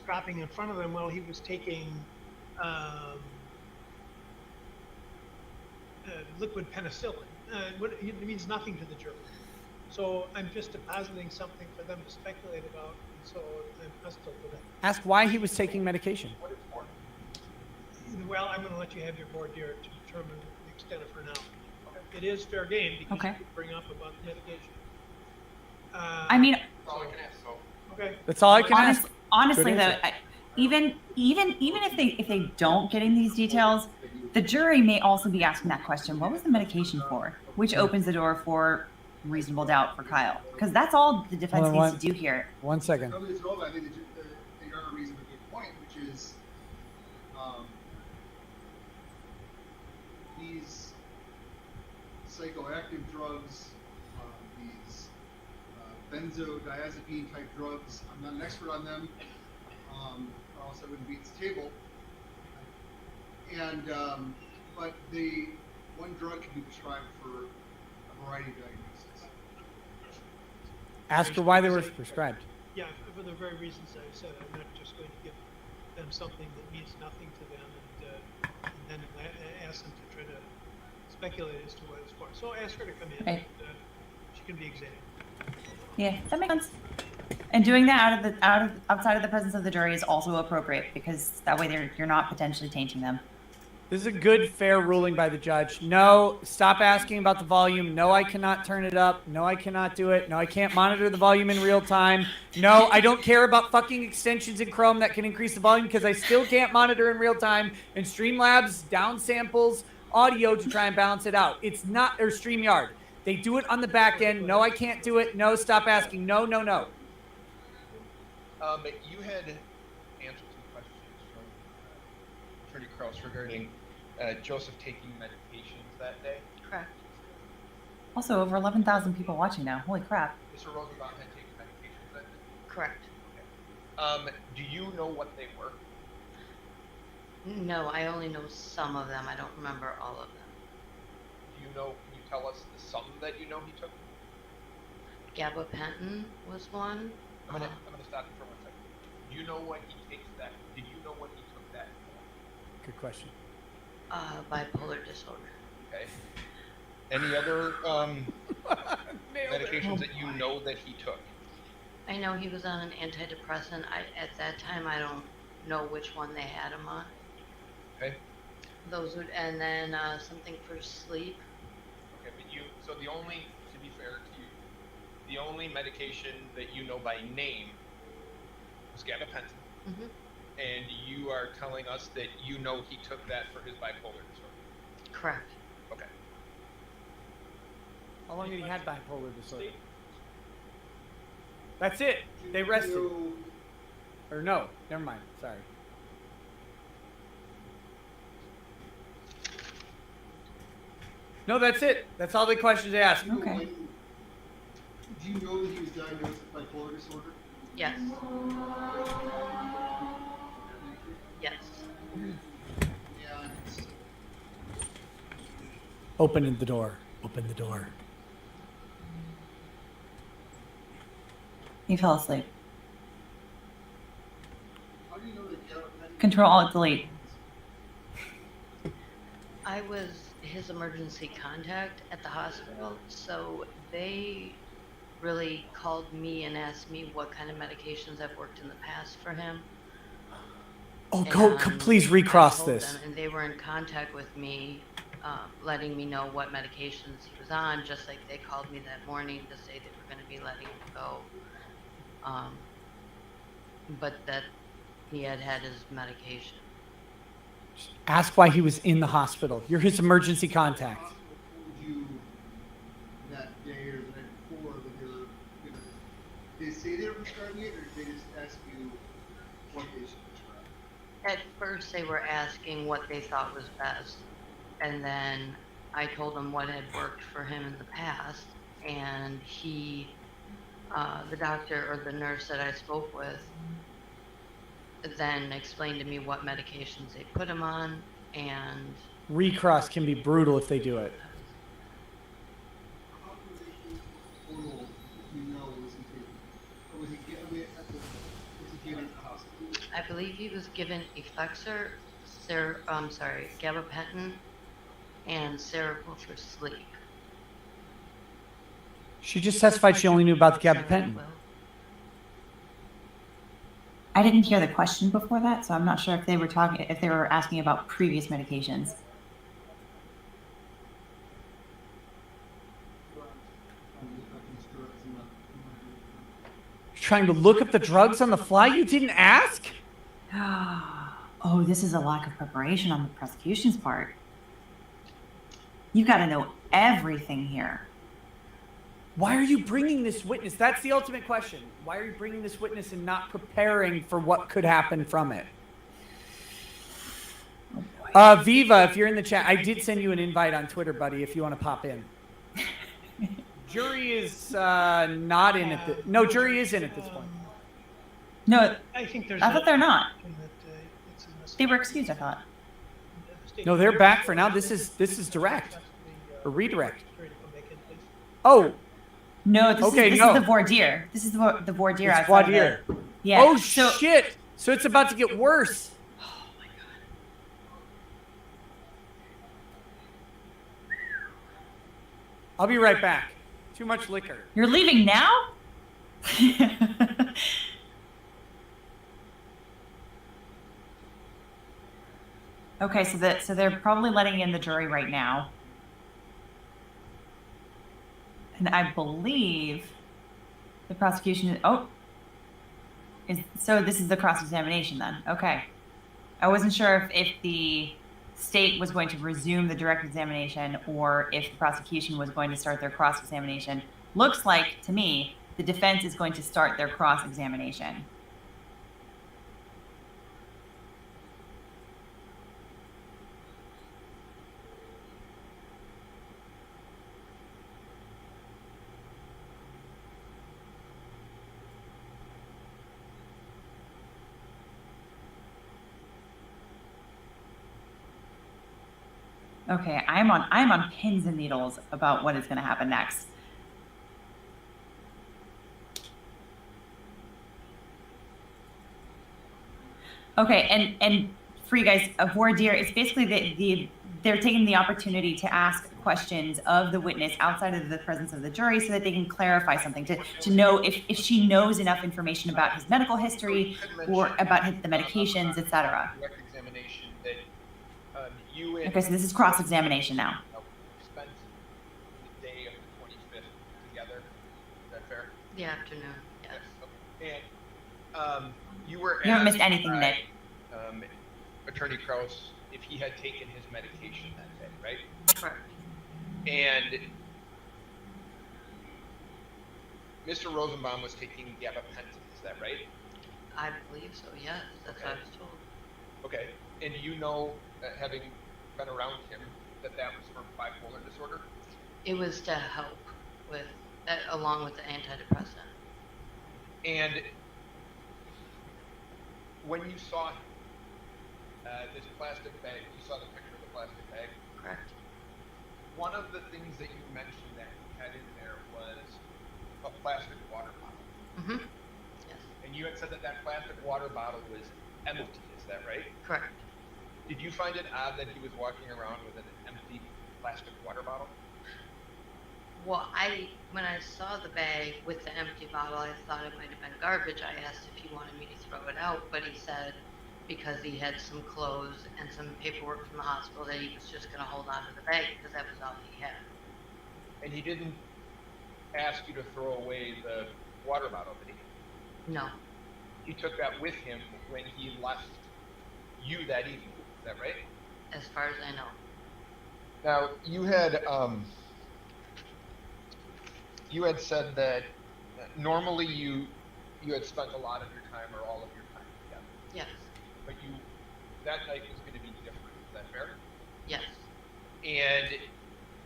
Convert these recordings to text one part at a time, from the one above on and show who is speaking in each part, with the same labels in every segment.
Speaker 1: dropping in front of him while he was taking liquid penicillin. It means nothing to the jury. So I'm just depositing something for them to speculate about, and so I'm hostile to that.
Speaker 2: Ask why he was taking medication.
Speaker 1: Well, I'm going to let you have your board here to determine the extent of her knowledge. It is fair game because you could bring up about medication.
Speaker 3: I mean,
Speaker 4: That's all I can ask. So.
Speaker 1: Okay.
Speaker 2: That's all I can ask.
Speaker 3: Honestly, though, even if they don't get in these details, the jury may also be asking that question: what was the medication for? Which opens the door for reasonable doubt for Kyle, because that's all the defense needs to do here.
Speaker 2: 1 second.
Speaker 5: I think they are a reasonably good point, which is these psychoactive drugs, these benzodiazepine type drugs. I'm not an expert on them, or else I wouldn't be at this table. And but one drug can be prescribed for a variety of diagnoses.
Speaker 2: Ask her why they were prescribed.
Speaker 1: Yeah, for the very reasons I said. I'm not just going to give them something that means nothing to them and then ask them to try to speculate as to what it's for. So ask her to come in.
Speaker 3: Right.
Speaker 1: And, she can be examined.
Speaker 3: Yeah, that makes sense. And doing that outside of the presence of the jury is also appropriate, because that way you're not potentially tainting them.
Speaker 2: This is a good, fair ruling by the judge. No, stop asking about the volume. No, I cannot turn it up. No, I cannot do it. No, I can't monitor the volume in real time. No, I don't care about fucking extensions in Chrome that can increase the volume, because I still can't monitor in real time. And Streamlabs downsamples audio to try and balance it out. It's not, or StreamYard. They do it on the back end. No, I can't do it. No, stop asking. No, no, no.
Speaker 4: You had answered some questions from Attorney Krause regarding Joseph taking medications that day.
Speaker 3: Correct. Also, over 11,000 people watching now. Holy crap.
Speaker 4: Mr. Rosenbaum had taken medications that day.
Speaker 3: Correct.
Speaker 4: Okay. Do you know what they were?
Speaker 6: No, I only know some of them. I don't remember all of them.
Speaker 4: Do you know? Can you tell us the sum that you know he took?
Speaker 6: Gabapentin was one.
Speaker 4: I'm gonna stop you for 1 second. Do you know what he takes that? Did you know what he took that for?
Speaker 2: Good question.
Speaker 6: Bipolar disorder.
Speaker 4: Okay. Any other medications that you know that he took?
Speaker 6: I know he was on an antidepressant. At that time, I don't know which one they had him on.
Speaker 4: Okay.
Speaker 6: Those would, and then something for sleep.
Speaker 4: Okay, but so the only, to be fair to you, the only medication that you know by name was gabapentin.
Speaker 6: Mm-hmm.
Speaker 4: And you are telling us that you know he took that for his bipolar disorder.
Speaker 6: Correct.
Speaker 4: Okay.
Speaker 2: How long had he had bipolar disorder? That's it. They rested. Or no, never mind. Sorry. No, that's it. That's all the questions they asked.
Speaker 3: Okay.
Speaker 5: Do you know that he was diagnosed with bipolar disorder?
Speaker 6: Yes. Yes.
Speaker 5: And
Speaker 2: Open the door. Open the door.
Speaker 3: He fell asleep.
Speaker 5: how do you know that gabapentin?
Speaker 3: Control Alt Delete.
Speaker 6: I was his emergency contact at the hospital, so they really called me and asked me what kind of medications I've worked in the past for him.
Speaker 2: Oh,
Speaker 6: And
Speaker 2: please
Speaker 6: I
Speaker 2: recross
Speaker 6: told
Speaker 2: this.
Speaker 6: them, and they were in contact with me, letting me know what medications he was on, just like they called me that morning to say they were going to be letting him go. But that he had his medication.
Speaker 2: Ask why he was in the hospital. You're his emergency contact.
Speaker 5: Told you that day or the night before that they were gonna, did they say they were prescribing it, or did they just ask you what they should prescribe?
Speaker 6: At first, they were asking what they thought was best, and then I told them what had worked for him in the past, and he, the doctor or the nurse that I spoke with, then explained to me what medications they put him on, and
Speaker 2: Recross can be brutal if they do it.
Speaker 5: How total, if you know, was he taking? Or was he given at the hospital?
Speaker 6: I believe he was given Efflexor, gabapentin, and Seroquel for sleep.
Speaker 2: She just testified she only knew about the gabapentin.
Speaker 6: Seroquel.
Speaker 3: I didn't hear the question before that, so I'm not sure if they were asking about previous medications.
Speaker 2: You're trying to look up the drugs on the fly? You didn't ask?
Speaker 3: Oh, this is a lack of preparation on the prosecution's part. You've got to know everything here.
Speaker 2: Why are you bringing this witness? That's the ultimate question. Why are you bringing this witness and not preparing for what could happen from it? Viva, if you're in the chat, I did send you an invite on Twitter, buddy, if you want to pop in. Jury is not in at the... No, jury is in at this point.
Speaker 3: No,
Speaker 1: I think there's.
Speaker 3: I thought they're not.
Speaker 1: It's in the
Speaker 3: They were excused, I thought.
Speaker 2: No, they're back for now. This is direct. Or redirect. Oh,
Speaker 3: No, this
Speaker 2: Okay,
Speaker 3: is
Speaker 2: no.
Speaker 3: the voir dire. This is the voir dire.
Speaker 2: it's
Speaker 3: outside
Speaker 2: voir
Speaker 3: of
Speaker 2: dire.
Speaker 3: the- Yeah.
Speaker 2: Oh,
Speaker 3: so,
Speaker 2: shit. So it's about to get worse.
Speaker 3: Oh my god.
Speaker 2: I'll be right back. Too much liquor.
Speaker 3: You're leaving now? Okay, so they're probably letting in the jury right now. And I believe the prosecution so this is the cross-examination then. Okay. I wasn't sure if the state was going to resume the direct examination or if the prosecution was going to start their cross-examination. Looks like, to me, the defense is going to start their cross-examination. Okay, I'm on pins and needles about what is going to happen next. Okay, and for you guys, a voir dire, it's basically they're taking the opportunity to ask questions of the witness outside of the presence of the jury so that they can clarify something, to know if she knows enough information about his medical history or about the medications, etc.
Speaker 4: Direct examination that you and
Speaker 3: Okay, so this is cross-examination now.
Speaker 4: spent the day of the 25th together. Is that fair?
Speaker 6: The afternoon, yes.
Speaker 4: Okay. And you were
Speaker 3: You haven't missed
Speaker 4: asked
Speaker 3: anything,
Speaker 4: by,
Speaker 3: Nick.
Speaker 4: Attorney Krause if he had taken his medication that day, right?
Speaker 6: Correct.
Speaker 4: And Mr. Rosenbaum was taking gabapentin, is that right?
Speaker 6: I believe so, yes. That's what I was told.
Speaker 4: Okay. And you know, having been around him, that was for bipolar disorder?
Speaker 6: It was to help with, along with the antidepressant.
Speaker 4: And when you saw this plastic bag, you saw the picture of the plastic bag?
Speaker 6: Correct.
Speaker 4: One of the things that you mentioned that you had in there was a plastic water bottle.
Speaker 6: Mm-hmm. Yes.
Speaker 4: And you had said that plastic water bottle was empty, is that right?
Speaker 6: Correct.
Speaker 4: Did you find it odd that he was walking around with an empty plastic water bottle?
Speaker 6: Well, when I saw the bag with the empty bottle, I thought it might have been garbage. I asked if he wanted me to throw it out, but he said because he had some clothes and some paperwork from the hospital that he was just going to hold on to the bag because that was all he had.
Speaker 4: And he didn't ask you to throw away the water bottle, did he?
Speaker 6: No.
Speaker 4: He took that with him when he left you that evening, is that right?
Speaker 6: As far as I know.
Speaker 4: Now, you had said that normally you had spent a lot of your time or all of your time together.
Speaker 6: Yes.
Speaker 4: But that night was going to be different. Is that fair?
Speaker 6: Yes.
Speaker 4: And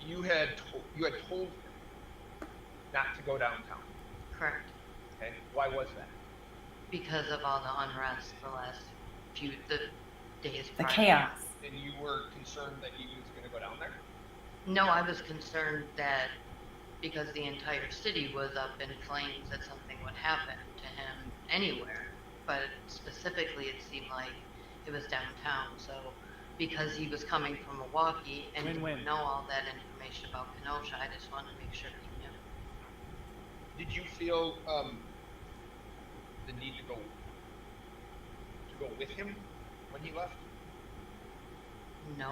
Speaker 4: you had told him not to go downtown.
Speaker 6: Correct.
Speaker 4: Okay. Why was that?
Speaker 6: Because of all the unrest the last the days
Speaker 3: The
Speaker 6: prior.
Speaker 3: chaos.
Speaker 4: And you were concerned that he was going to go down there?
Speaker 6: No, I was concerned that because the entire city was up in flames that something would happen to him anywhere. but specifically it seemed like it was downtown. So because he was coming from Milwaukee and
Speaker 2: Win-win.
Speaker 6: didn't know all that information about Kenosha, I just wanted to make sure he knew.
Speaker 4: Did you feel the need to go with him when he left?
Speaker 6: No,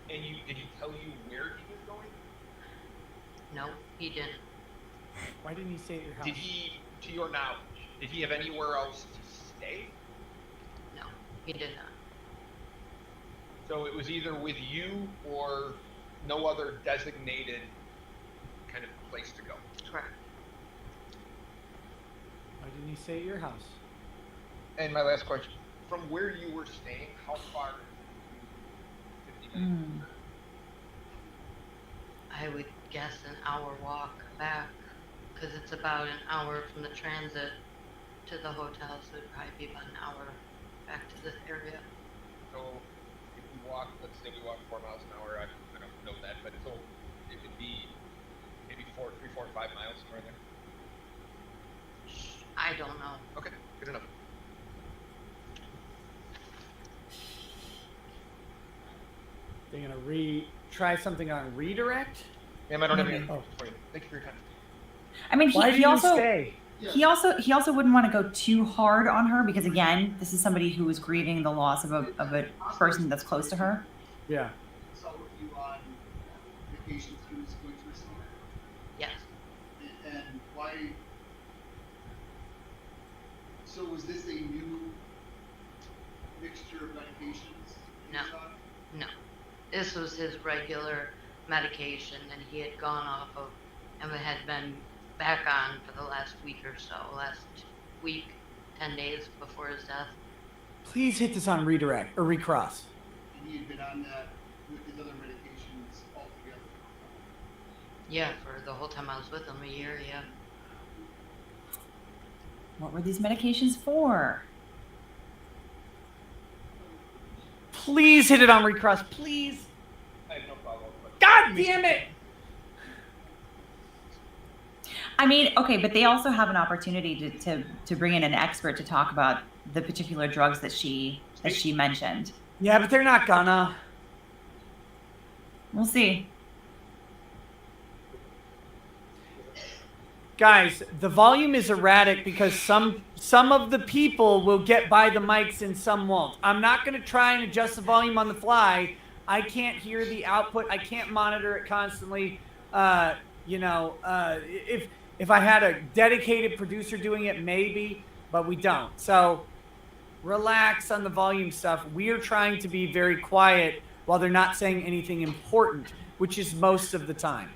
Speaker 4: And did he tell you where he was going?
Speaker 6: no, he didn't.
Speaker 2: Why didn't he stay at your house?
Speaker 4: Did he, to your knowledge, did he have anywhere else to stay?
Speaker 6: No, he did not.
Speaker 4: So it was either with you or no other designated kind of place to go.
Speaker 6: Correct.
Speaker 2: Why didn't he stay at your house?
Speaker 4: And my last question, from where you were staying, how far is it? 50 minutes?
Speaker 6: I would guess an hour walk back, because it's about an hour from the transit to the hotel, so it'd probably be about an hour back to this area.
Speaker 4: So if we walk, let's say we walk 4 miles an hour, I don't know that, but it could be maybe 3, 4, 5 miles somewhere there.
Speaker 6: I don't know.
Speaker 4: Okay, good enough.
Speaker 2: They're gonna try something on redirect.
Speaker 4: Ma'am, I don't have any
Speaker 2: Oh.
Speaker 4: for you. Thank you for your time.
Speaker 3: I mean,
Speaker 2: Why
Speaker 3: he
Speaker 2: did
Speaker 3: also
Speaker 2: you stay?
Speaker 3: he also wouldn't want to go too hard on her because again, this is somebody who is grieving the loss of a person that's close to her.
Speaker 2: Yeah.
Speaker 5: Saw with you on vacations he was going to receive.
Speaker 6: Yes.
Speaker 5: And why? So was this a new mixture of medications?
Speaker 6: No. No. This was his regular medication, and he had gone off of and had been back on for the last week or so, last week, 10 days before his death.
Speaker 2: Please hit this on redirect or recross.
Speaker 5: And he had been on that with his other medications altogether.
Speaker 6: Yeah, for the whole time I was with him, a year, yeah.
Speaker 3: What were these medications for?
Speaker 2: Please hit it on recross, please.
Speaker 4: I have no problem. But
Speaker 2: God damn it!
Speaker 3: I mean, okay, but they also have an opportunity to bring in an expert to talk about the particular drugs that she mentioned.
Speaker 2: Yeah, but they're not gonna.
Speaker 3: We'll see.
Speaker 2: Guys, the volume is erratic because some of the people will get by the mics and some won't. I'm not going to try and adjust the volume on the fly. I can't hear the output. I can't monitor it constantly. If I had a dedicated producer doing it, maybe, but we don't. So relax on the volume stuff. We're trying to be very quiet while they're not saying anything important, which is most of the time.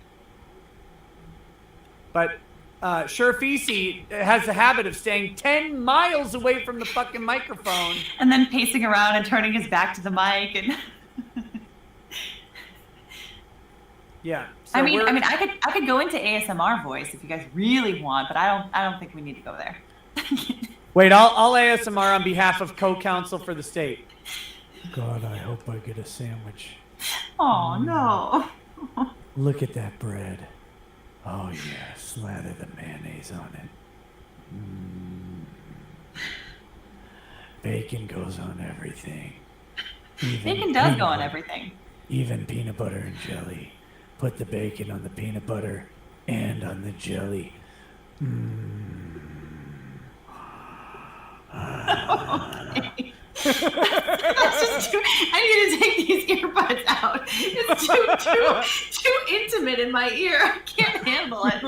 Speaker 2: But Sherfisi has the habit of staying 10 miles away from the fucking microphone.
Speaker 3: And then pacing around and turning his back to the mic and
Speaker 2: Yeah. So
Speaker 3: I mean I could go into ASMR voice if you guys really want, but I don't think we need to go there.
Speaker 2: Wait, I'll ASMR on behalf of co-counsel for the state. God, I hope I get a sandwich.
Speaker 3: Oh no.
Speaker 2: Look at that bread. Oh yeah, slather the mayonnaise on it. Bacon goes on everything.
Speaker 3: Bacon does go on everything.
Speaker 2: Even peanut butter and jelly. Put the bacon on the peanut butter and on the jelly.
Speaker 3: Okay. That's just I need to take these earbuds out. It's too intimate in my ear. I can't handle it.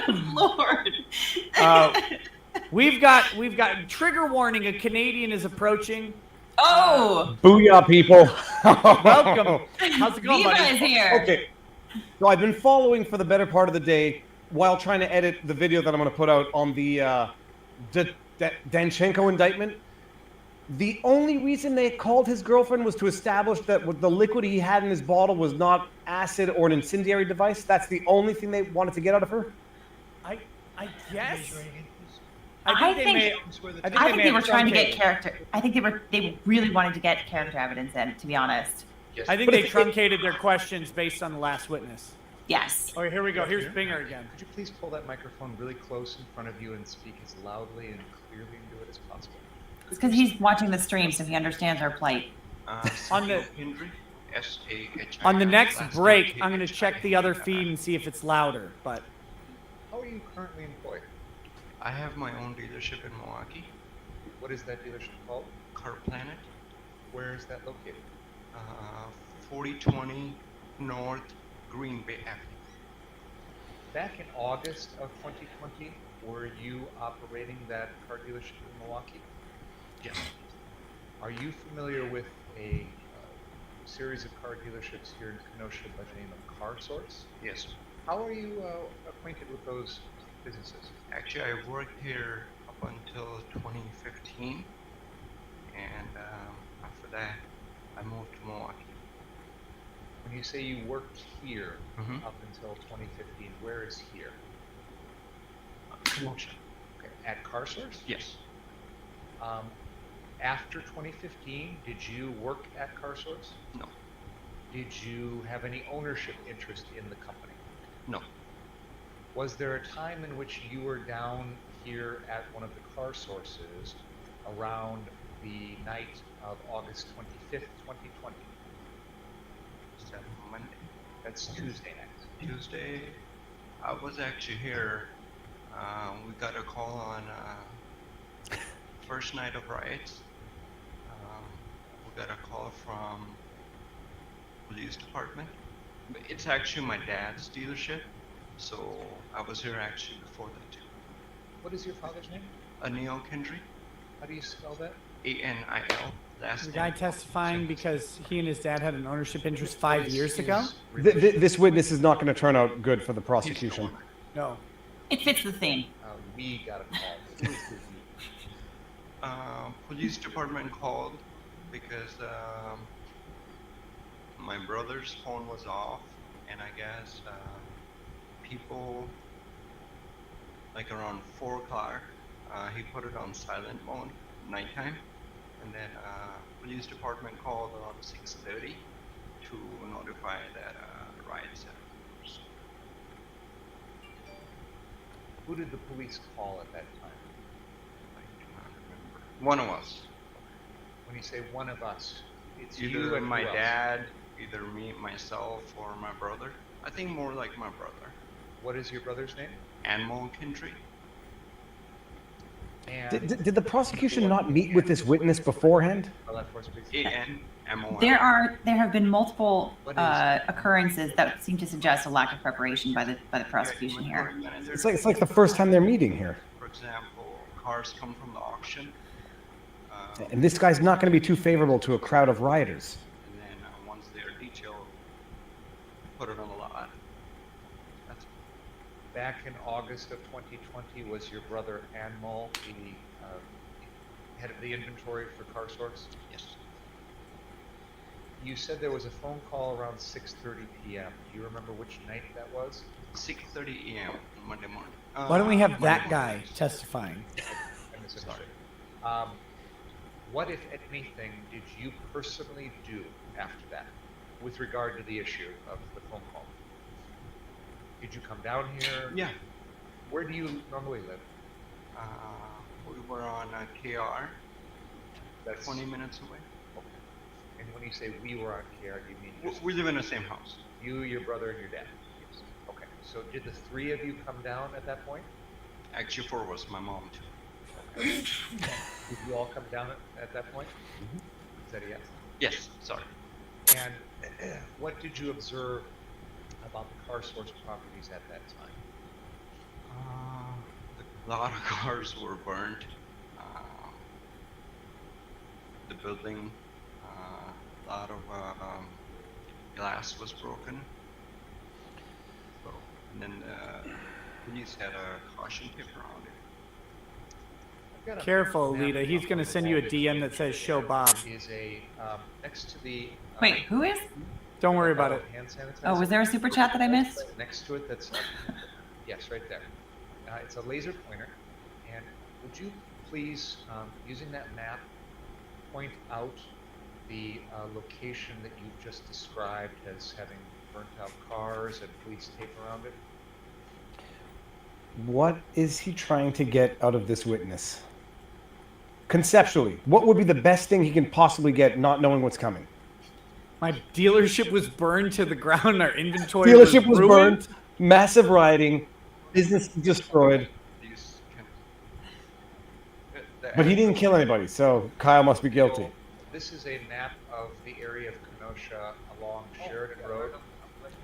Speaker 3: Good Lord.
Speaker 2: We've got trigger warning. A Canadian is approaching.
Speaker 3: Oh,
Speaker 7: Booyah, people.
Speaker 2: Welcome. How's it going,
Speaker 3: Viva
Speaker 2: buddy?
Speaker 3: is here.
Speaker 7: Okay. So I've been following for the better part of the day while trying to edit the video that I'm going to put out on the Danchenko indictment. The only reason they called his girlfriend was to establish that the liquid he had in his bottle was not acid or an incendiary device. That's the only thing they wanted to get out of her.
Speaker 2: I guess.
Speaker 1: Raise your hand, please.
Speaker 3: I think
Speaker 2: I
Speaker 3: they were trying to get character. I think they really wanted to get character evidence in, to be honest.
Speaker 4: yes.
Speaker 2: I think they truncated their questions based on the last witness.
Speaker 3: Yes.
Speaker 2: Okay, here we go. Here's Binger again.
Speaker 8: Could you please pull that microphone really close in front of you and speak as loudly and clearly into it as possible?
Speaker 3: It's because he's watching the stream, so he understands our plight.
Speaker 2: On the
Speaker 9: S-A-H-I-R.
Speaker 2: on the next
Speaker 9: Last
Speaker 2: break,
Speaker 9: name
Speaker 2: I'm going to check the other feed and see if it's louder. But
Speaker 8: How are you currently employed?
Speaker 9: I have my own dealership in Milwaukee,
Speaker 8: What is that dealership called?
Speaker 9: Car Planet,
Speaker 8: Where is that located?
Speaker 9: 4020 North Green Bay Avenue.
Speaker 8: Back in August of 2020, were you operating that car dealership in Milwaukee?
Speaker 9: Yes.
Speaker 8: Are you familiar with a series of car dealerships here in Kenosha by the name of Car Source?
Speaker 9: Yes.
Speaker 8: How are you acquainted with those businesses?
Speaker 9: Actually, I worked here up until 2015, and after that, I moved to Milwaukee.
Speaker 8: When you say you worked here
Speaker 9: Mhm.
Speaker 8: up until 2015, where is here?
Speaker 9: Kenosha.
Speaker 8: Okay, at Car Source?
Speaker 9: Yes.
Speaker 8: After 2015, did you work at Car Source?
Speaker 9: No.
Speaker 8: Did you have any ownership interest in the company?
Speaker 9: No.
Speaker 8: Was there a time in which you were down here at one of the car sources around the night of August 25th, 2020?
Speaker 9: Is that Monday?
Speaker 8: That's Tuesday night.
Speaker 9: Tuesday, I was actually here. We got a call on first night of riots. We got a call from police department. It's actually my dad's dealership, so I was here actually before that too.
Speaker 8: What is your father's name?
Speaker 9: Anil Kendry,
Speaker 8: How do you spell that?
Speaker 9: A-N-I-L, last
Speaker 2: the
Speaker 9: name.
Speaker 2: guy testifying because he and his dad had an ownership interest 5 years ago.
Speaker 7: This witness is not going to turn out good for the
Speaker 9: He's the
Speaker 7: prosecution.
Speaker 9: owner.
Speaker 2: No.
Speaker 3: It fits the theme.
Speaker 8: We got a call. Who is the we?
Speaker 9: Police department called because my brother's phone was off, and I guess people, like around 4 o'clock, he put it on silent mode, nighttime, and then police department called around 6:30 to notify that riots had occurred.
Speaker 8: Who did the police call at that time?
Speaker 9: I do not remember. One of us.
Speaker 8: When you say one of us, it's you
Speaker 9: Either
Speaker 8: and
Speaker 9: my
Speaker 8: who else?
Speaker 9: dad, either me, myself, or my brother. I think more like my brother.
Speaker 8: What is your brother's name?
Speaker 9: Anmol Kendry.
Speaker 8: And
Speaker 7: Did the prosecution not meet with this witness beforehand?
Speaker 8: spell that for us, please.
Speaker 9: A-N-M-O-L.
Speaker 3: There have been multiple
Speaker 8: What is-
Speaker 3: occurrences that seem to suggest a lack of preparation by the prosecution here.
Speaker 7: It's like the first time they're meeting here.
Speaker 9: For example, cars come from the auction,
Speaker 7: And this guy's not going to be too favorable to a crowd of rioters.
Speaker 9: and then once they're detailed, put it on the lot. That's
Speaker 8: Back in August of 2020, was your brother Anmol the head of the inventory for Car Source?
Speaker 9: yes.
Speaker 8: You said there was a phone call around 6:30 p.m. Do you remember which night that was?
Speaker 9: 6:30 a.m. on Monday morning.
Speaker 2: Why don't we have
Speaker 9: Monday
Speaker 2: that
Speaker 9: morning.
Speaker 2: guy testifying?
Speaker 8: I misunderstood. What, if anything, did you personally do after that with regard to the issue of the phone call? Did you come down here?
Speaker 9: Yeah.
Speaker 8: Where do you normally live?
Speaker 9: We were on KR,
Speaker 8: That's
Speaker 9: 20 minutes away.
Speaker 8: Okay. And when you say we were on care, you mean just
Speaker 9: We live in the same house.
Speaker 8: you, your brother, and your dad?
Speaker 9: Yes.
Speaker 8: Okay. So did the three of you come down at that point?
Speaker 9: Actually, 4 was my mom too.
Speaker 8: Did you all come down at that point? Is that a yes?
Speaker 9: Yes. Sorry.
Speaker 8: And what did you observe about the Car Source properties at that time?
Speaker 9: A lot of cars were burned. The building, a lot of glass was broken. So, and then police had a caution tape around it.
Speaker 8: I've got a
Speaker 2: Careful,
Speaker 8: map
Speaker 2: Alita. He's going to send you a DM that says "Show Bob."
Speaker 8: Is a next to the
Speaker 3: Wait, who is?
Speaker 2: Don't worry about it.
Speaker 8: hand sanitizer.
Speaker 3: Oh, was there a super chat that I missed?
Speaker 8: Right next to it, that's yes, right there. It's a laser pointer, and would you please, using that map, point out the location that you've just described as having burnt out cars and police tape around it.
Speaker 7: What is he trying to get out of this witness? Conceptually, what would be the best thing he can possibly get, not knowing what's coming?
Speaker 2: My dealership was burned to the ground. Our inventory
Speaker 7: Dealership was
Speaker 2: ruined.
Speaker 7: burned, massive rioting, business destroyed.
Speaker 9: These
Speaker 7: But he didn't kill anybody, so Kyle must be guilty.
Speaker 8: This is a map of the area of Kenosha along Sheridan Road.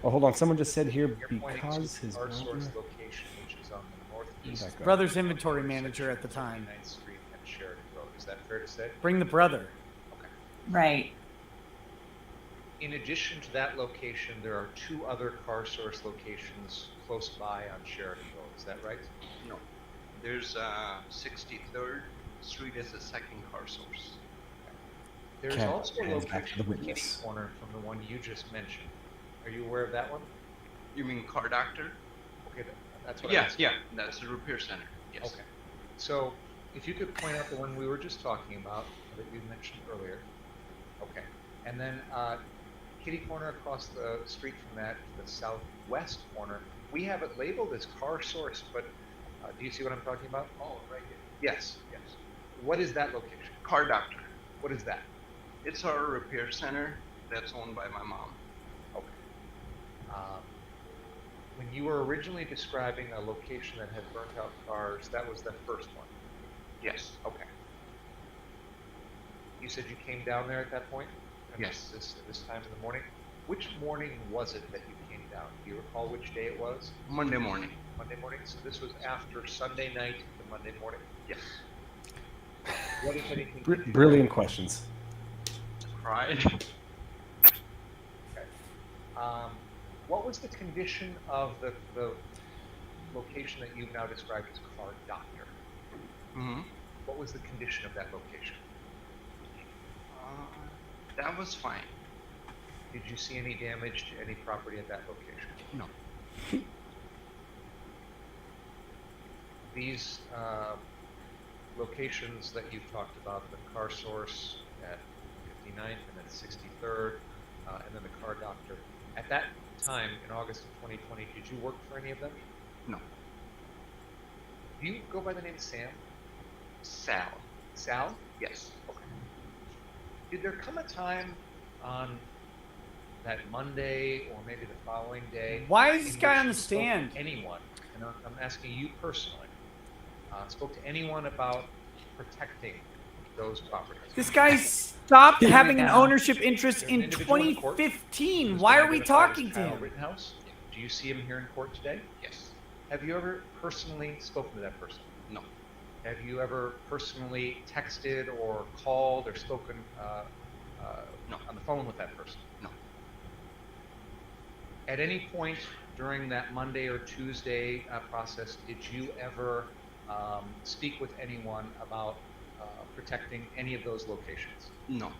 Speaker 7: Oh, hold on. Someone just said here
Speaker 8: You're pointing
Speaker 7: because
Speaker 8: to
Speaker 7: his
Speaker 8: our
Speaker 7: brother...
Speaker 8: source location, which is on the northeast.
Speaker 7: That guy.
Speaker 2: Brother's inventory manager at the time.
Speaker 8: 9th Street and Sheridan Road. Is that fair to say?
Speaker 2: Bring the brother.
Speaker 8: Okay.
Speaker 3: Right.
Speaker 8: In addition to that location, there are 2 other car source locations close by on Sheridan Road. Is that right?
Speaker 9: No. There's 63rd Street as a second car source.
Speaker 8: There's
Speaker 7: Okay,
Speaker 8: also a
Speaker 7: hands back to
Speaker 8: location
Speaker 7: the
Speaker 8: in Kitty
Speaker 7: witness.
Speaker 8: Corner from the one you just mentioned. Are you aware of that one?
Speaker 9: You mean car doctor?
Speaker 8: Okay, that's what I'm
Speaker 9: Yeah,
Speaker 8: asking.
Speaker 9: yeah. That's the repair center. Yes.
Speaker 8: Okay. So if you could point out the one we were just talking about that you mentioned earlier. Okay. And then Kitty Corner across the street from that, to the southwest corner, we have it labeled as car source, but do you see what I'm talking about?
Speaker 9: Oh, right here.
Speaker 8: Yes, yes. What is that location?
Speaker 9: Car doctor.
Speaker 8: What is that?
Speaker 9: It's our repair center that's owned by my mom.
Speaker 8: Okay. When you were originally describing a location that had burnt out cars, that was the first one.
Speaker 9: Yes.
Speaker 8: Okay. You said you came down there at that point? And
Speaker 9: Yes.
Speaker 8: This time in the morning? Which morning was it that you came down? Do you recall which day it was?
Speaker 9: Monday morning.
Speaker 8: Monday morning? So this was after Sunday night to Monday morning?
Speaker 9: Yes.
Speaker 8: What, if anything, did you
Speaker 7: Brilliant questions.
Speaker 9: Cried.
Speaker 8: Okay. What was the condition of the location that you've now described as car doctor?
Speaker 9: Mm-hmm.
Speaker 8: What was the condition of that location?
Speaker 9: That was fine.
Speaker 8: Did you see any damage to any property at that location?
Speaker 9: No.
Speaker 8: These locations that you've talked about, the car source at 59th and then 63rd, and then the car doctor, at that time in August of 2020, did you work for any of them?
Speaker 9: No.
Speaker 8: Do you go by the name Sam?
Speaker 9: Sal.
Speaker 8: Sal?
Speaker 9: Yes.
Speaker 8: Okay. Did there come a time on that Monday or maybe the following day?
Speaker 2: Why is this
Speaker 8: in
Speaker 2: guy
Speaker 8: which
Speaker 2: on the
Speaker 8: you spoke to
Speaker 2: stand?
Speaker 8: Anyone, and I'm asking you personally, spoke to anyone about protecting those properties?
Speaker 2: This guy stopped
Speaker 3: Here we
Speaker 2: having an
Speaker 3: go.
Speaker 2: ownership interest
Speaker 8: There's an
Speaker 2: in
Speaker 8: individual in court
Speaker 2: 2015.
Speaker 8: who's
Speaker 2: Why
Speaker 8: been
Speaker 2: are we
Speaker 8: identified as
Speaker 2: talking to
Speaker 8: Kyle
Speaker 2: him?
Speaker 8: Rittenhouse? Do you see him here in court today?
Speaker 9: Yes.
Speaker 8: Have you ever personally spoken to that person?
Speaker 9: No.
Speaker 8: Have you ever personally texted or called or spoken
Speaker 9: No.
Speaker 8: on the phone with that person?
Speaker 9: No.
Speaker 8: At any point during that Monday or Tuesday process, did you ever speak with anyone about protecting any of those locations?
Speaker 9: No.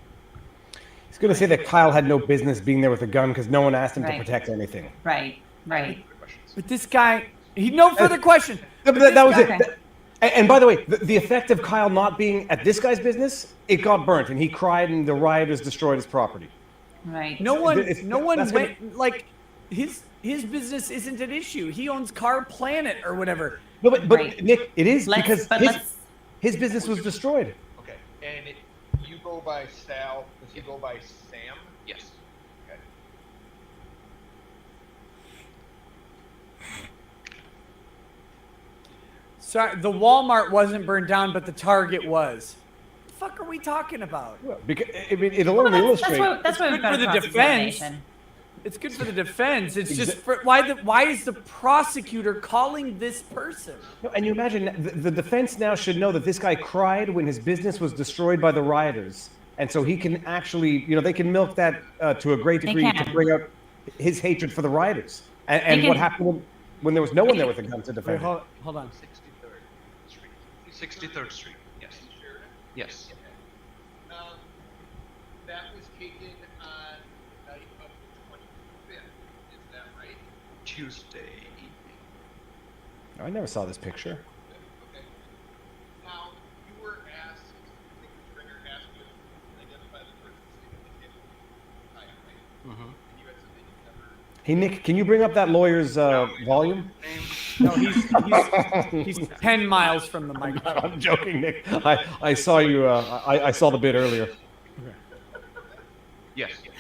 Speaker 7: He's going to say that Kyle had no business being there with a gun because no one asked him to
Speaker 3: Right.
Speaker 7: protect anything.
Speaker 3: Right. Right.
Speaker 8: Good questions.
Speaker 2: But this guy, no further question.
Speaker 7: No, but that was
Speaker 3: Okay.
Speaker 7: it. And by the way, the effect of Kyle not being at this guy's business, it got burnt, and he cried, and the rioters destroyed his property.
Speaker 3: Right.
Speaker 2: No one,
Speaker 7: It's-
Speaker 2: no one
Speaker 7: that's
Speaker 2: went like his business isn't an issue. He owns Car Planet or whatever.
Speaker 7: No, but
Speaker 3: Right.
Speaker 7: Nick, it is
Speaker 3: Let's-
Speaker 7: because
Speaker 3: but let's-
Speaker 7: his business was destroyed.
Speaker 4: Okay. And you go by Sal. Does he go by Sam?
Speaker 9: Yes.
Speaker 4: Okay.
Speaker 2: Sorry, the Walmart wasn't burned down, but the Target was. The fuck are we talking about?
Speaker 7: Because I mean, it'll only illustrate.
Speaker 3: That's why we've
Speaker 2: good
Speaker 3: got
Speaker 2: for
Speaker 3: a
Speaker 2: the
Speaker 3: cross-examination.
Speaker 2: It's good for the defense. It's just for, why is the prosecutor calling this person?
Speaker 7: No, and you imagine the defense now should know that this guy cried when his business was destroyed by the rioters, and so he can actually, they can milk that to a great
Speaker 3: They
Speaker 7: degree to
Speaker 3: can.
Speaker 7: bring out his hatred for the rioters and
Speaker 3: They
Speaker 7: what
Speaker 3: can-
Speaker 7: happened when there was no one there with a gun to
Speaker 2: Wait,
Speaker 7: defend. him.
Speaker 2: hold on.
Speaker 9: 63rd Street. 63rd Street. Yes. Yes.
Speaker 4: That was taken on the night of the 25th. Is that right?
Speaker 9: Tuesday evening.
Speaker 7: I never saw this picture.
Speaker 4: Okay. Now, you were asked, I think the Springer asked you to identify the person sleeping in the table. Right?
Speaker 9: Mm-hmm.
Speaker 4: And you had said that you never.
Speaker 7: Hey Nick, can you bring up that lawyer's volume?
Speaker 2: No, he's 10 miles from the microphone.
Speaker 7: I'm joking, Nick. I saw you. I saw the bit earlier.
Speaker 8: Yes.
Speaker 4: And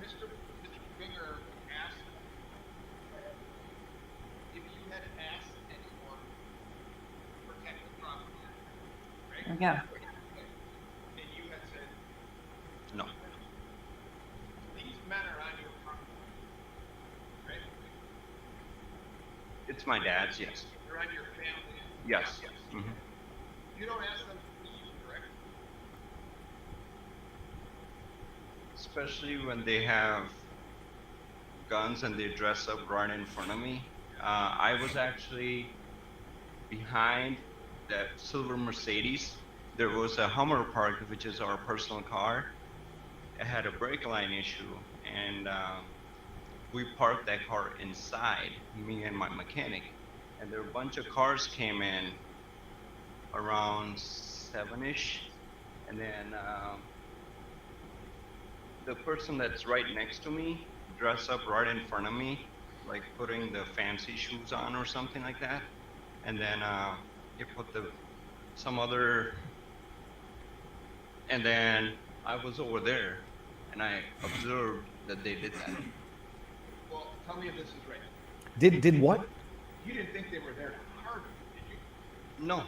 Speaker 4: Mr. Binger asked if you had asked anyone to protect the property, right?
Speaker 3: There we go.
Speaker 4: And you had said,
Speaker 9: No.
Speaker 4: these men are on your property, right?
Speaker 9: It's my dad's, yes.
Speaker 4: They're on your family.
Speaker 9: Yes.
Speaker 4: Yes.
Speaker 9: Mhm.
Speaker 4: You don't ask them to leave, correct?
Speaker 9: Especially when they have guns and they dress up right in front of me. I was actually behind that silver Mercedes. There was a Hummer parked, which is our personal car. It had a brake line issue, and we parked that car inside, me and my mechanic. And there were a bunch of cars came in around 7-ish, and then the person that's right next to me dressed up right in front of me, like putting the fancy shoes on or something like that. And then he put some other, and then I was over there and I observed that they did that.
Speaker 4: Well, tell me if this is right.
Speaker 7: Did what?
Speaker 4: You didn't think they were there to harm you, did you?
Speaker 9: No.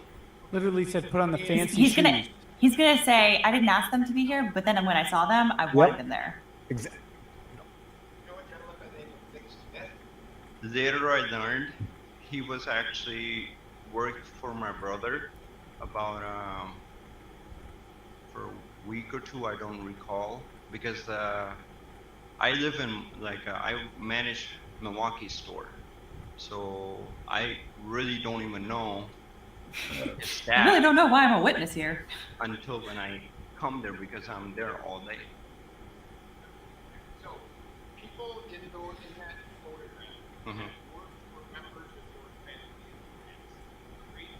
Speaker 2: Literally said put on the fancy
Speaker 3: He's
Speaker 2: shoes.
Speaker 3: gonna say, I didn't ask them to be here, but then when I saw them, I wanted them there.
Speaker 7: Exactly.
Speaker 4: You know what gentleman by the name of Nick Smith?
Speaker 9: Later I learned he was actually worked for my brother about for a week or two, I don't recall, because I live in I manage Milwaukee store, so I really don't even know if
Speaker 3: I really
Speaker 9: that
Speaker 3: don't know why I'm a witness here.
Speaker 9: until when I come there, because I'm there all day.
Speaker 4: So, people in that photograph
Speaker 9: Mhm.
Speaker 4: were members of your family and friends. Agreed?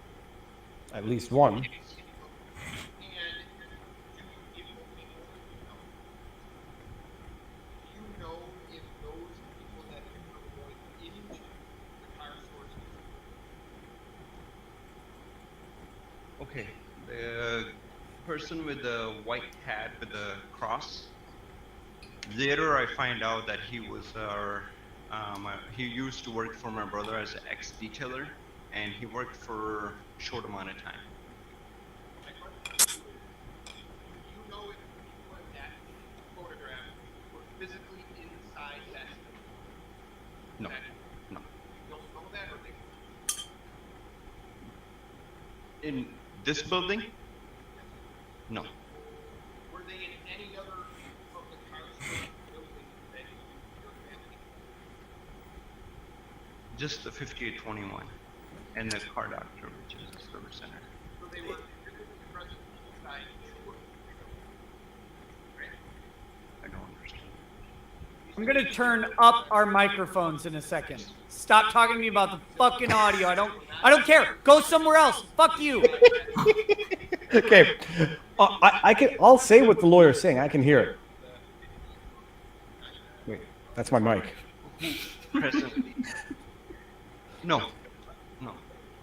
Speaker 7: At least one.
Speaker 4: And do you know if those people that were going into the car stores?
Speaker 9: Okay, the person with the white hat with the cross. Later, I find out that he was he used to work for my brother as an ex-detailer, and he worked for a short amount of time.
Speaker 4: My question to you is, do you know if the people in that photograph were physically inside that building?
Speaker 9: No,
Speaker 4: That-
Speaker 9: no.
Speaker 4: You don't know that, or they?
Speaker 9: In this building? No.
Speaker 4: Were they in any other of the car store buildings that your family?
Speaker 9: Just the 5821 and the car doctor, which is the service center.
Speaker 4: So they were physically present inside two of the buildings, right?
Speaker 9: I don't understand.
Speaker 2: I'm gonna turn up our microphones in a second. Stop talking to me about the fucking audio. I don't care. Go somewhere else. Fuck you.
Speaker 7: Okay. I'll say what the lawyer's saying. I can hear it. Wait, that's my mic.
Speaker 9: Presently. No.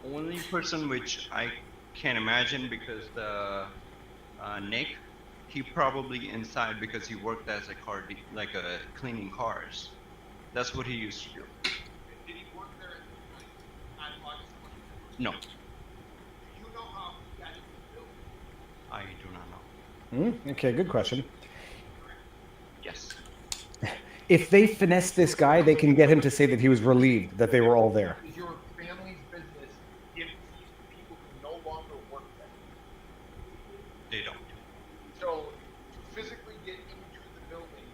Speaker 9: Only person which I can imagine, because the Nick, he probably inside because he worked as a cleaning cars. That's what he used to do.
Speaker 4: Did he work there on August 24th?
Speaker 9: No,
Speaker 4: Do you know how he got into the building?
Speaker 9: I do not know.
Speaker 7: Okay, good question.
Speaker 9: Yes.
Speaker 7: If they finesse this guy, they can get him to say that he was relieved that they were all there.
Speaker 4: Is your family's business if these people can no longer work there?
Speaker 9: They don't.
Speaker 4: So, to physically get into the building,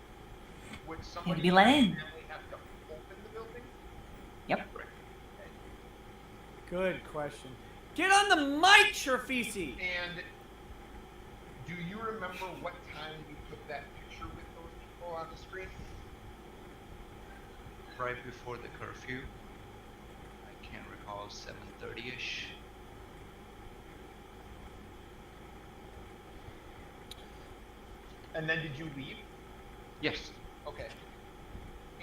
Speaker 4: would somebody
Speaker 3: be let
Speaker 4: in
Speaker 3: in.
Speaker 4: the family have to open the building?
Speaker 3: Yep.
Speaker 2: Good question. Get on the mic, Sharfisi.
Speaker 4: And do you remember what time you took that picture with those people on the screen?
Speaker 9: Right before the curfew. I can't recall, 7:30ish.
Speaker 4: And then did you leave?
Speaker 9: Yes.
Speaker 4: Okay.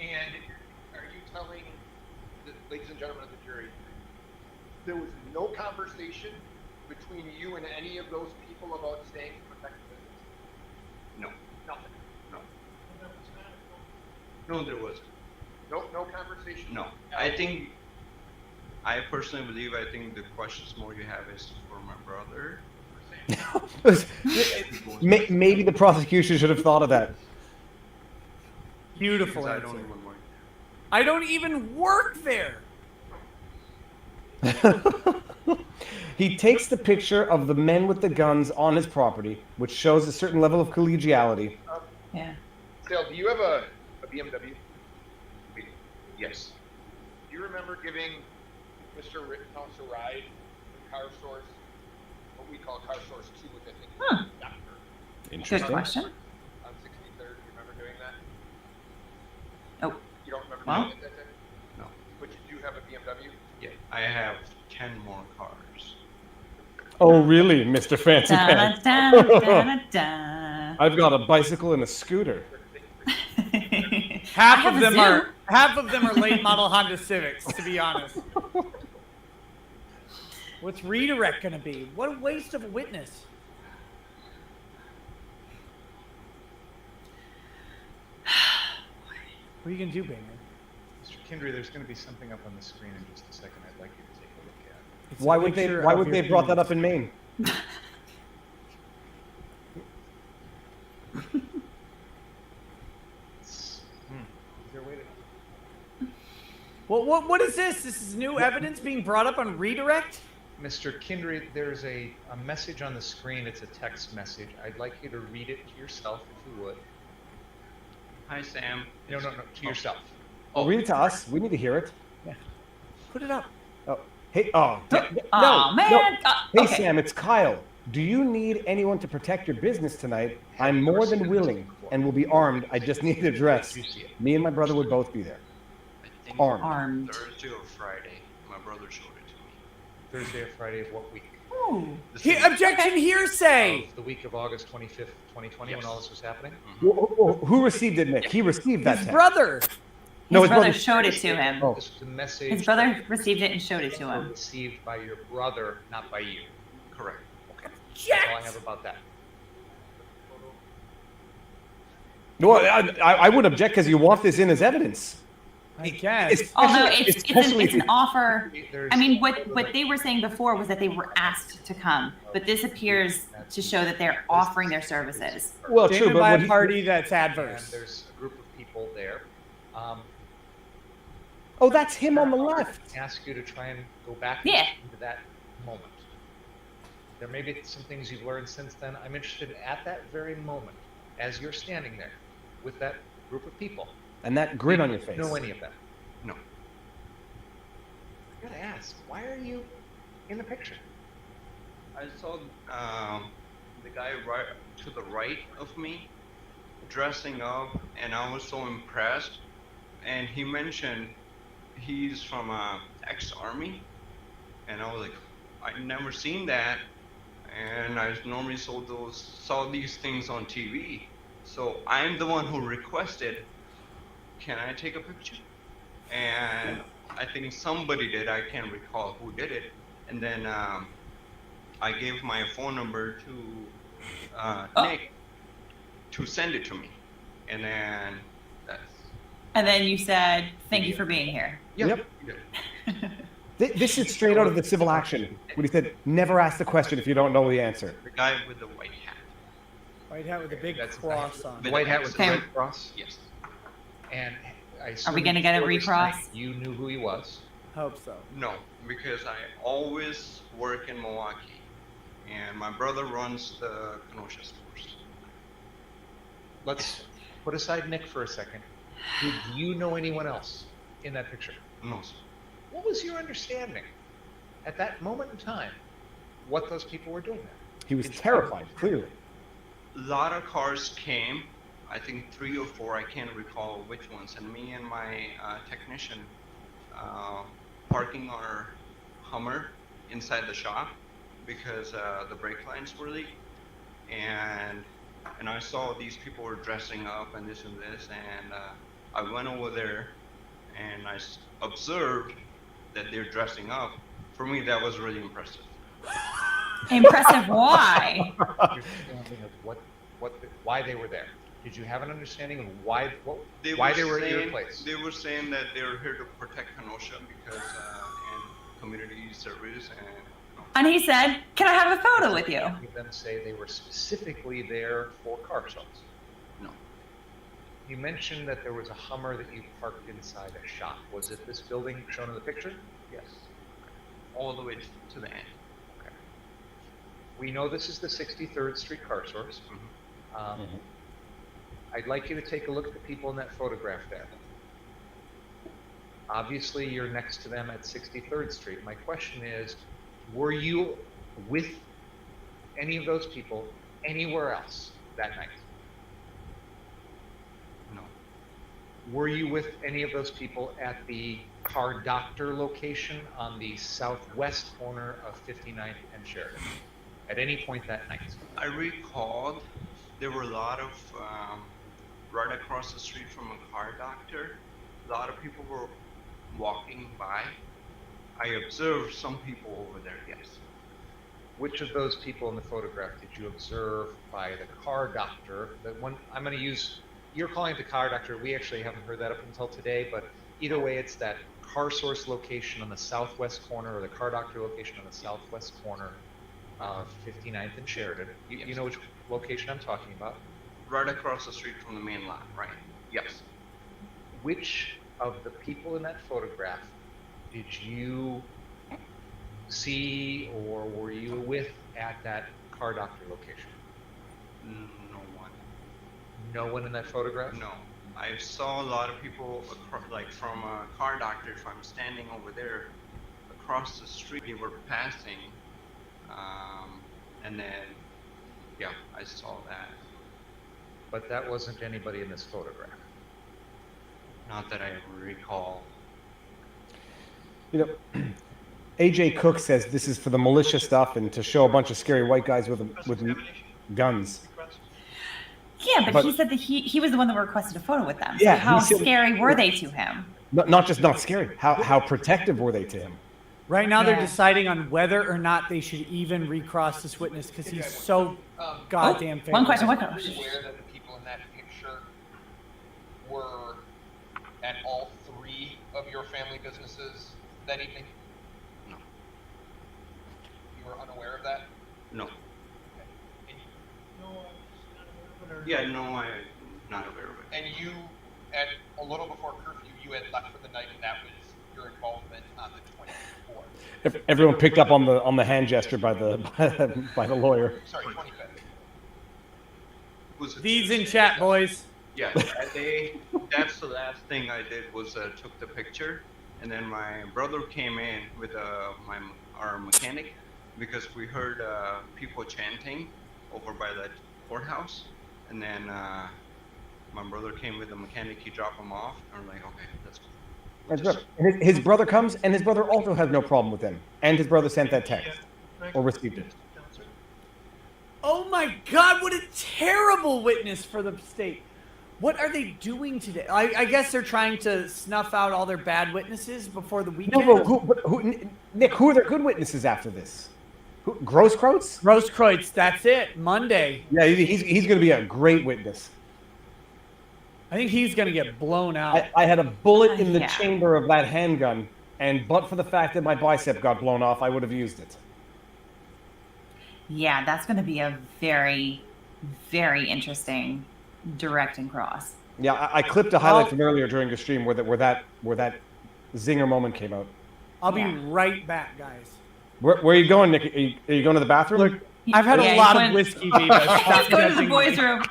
Speaker 4: And are you telling the ladies and gentlemen of the jury, there was no conversation between you and any of those people about staying to protect the business?
Speaker 9: No,
Speaker 4: Nothing.
Speaker 9: no. No, there wasn't.
Speaker 4: No conversation?
Speaker 9: No. I personally believe, I think the questions more you have is for my brother.
Speaker 7: Maybe the prosecution should have thought of that.
Speaker 2: Beautiful
Speaker 9: Because I
Speaker 2: answer.
Speaker 9: don't even work
Speaker 2: I don't even work there.
Speaker 7: He takes the picture of the men with the guns on his property, which shows a certain level of collegiality.
Speaker 3: Yeah.
Speaker 4: Sale, do you have a BMW?
Speaker 9: Yes.
Speaker 4: Do you remember giving Mr. Rittenhouse a ride in Car Source, what we call Car Source 2, which I think is
Speaker 3: Huh.
Speaker 4: Doctor,
Speaker 3: Good
Speaker 7: Interesting.
Speaker 3: question.
Speaker 4: on 63rd? You remember doing that?
Speaker 3: Oh,
Speaker 4: You don't remember
Speaker 3: Well.
Speaker 4: doing it that day?
Speaker 9: No.
Speaker 4: But you do have a BMW?
Speaker 9: Yeah. I have 10 more cars.
Speaker 7: Oh, really, Mr. Fancy
Speaker 3: da,
Speaker 7: Pants?
Speaker 3: da, da, da,
Speaker 7: I've got a bicycle and a scooter.
Speaker 3: da.
Speaker 2: Half
Speaker 3: I
Speaker 2: of
Speaker 3: have a
Speaker 2: them are late model Honda Civics, to be honest. What's redirect gonna be? What a waste of a witness. What are you gonna do, Banger?
Speaker 8: Mr. Kindry, there's going to be something up on the screen in just a second I'd like you to take a look at.
Speaker 2: It's a
Speaker 7: Why would they?
Speaker 2: picture
Speaker 7: Why
Speaker 2: of
Speaker 7: would
Speaker 2: your
Speaker 7: they have brought that
Speaker 2: penis.
Speaker 7: up in Maine?
Speaker 8: Is there a way to...
Speaker 2: What is this? This is new evidence being brought up on redirect?
Speaker 8: Mr. Kindry, there's a message on the screen. It's a text message. I'd like you to read it to yourself, if you would.
Speaker 9: Hi, Sam.
Speaker 8: No, to yourself.
Speaker 7: Oh, read it to us. We need to hear it.
Speaker 2: Put it up.
Speaker 7: Oh, hey, oh,
Speaker 3: Oh, man.
Speaker 7: no. Hey,
Speaker 3: Okay.
Speaker 7: Sam, it's Kyle. Do you need anyone to protect your business tonight? I'm more than willing and will be armed. I just need a dress.
Speaker 8: You see it.
Speaker 7: Me and my brother would both be there.
Speaker 9: I think
Speaker 7: Armed.
Speaker 3: Armed.
Speaker 9: Thursday or Friday. My brother showed it to me.
Speaker 8: Thursday or Friday of what week?
Speaker 3: Ooh.
Speaker 2: Objection hearsay!
Speaker 8: Of the week of August 25th, 2020, when all this was happening?
Speaker 7: Who received it, Nick? He received that
Speaker 2: His
Speaker 7: text.
Speaker 2: brother.
Speaker 7: No,
Speaker 3: His
Speaker 7: his
Speaker 3: brother
Speaker 7: brother-
Speaker 3: showed it to him.
Speaker 7: Oh.
Speaker 8: This was a message
Speaker 3: His brother received it and showed it to him.
Speaker 8: received by your brother, not by you.
Speaker 9: Correct.
Speaker 8: Okay. That's all I have about that.
Speaker 7: No, I would object because you want this in as evidence.
Speaker 2: I guess.
Speaker 3: Although it's
Speaker 7: especially
Speaker 3: an offer.
Speaker 8: There's-
Speaker 3: I mean, what they were saying before was that they were asked to come, but this appears to show that they're offering their services.
Speaker 7: Well, true,
Speaker 2: Damon
Speaker 7: but
Speaker 2: by
Speaker 7: what
Speaker 2: a
Speaker 7: he-
Speaker 2: party that's
Speaker 8: And
Speaker 2: adverse.
Speaker 8: there's a group of people there.
Speaker 7: Oh, that's him on the left.
Speaker 8: Ask you to try and go back
Speaker 3: Yeah.
Speaker 8: into that moment. There may be some things you've learned since then. I'm interested at that very moment, as you're standing there with that group of people.
Speaker 7: And that grin on your face.
Speaker 8: Know any of them?
Speaker 9: No.
Speaker 8: I gotta ask, why are you in the picture?
Speaker 9: I saw the guy right to the right of me dressing up, and I was so impressed. And he mentioned he's from ex-army, and I was like, I've never seen that, and I normally saw these things on TV. So I'm the one who requested, can I take a picture? And I think somebody did. I can't recall who did it. And then I gave my phone number to Nick to send it to me. And then that's
Speaker 3: And then you said, "Thank you for being here."
Speaker 7: Yep.
Speaker 9: he did.
Speaker 7: This is straight out of the civil action. When he said, never ask the question if you don't know the answer.
Speaker 9: The guy with the white hat.
Speaker 2: White hat with a big
Speaker 8: That's
Speaker 2: cross on.
Speaker 8: The white hat with the
Speaker 3: Okay.
Speaker 8: red cross?
Speaker 9: Yes.
Speaker 8: And I
Speaker 3: Are we
Speaker 8: assume
Speaker 3: gonna get a
Speaker 8: before this
Speaker 3: recross?
Speaker 8: night, You knew who he was.
Speaker 2: Hope so.
Speaker 9: No, because I always work in Milwaukee, and my brother runs the Kenosha stores.
Speaker 8: Let's put aside Nick for a second. Did you know anyone else in that picture?
Speaker 9: No, sir.
Speaker 8: What was your understanding at that moment in time what those people were doing there?
Speaker 7: He was terrified, clearly.
Speaker 9: A lot of cars came, I think 3 or 4, I can't recall which ones, and me and my technician parking our Hummer inside the shop because the brake lines were leaked, and and I saw these people were dressing up and this and this, and I went over there and I observed that they're dressing up. For me, that was really impressive.
Speaker 3: Impressive. Why?
Speaker 8: Understanding of why they were there. Did you have an understanding of why they were at your place?
Speaker 9: They were saying that they were here to protect Kenosha because and community service
Speaker 3: And he said, "Can I have a photo with you?"
Speaker 8: Did them say they were specifically there for car shows?
Speaker 9: No.
Speaker 8: You mentioned that there was a Hummer that you parked inside a shop. Was it this building shown in the picture?
Speaker 9: Yes. All the way to the end.
Speaker 8: Okay. We know this is the 63rd Street car source. I'd like you to take a look at the people in that photograph there. Obviously, you're next to them at 63rd Street. My question is, were you with any of those people anywhere else that night?
Speaker 9: No.
Speaker 8: Were you with any of those people at the car doctor location on the southwest corner of 59th and Sheridan at any point that night?
Speaker 9: I recalled there were a lot of, right across the street from a car doctor, a lot of people were walking by. I observed some people over there, yes.
Speaker 8: Which of those people in the photograph did you observe by the car doctor? The one I'm going to use, you're calling it the car doctor. We actually haven't heard that up until today, but either way, it's that car source location on the southwest corner or the car doctor location on the southwest corner of 59th and Sheridan. You know which location I'm talking about?
Speaker 9: Right across the street from the main lot, right? Yes.
Speaker 8: Which of the people in that photograph did you see or were you with at that car doctor location?
Speaker 9: No one.
Speaker 8: No one in that photograph?
Speaker 9: No. I saw a lot of people, like from a car doctor, if I'm standing over there, across the street, they were passing, and then, yeah, I saw that.
Speaker 8: But that wasn't anybody in this photograph.
Speaker 9: Not that I recall.
Speaker 7: You know, AJ Cook says this is for the militia stuff and to show a bunch of scary white guys with guns.
Speaker 3: Yeah, but he said that he was the one that requested a photo with them. So how scary were they to him?
Speaker 7: Not just not scary. How protective were they to him?
Speaker 2: Right now, they're deciding on whether or not they should even recross this witness because he's so goddamn famous.
Speaker 3: One question.
Speaker 8: Are you aware that the people in that picture were at all three of your family businesses that evening?
Speaker 9: No.
Speaker 8: You were unaware of that?
Speaker 9: No.
Speaker 1: No, I was not aware of it.
Speaker 9: Yeah, no, I'm not aware of it.
Speaker 8: And you, at a little before curfew, you had left for the night, and that was your involvement on the 24th.
Speaker 7: Everyone picked up on the hand gesture by the lawyer.
Speaker 8: Sorry, 25th.
Speaker 9: Was it
Speaker 2: These in
Speaker 9: Tuesday?
Speaker 2: chat, boys.
Speaker 9: Yeah, that day, that's the last thing I did was took the picture, and then my brother came in with our mechanic because we heard people chanting over by the courthouse, and then my brother came with the mechanic. He dropped him off, and we're like, okay, that's cool.
Speaker 7: And his brother comes, and his brother also has no problem with him. And his brother sent that text or received it.
Speaker 2: Oh my God! What a terrible witness for the state. What are they doing today? I guess they're trying to snuff out all their bad witnesses before the weekend.
Speaker 7: No, Nick, who are their good witnesses after this? Grosskreutz?
Speaker 2: Grosskreutz, that's it. Monday.
Speaker 7: Yeah, he's going to be a great witness.
Speaker 2: I think he's going to get blown out.
Speaker 7: I had a bullet in the chamber of that handgun, and but for the fact that my bicep got blown off, I would have used it.
Speaker 3: Yeah, that's going to be a very, very interesting direct and cross.
Speaker 7: Yeah, I clipped a highlight from earlier during the stream where that zinger moment came out.
Speaker 2: I'll be right back, guys.
Speaker 7: Where are you going, Nick? Are you going to the bathroom?
Speaker 2: Look, I've had a lot of whiskey, Viva.
Speaker 3: He's going to the boys' room.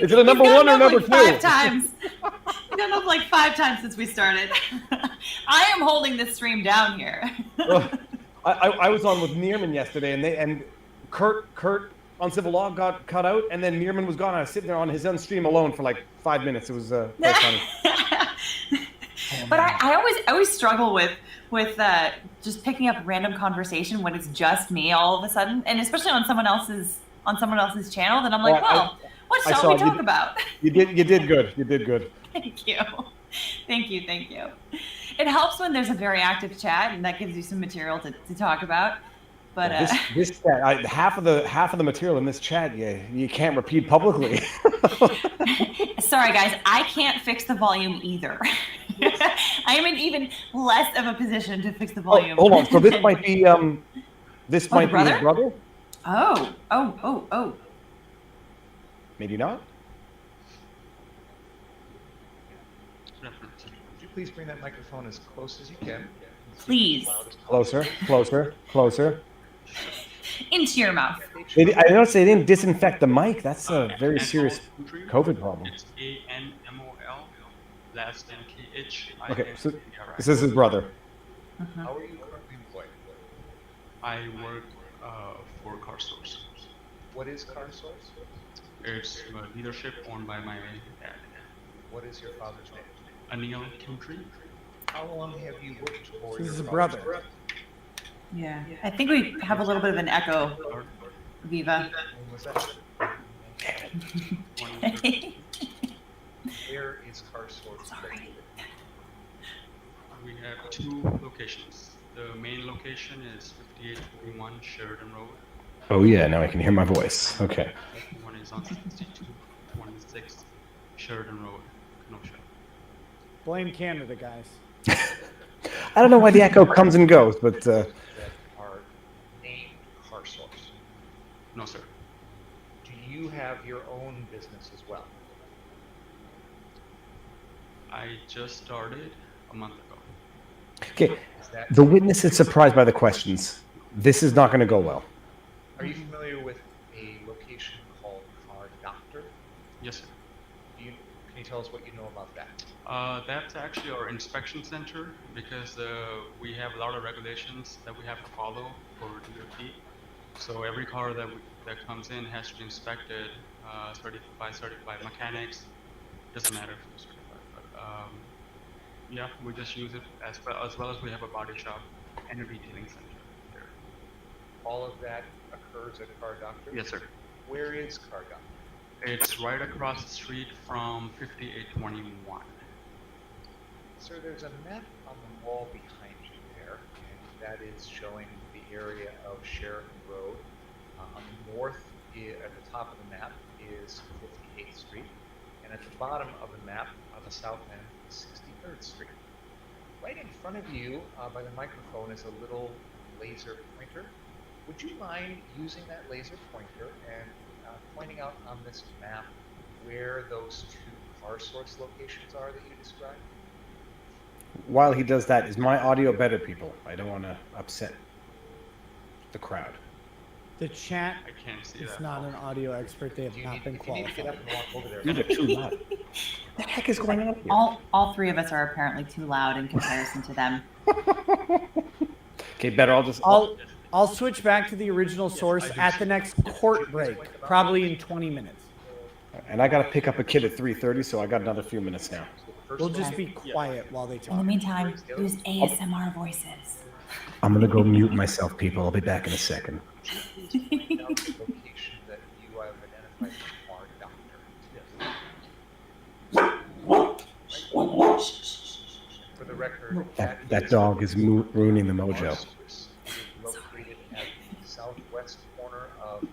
Speaker 7: Is it a number one or number
Speaker 3: like
Speaker 7: two?
Speaker 3: 5 times. He's gone up like 5 times since we started. I am holding this stream down here.
Speaker 7: Well, I was on with Neerman yesterday, and Kurt on civil law got cut out, and then Neerman was gone. I was sitting there on his own stream alone for like 5 minutes. It was quite funny.
Speaker 3: But I always struggle with just picking up random conversation when it's just me all of a sudden, and especially on someone else's on someone else's channel, then I'm like,
Speaker 7: Well,
Speaker 3: what
Speaker 7: I
Speaker 3: shall
Speaker 7: saw
Speaker 3: we
Speaker 7: you
Speaker 3: talk
Speaker 7: did-
Speaker 3: about?
Speaker 7: You did good. You did good.
Speaker 3: Thank you. Thank you. Thank you. It helps when there's a very active chat, and that gives you some material to talk about. But
Speaker 7: This chat, half of the material in this chat, you can't repeat publicly.
Speaker 3: sorry guys, I can't fix the volume either. I am in even less of a position to fix the volume.
Speaker 7: Hold on. So this might be his
Speaker 3: brother?
Speaker 7: brother?
Speaker 3: Oh.
Speaker 7: Maybe not.
Speaker 8: Would you please bring that microphone as close as you can?
Speaker 3: Please.
Speaker 7: Closer.
Speaker 3: Into your mouth.
Speaker 7: I noticed they didn't disinfect the mic. That's a very serious COVID problem.
Speaker 10: It's ANMOL, last than KH.
Speaker 7: Okay, so this is his brother.
Speaker 8: How are you currently employed?
Speaker 10: I work for Car Source.
Speaker 8: What is Car Source?
Speaker 10: It's a dealership owned by my dad,
Speaker 8: What is your father's name?
Speaker 10: Anil Kintry.
Speaker 8: How long have you worked for
Speaker 2: This
Speaker 8: your
Speaker 2: is a
Speaker 8: father's
Speaker 2: brother.
Speaker 3: Yeah. I think we have a little bit of an echo, Viva.
Speaker 8: When was that? Where is Car Source?
Speaker 3: Sorry.
Speaker 10: We have two locations. The main location is 5821 Sheridan Road.
Speaker 7: Oh yeah, now I can hear my voice. Okay.
Speaker 10: One is on 6226 Sheridan Road, Kenosha.
Speaker 2: Blame Canada, guys.
Speaker 7: I don't know why the echo comes and goes, but
Speaker 8: That are named Car Source.
Speaker 10: No, sir.
Speaker 8: Do you have your own business as well?
Speaker 10: I just started a month ago.
Speaker 7: okay.
Speaker 8: Is that,
Speaker 7: The witness is surprised by the questions. This is not going to go well.
Speaker 8: are you familiar with a location called Car Doctor?
Speaker 10: Yes, sir.
Speaker 8: Can you tell us what you know about that?
Speaker 10: That's actually our inspection center because we have a lot of regulations that we have to follow for DOT. So every car that comes in has to be inspected by certified mechanics. Doesn't matter if it's certified, but yeah, we just use it as well as we have a body shop and a retailing center there.
Speaker 8: All of that occurs at Car Doctor?
Speaker 10: Yes, sir.
Speaker 8: Where is Car Doctor?
Speaker 10: It's right across the street from 5821.
Speaker 8: Sir, there's a map on the wall behind you there, and that is showing the area of Sheridan Road. On the north, at the top of the map, is 58th Street, and at the bottom of the map, on the south end, is 63rd Street. Right in front of you, by the microphone, is a little laser pointer. Would you mind using that laser pointer and pointing out on this map where those two Car Source locations are that you described?
Speaker 7: While he does that, is my audio better, people? I don't want to upset the crowd.
Speaker 2: The chat
Speaker 10: I can't see
Speaker 2: is
Speaker 10: that.
Speaker 2: not an audio expert. They have not been
Speaker 8: If you need to get up
Speaker 2: qualified.
Speaker 8: and walk over there.
Speaker 7: These are too loud. What the heck is going on here?
Speaker 3: All three of us are apparently too loud in comparison to them.
Speaker 7: Okay, better.
Speaker 2: I'll switch back to the original source at the next court break, probably in 20 minutes.
Speaker 7: And I got to pick up a kid at 3:30, so I got another few minutes now.
Speaker 2: We'll just be quiet while they
Speaker 3: In the
Speaker 2: talk.
Speaker 3: meantime, use ASMR voices.
Speaker 7: I'm gonna go mute myself, people. I'll be back in a second.
Speaker 8: Please point out the location that you have identified as Car Doctor. For the record,
Speaker 7: That dog is ruining the mojo.
Speaker 8: It is located at the southwest corner of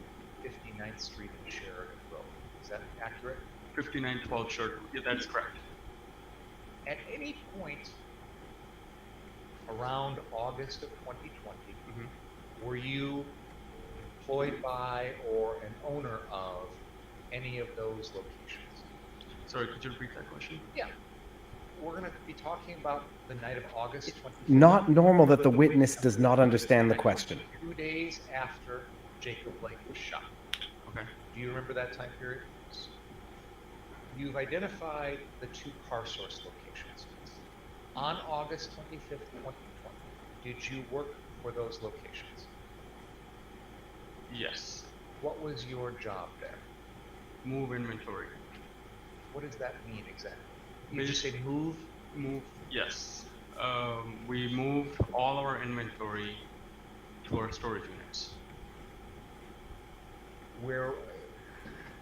Speaker 8: 59th Street and Sheridan Road. Is that accurate?
Speaker 10: 5912 Sheridan. Yeah, that's correct.
Speaker 8: At any point around August of 2020, were you employed by or an owner of any of those locations?
Speaker 10: Sorry, could you repeat that question?
Speaker 8: Yeah. We're going to be talking about the night of August 2020.
Speaker 7: Not normal that the witness does not understand the question.
Speaker 8: 2 days after Jacob Blake was shot.
Speaker 10: Okay.
Speaker 8: Do you remember that time period? You've identified the two Car Source locations. On August 25th, 2020, did you work for those locations?
Speaker 10: Yes.
Speaker 8: What was your job there?
Speaker 10: Move inventory.
Speaker 8: What does that mean exactly? You just say move?
Speaker 10: Move. Yes. We moved all our inventory to our storage units.
Speaker 8: Where,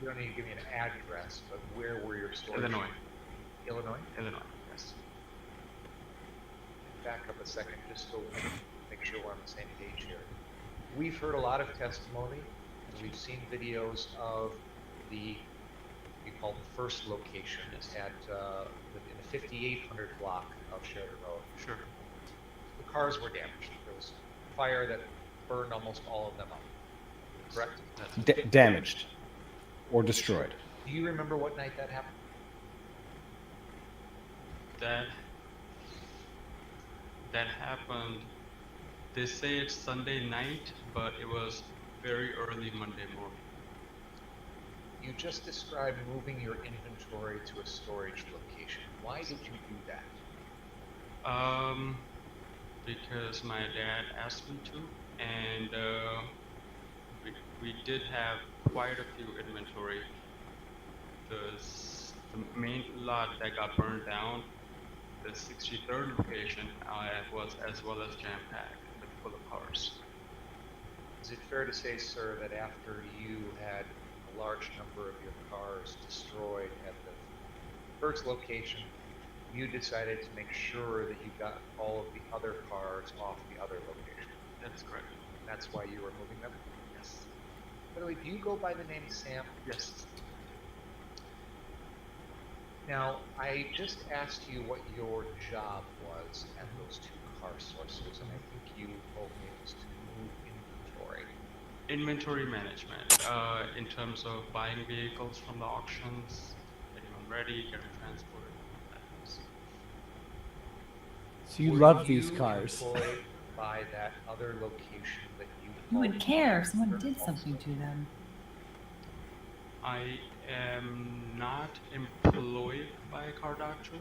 Speaker 8: you don't need to give me an address, but where were your stores?
Speaker 10: Illinois.
Speaker 8: Illinois?
Speaker 10: Illinois, yes.
Speaker 8: Back up a second, just so we can make sure we're on the same page here. We've heard a lot of testimony, and we've seen videos of the, we call the first location at in the 5800 block of Sheridan Road.
Speaker 10: Sure.
Speaker 8: The cars were damaged. There was fire that burned almost all of them up. Correct?
Speaker 7: Damaged or destroyed.
Speaker 8: Do you remember what night that happened?
Speaker 10: That happened. They say it's Sunday night, but it was very early Monday morning.
Speaker 8: You just described moving your inventory to a storage location. Why did you do that?
Speaker 10: Because my dad asked me to, and we did have quite a few inventory. The main lot that got burned down, the 63rd location, was as well as jam-packed with full of cars.
Speaker 8: Is it fair to say, sir, that after you had a large number of your cars destroyed at the first location, you decided to make sure that you got all of the other cars off the other location?
Speaker 10: That's correct.
Speaker 8: That's why you were moving them?
Speaker 10: Yes.
Speaker 8: By the way, do you go by the name Sam?
Speaker 10: Yes.
Speaker 8: Now, I just asked you what your job was at those two car sources, and I think you told me it was to move inventory.
Speaker 10: Inventory management, in terms of buying vehicles from the auctions, getting them ready, getting them transported.
Speaker 2: So you
Speaker 8: Were
Speaker 2: love these
Speaker 8: you
Speaker 2: cars.
Speaker 8: employed by that other location that you
Speaker 3: Who would
Speaker 8: called
Speaker 3: care if someone
Speaker 8: Rittenhouse?
Speaker 3: did something to them?
Speaker 10: I am not employed by a car doctor,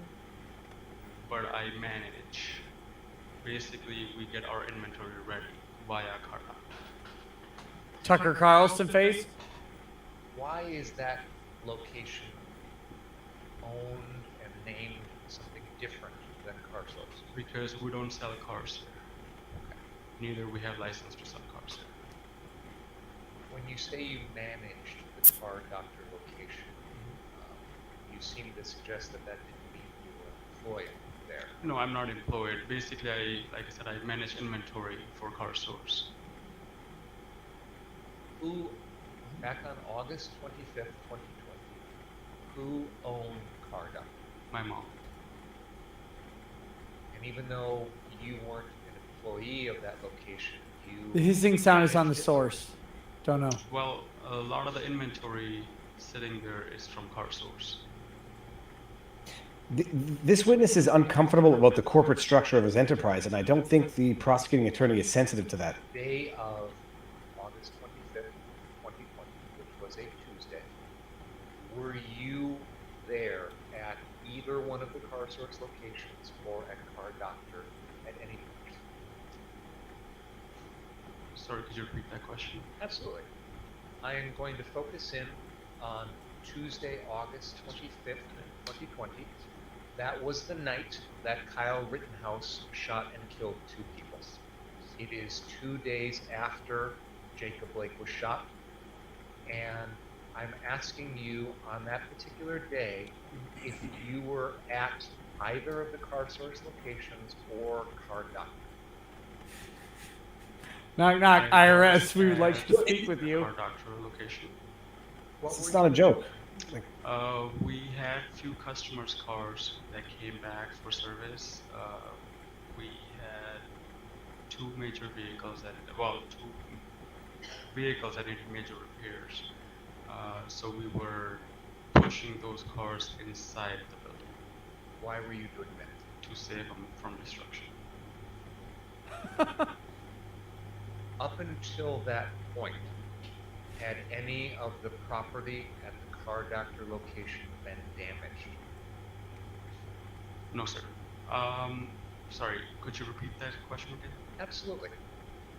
Speaker 10: but I manage. Basically, we get our inventory ready via a car doctor.
Speaker 2: Tucker Carlson face.
Speaker 8: Why is that location owned and named something different than Car Source?
Speaker 10: Because we don't sell cars here. Neither we have license to sell cars here.
Speaker 8: When you say you managed the car doctor location, you seem to suggest that that didn't mean you were employed there.
Speaker 10: No, I'm not employed. Basically, like I said, I manage inventory for Car Source.
Speaker 8: Who, back on August 25th, 2020, who owned Car Doctor?
Speaker 10: My mom.
Speaker 8: And even though you weren't an employee of that location, you...
Speaker 2: The hissing sound is on the source. Don't know.
Speaker 10: Well, a lot of the inventory sitting there is from Car Source.
Speaker 7: This witness is uncomfortable about the corporate structure of his enterprise, and I don't think the prosecuting attorney is sensitive to that.
Speaker 8: Day of August 25th, 2020, which was a Tuesday, were you there at either one of the Car Source locations or at Car Doctor at any point?
Speaker 10: Sorry, could you repeat that question?
Speaker 8: Absolutely. I am going to focus in on Tuesday, August 25th, 2020. That was the night that Kyle Rittenhouse shot and killed 2 people. It is 2 days after Jacob Blake was shot, and I'm asking you on that particular day if you were at either of the Car Source locations or Car Doctor.
Speaker 2: Knock knock, IRS. We would like to speak with you.
Speaker 10: Car Doctor location.
Speaker 7: It's not a joke. Like,
Speaker 10: We had few customers' cars that came back for service. We had 2 major vehicles that, well, 2 vehicles that needed major repairs. So we were pushing those cars inside the building
Speaker 8: Why were you doing that?
Speaker 10: to save them from destruction.
Speaker 8: Up until that point, had any of the property at the Car Doctor location been damaged?
Speaker 10: No, sir. Sorry, could you repeat that question again?
Speaker 8: Absolutely.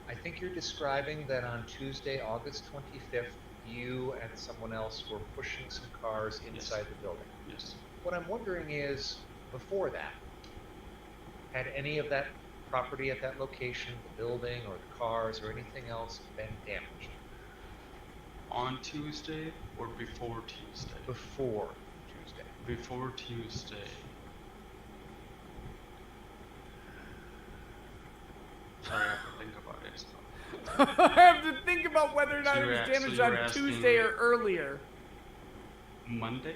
Speaker 8: I think you're describing that on Tuesday, August 25th, you and someone else were pushing some cars inside the building.
Speaker 10: Yes.
Speaker 8: What I'm wondering is, before that, had any of that property at that location, the building or the cars or anything else, been damaged?
Speaker 10: On on Tuesday or before Tuesday?
Speaker 8: Before Tuesday.
Speaker 10: Before Tuesday. Sorry, I have to think about it. So.
Speaker 2: I have to think about whether or not
Speaker 10: So
Speaker 2: it was
Speaker 10: you're a- so
Speaker 2: damaged
Speaker 10: you're
Speaker 2: on
Speaker 10: asking-
Speaker 2: Tuesday or earlier.
Speaker 10: Monday?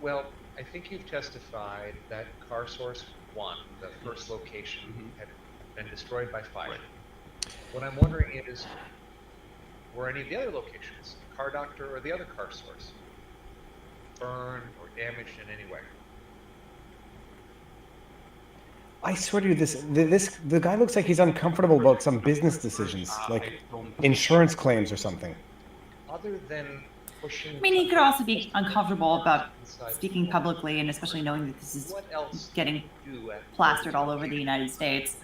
Speaker 8: Well, I think you've testified that car source 1, the first location, had been destroyed by fire.
Speaker 10: Right.
Speaker 8: What I'm wondering is, were any of the other locations, car doctor or the other car source, burned or damaged in any way?
Speaker 7: I swear to you, the guy looks like he's uncomfortable about some business decisions, like
Speaker 10: I don't
Speaker 7: insurance claims or something.
Speaker 8: Other than pushing.
Speaker 3: I mean, he could also be uncomfortable about
Speaker 8: inside
Speaker 3: speaking
Speaker 8: the-
Speaker 3: publicly, and especially knowing that this is
Speaker 8: What else
Speaker 3: getting
Speaker 8: do you do at
Speaker 3: plastered all over the United States.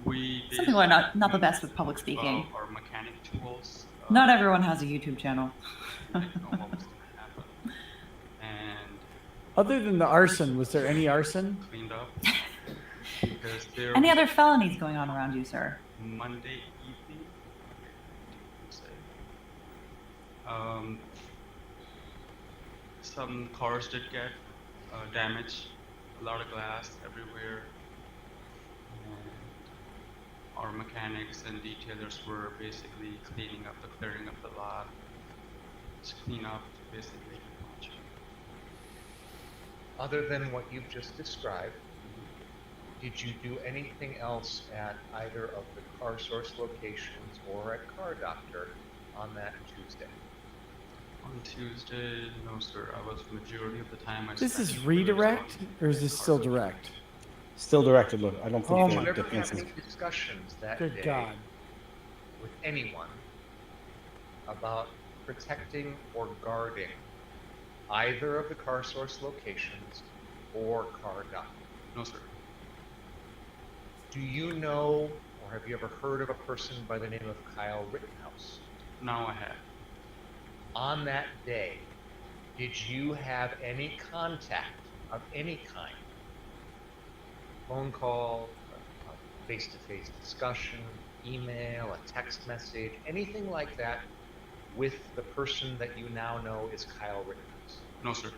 Speaker 10: We
Speaker 3: Some people are not the best with public speaking.
Speaker 10: Our mechanic tools.
Speaker 3: Not everyone has a YouTube channel.
Speaker 10: We know what was going to happen. And
Speaker 2: Other than the arson, was there any arson?
Speaker 10: cleaned up. Because there
Speaker 3: Any other felonies going on around you, sir?
Speaker 10: Monday evening, say, some cars did get damaged, a lot of glass everywhere. And our mechanics and detailers were basically clearing up the lot. Just clean up, basically.
Speaker 8: Other than what you've just described, did you do anything else at either of the car source locations or at Car Doctor on that Tuesday?
Speaker 10: On Tuesday, no sir, I was majority of the time I
Speaker 2: This is
Speaker 10: spent
Speaker 2: redirect,
Speaker 10: on
Speaker 2: or is this still direct?
Speaker 7: Still directed. Look, I don't think
Speaker 2: Oh
Speaker 8: Did
Speaker 2: my
Speaker 8: you
Speaker 7: they
Speaker 8: ever
Speaker 7: did
Speaker 8: have
Speaker 7: answers.
Speaker 8: any discussions that
Speaker 2: Good
Speaker 8: day
Speaker 2: God.
Speaker 8: with anyone about protecting or guarding either of the car source locations or Car Doctor?
Speaker 10: No sir.
Speaker 8: Do you know, or have you ever heard of a person by the name of Kyle Rittenhouse?
Speaker 10: Now I have.
Speaker 8: On that day, did you have any contact of any kind? Phone call, a face-to-face discussion, email, a text message, anything like that with the person that you now know is Kyle Rittenhouse?
Speaker 10: No sir.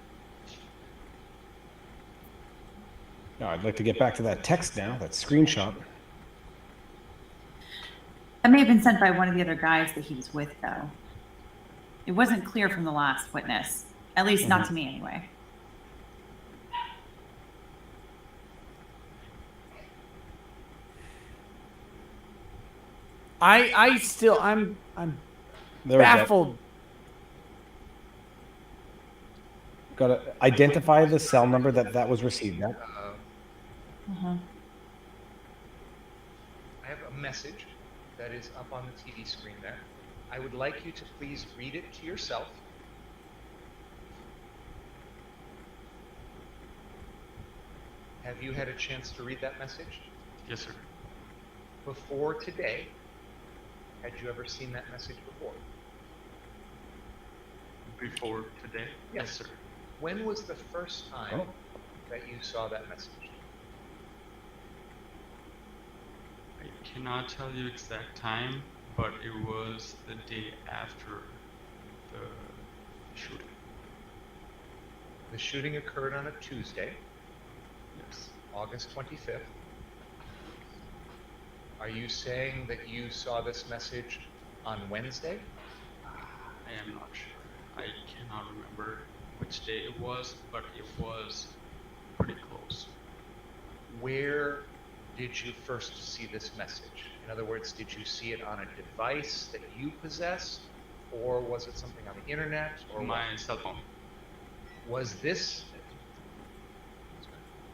Speaker 7: No, I'd like to get back to that text now, that screenshot.
Speaker 3: That may have been sent by one of the other guys that he was with, though. It wasn't clear from the last witness. At least not to me, anyway.
Speaker 2: I'm
Speaker 7: There we go.
Speaker 2: baffled.
Speaker 7: Got to identify the cell number that was received. That
Speaker 8: I have a message that is up on the TV screen there. I would like you to please read it to yourself. Have you had a chance to read that message?
Speaker 10: Yes sir.
Speaker 8: Before today, had you ever seen that message before?
Speaker 10: Before today?
Speaker 8: Yes.
Speaker 10: Sir.
Speaker 8: When was the first time
Speaker 7: Oh.
Speaker 8: that you saw that message?
Speaker 10: I cannot tell you exact time, but it was the day after the shooting.
Speaker 8: The shooting occurred on a Tuesday,
Speaker 10: Yes.
Speaker 8: August 25th. Are you saying that you saw this message on Wednesday?
Speaker 10: I am not sure. I cannot remember which day it was, but it was pretty close.
Speaker 8: Where did you first see this message? In other words, did you see it on a device that you possess, or was it something on the internet, or
Speaker 10: My cell phone.
Speaker 8: was this?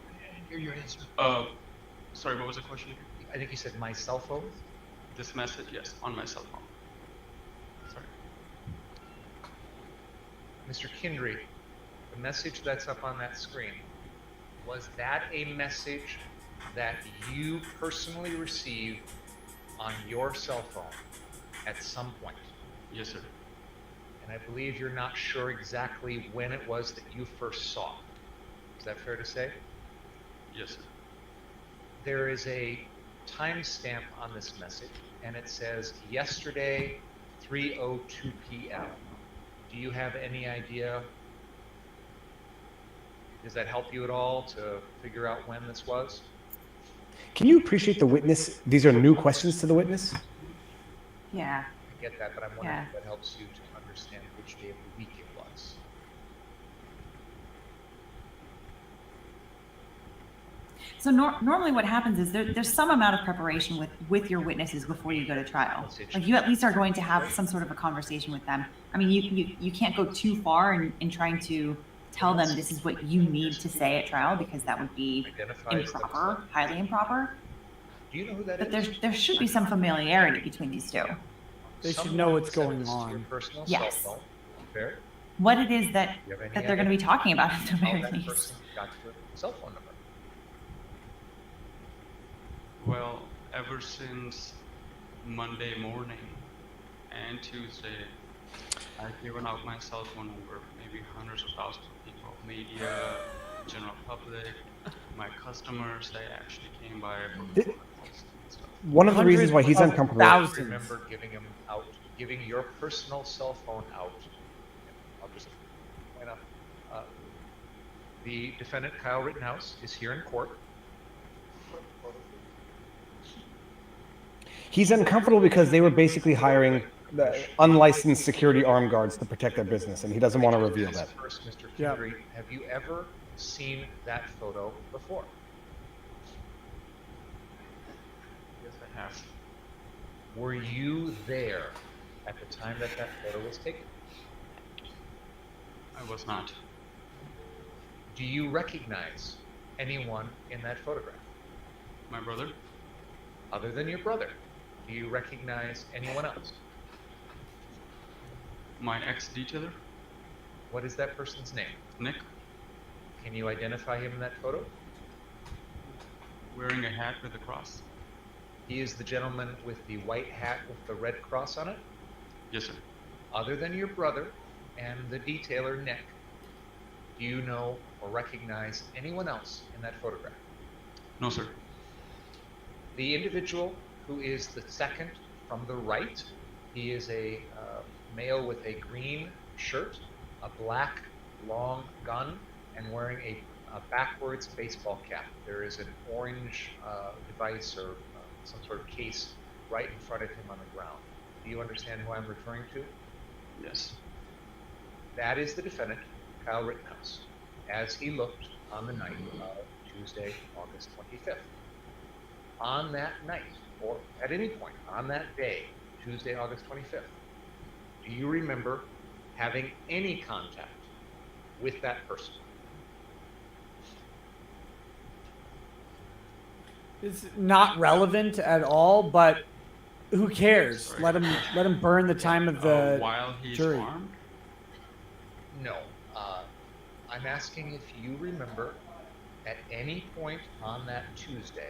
Speaker 1: And hear your answer.
Speaker 10: Sorry, what was the question?
Speaker 8: I think you said my cell phone.
Speaker 10: This message, yes, on my cell phone. Sorry.
Speaker 8: Mr. Kindry, the message that's up on that screen, was that a message that you personally received on your cell phone at some point?
Speaker 10: Yes, sir.
Speaker 8: And I believe you're not sure exactly when it was that you first saw. Is that fair to say?
Speaker 10: Yes, sir.
Speaker 8: There is a timestamp on this message, and it says yesterday, 3:02 p.m. Do you have any idea? Does that help you at all to figure out when this was?
Speaker 7: Can you appreciate the witness? These are new questions to the witness.
Speaker 3: Yeah.
Speaker 8: I get that, but I'm wondering
Speaker 3: Yeah.
Speaker 8: if that helps you to understand which day of the week it was.
Speaker 3: So normally what happens is there's some amount of preparation with your witnesses before you go to trial. Like you at least are going to have some sort of a conversation with them. I mean, you can't go too far in trying to tell them this is what you need to say at trial, because that would be improper, highly improper.
Speaker 8: Do you know who that
Speaker 3: But
Speaker 8: is?
Speaker 3: there should be some familiarity between these two.
Speaker 2: They should know what's
Speaker 8: Someone
Speaker 2: going
Speaker 8: sent this to your
Speaker 2: on.
Speaker 8: personal
Speaker 3: Yes.
Speaker 8: cell phone. Barry,
Speaker 3: What it is that
Speaker 8: do you have any
Speaker 3: they're going to be
Speaker 8: idea
Speaker 3: talking about at the
Speaker 8: how
Speaker 3: very
Speaker 8: that
Speaker 3: least.
Speaker 8: person got your cell phone number?
Speaker 10: Well, ever since Monday morning and Tuesday, I've given out my cell phone number, maybe hundreds of thousands of people, media, general public, my customers, they actually came by for
Speaker 7: Th- One of the reasons why he's
Speaker 2: Hundreds of
Speaker 7: uncomfortable.
Speaker 2: thousands.
Speaker 8: Remember giving your personal cell phone out. I'll just point out, the defendant, Kyle Rittenhouse, is here in court.
Speaker 7: He's uncomfortable because they were basically hiring the unlicensed security armed guards to protect their business, and he doesn't want to reveal that.
Speaker 8: First, Mr.
Speaker 2: Yeah.
Speaker 8: Kendry, have you ever seen that photo before?
Speaker 10: Yes, I have.
Speaker 8: Were you there at the time that photo was taken?
Speaker 10: I was not.
Speaker 8: Do you recognize anyone in that photograph?
Speaker 10: My brother?
Speaker 8: Other than your brother, do you recognize anyone else?
Speaker 10: My ex-detailer?
Speaker 8: What is that person's name?
Speaker 10: Nick?
Speaker 8: Can you identify him in that photo?
Speaker 10: Wearing a hat with a cross?
Speaker 8: He is the gentleman with the white hat with the red cross on it?
Speaker 10: Yes, sir.
Speaker 8: Other than your brother and the detailer, Nick, do you know or recognize anyone else in that photograph?
Speaker 10: No, sir.
Speaker 8: The individual who is the second from the right, he is a male with a green shirt, a black long gun, and wearing a backwards baseball cap. There is an orange device or some sort of case right in front of him on the ground. Do you understand who I'm referring to?
Speaker 10: Yes.
Speaker 8: That is the defendant, Kyle Rittenhouse, as he looked on the night of Tuesday, August 25th. On that night, or at any point on that day, Tuesday, August 25th, do you remember having any contact with that person?
Speaker 2: It's not relevant at all, but who cares?
Speaker 10: Sorry.
Speaker 2: Let him burn the time of the
Speaker 10: While he's
Speaker 2: jury.
Speaker 10: armed?
Speaker 8: No. I'm asking if you remember at any point on that Tuesday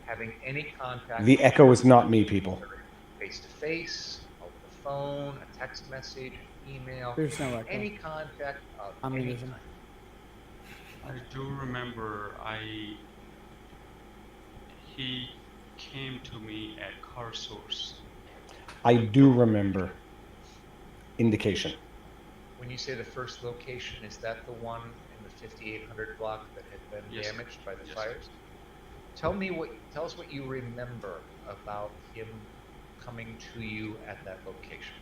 Speaker 8: having any contact.
Speaker 7: The echo is not me, people.
Speaker 8: Face to face, over the phone, a text message, email.
Speaker 2: There's no echo.
Speaker 8: Any contact of
Speaker 2: I mean,
Speaker 8: any
Speaker 2: isn't-
Speaker 8: kind.
Speaker 10: I do remember he came to me at Car Source.
Speaker 7: I do remember. Indication.
Speaker 8: When you say the first location, is that the one in the 5800 block that had been
Speaker 10: Yes.
Speaker 8: damaged by the
Speaker 10: Yes.
Speaker 8: fires? Tell us what you remember about him coming to you at that location.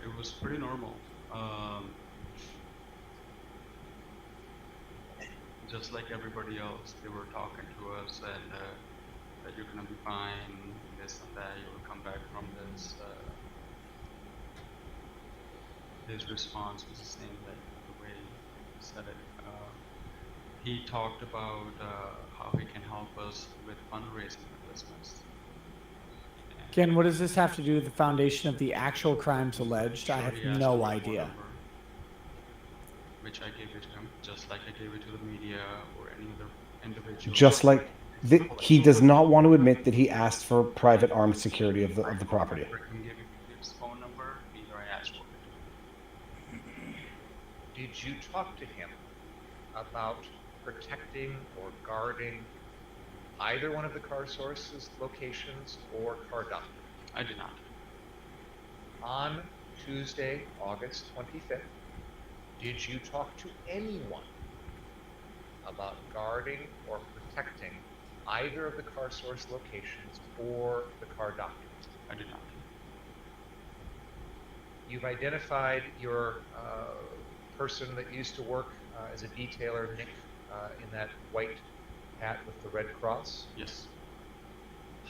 Speaker 10: It was pretty normal. Just like everybody else, they were talking to us and that you're gonna be fine, this and that, you will come back from this. His response was the same, like the way he said it. He talked about how he can help us with fundraising for business.
Speaker 2: Again, what does this have to do with the foundation of the actual crimes alleged? I have
Speaker 10: Shorty asked
Speaker 2: no
Speaker 10: for a phone
Speaker 2: idea.
Speaker 10: number, which I gave it to him, just like I gave it to the media or any other individual.
Speaker 7: Just like he does not want to admit that he asked for private armed security of the property.
Speaker 10: I remember him giving me his phone number, neither I asked for it.
Speaker 8: Did you talk to him about protecting or guarding either one of the car sources locations or car doctor?
Speaker 10: I did not.
Speaker 8: On Tuesday, August 25th, did you talk to anyone about guarding or protecting either of the car source locations or the car doctor?
Speaker 10: I did not.
Speaker 8: You've identified your person that used to work as a detailer, Nick, in that white hat with the red cross.
Speaker 10: Yes.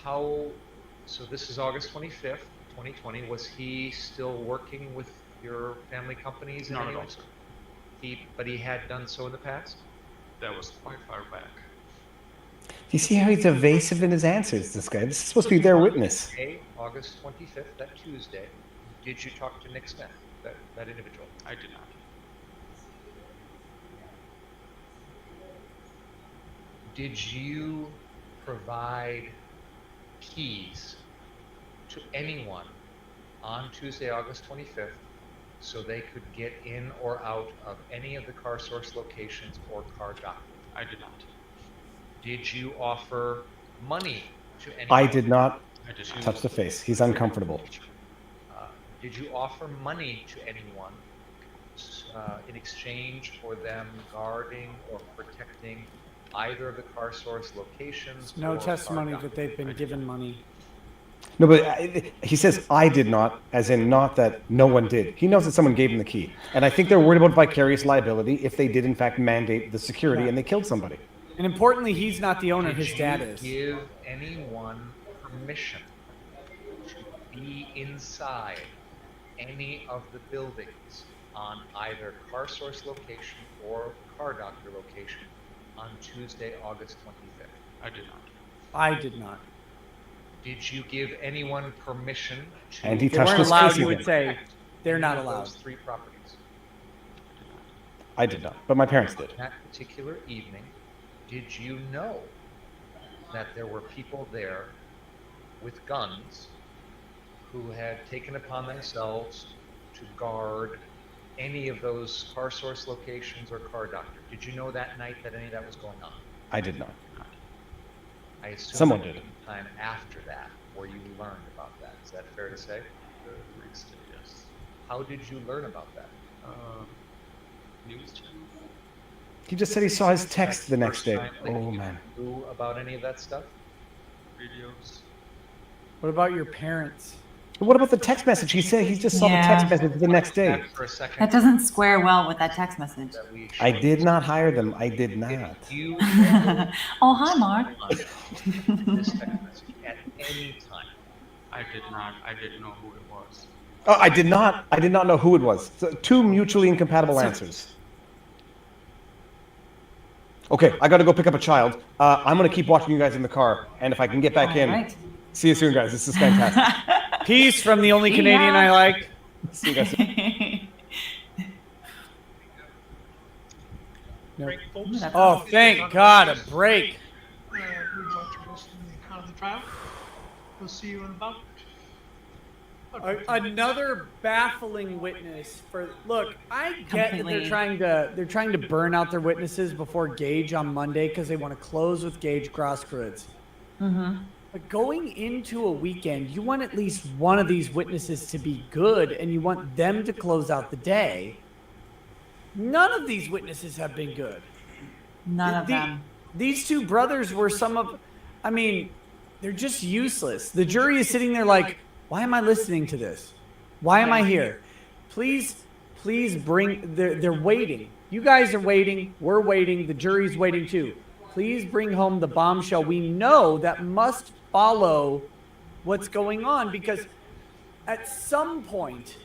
Speaker 8: So this is August 25th, 2020. Was he still working with your family companies? In
Speaker 10: Not
Speaker 8: any
Speaker 10: at all,
Speaker 8: way?
Speaker 10: sir.
Speaker 8: But he had done so in the past?
Speaker 10: That was quite far back.
Speaker 7: Do you see how he's evasive in his answers, this guy? This is supposed to be their witness.
Speaker 8: Okay, August 25th, that Tuesday, did you talk to Nick Smith, that individual?
Speaker 10: I did not.
Speaker 8: Did you provide keys to anyone on Tuesday, August 25th, so they could get in or out of any of the car source locations or car doctor?
Speaker 10: I did not.
Speaker 8: Did you offer money to anyone?
Speaker 7: I did not
Speaker 10: I did not.
Speaker 7: touch the face. He's uncomfortable.
Speaker 8: Did you offer money to anyone in exchange for them guarding or protecting either of the car source locations?
Speaker 2: No
Speaker 8: or
Speaker 2: testimony
Speaker 8: car
Speaker 2: that they've been given money.
Speaker 7: No, but he says, I did not, as in not that no one did. He knows that someone gave him the key. And I think they're worried about vicarious liability if they did, in fact, mandate the security and they killed somebody.
Speaker 2: And importantly, he's not the owner.
Speaker 8: Did
Speaker 2: His dad
Speaker 8: you
Speaker 2: is.
Speaker 8: give anyone permission to be inside any of the buildings on either car source location or car doctor location on Tuesday, August 25th?
Speaker 10: I did not.
Speaker 2: I did not.
Speaker 8: Did you give anyone permission to
Speaker 7: And he
Speaker 2: They
Speaker 7: touched
Speaker 2: weren't
Speaker 7: his
Speaker 2: allowed,
Speaker 7: face
Speaker 2: you
Speaker 7: again.
Speaker 2: would say. They're not
Speaker 8: any of
Speaker 2: allowed.
Speaker 8: those three properties?
Speaker 7: I did not, but my parents did.
Speaker 8: That particular evening, did you know that there were people there with guns who had taken upon themselves to guard any of those car source locations or car doctor? Did you know that night that any of that was going on?
Speaker 7: I did not.
Speaker 8: I assume
Speaker 7: Someone
Speaker 8: there
Speaker 7: did.
Speaker 8: was a time after that where you learned about that. Is that fair to say?
Speaker 10: The next day, yes.
Speaker 8: How did you learn about that?
Speaker 10: News channel.
Speaker 7: He just said he saw his text the next
Speaker 8: First
Speaker 7: day.
Speaker 8: time that
Speaker 7: Oh,
Speaker 8: you
Speaker 7: man.
Speaker 8: knew about any of that stuff?
Speaker 10: Videos.
Speaker 2: What about your parents?
Speaker 7: What about the text message? He said he just saw the
Speaker 3: Yeah.
Speaker 7: text message the next day.
Speaker 8: Back for a second.
Speaker 3: That doesn't square well with that text message.
Speaker 8: that we
Speaker 7: I
Speaker 8: showed
Speaker 7: did not hire them. I did not.
Speaker 8: If you
Speaker 3: Oh, hi, Mark.
Speaker 8: this text message at any time,
Speaker 10: I did not. I didn't know who it was.
Speaker 7: Oh, I did not. I did not know who it was. So, two mutually incompatible answers. Okay, I got to go pick up a child. I'm going to keep watching you guys in the car, and if I can get back in,
Speaker 3: Right.
Speaker 7: see you soon, guys. This is fantastic.
Speaker 2: Peace from the only
Speaker 3: See
Speaker 2: Canadian
Speaker 3: ya.
Speaker 2: I like.
Speaker 7: See you guys soon.
Speaker 1: Break, folks.
Speaker 2: Oh, thank God, a break.
Speaker 1: We're about to roast in the account of the trial. We'll see you in about.
Speaker 2: Another baffling witness for look. I get that
Speaker 3: Completely.
Speaker 2: they're trying to burn out their witnesses before Gage on Monday because they want to close with Gage Grosskreutz.
Speaker 3: Mm-hmm.
Speaker 2: But going into a weekend, you want at least one of these witnesses to be good, and you want them to close out the day. None of these witnesses have been good.
Speaker 3: None of them.
Speaker 2: These two brothers were some of, I mean, they're just useless. The jury is sitting there like, why am I listening to this? Why am I here? Please bring, they're waiting. You guys are waiting. We're waiting. The jury's waiting too. Please bring home the bombshell we know that must follow what's going on, because at some point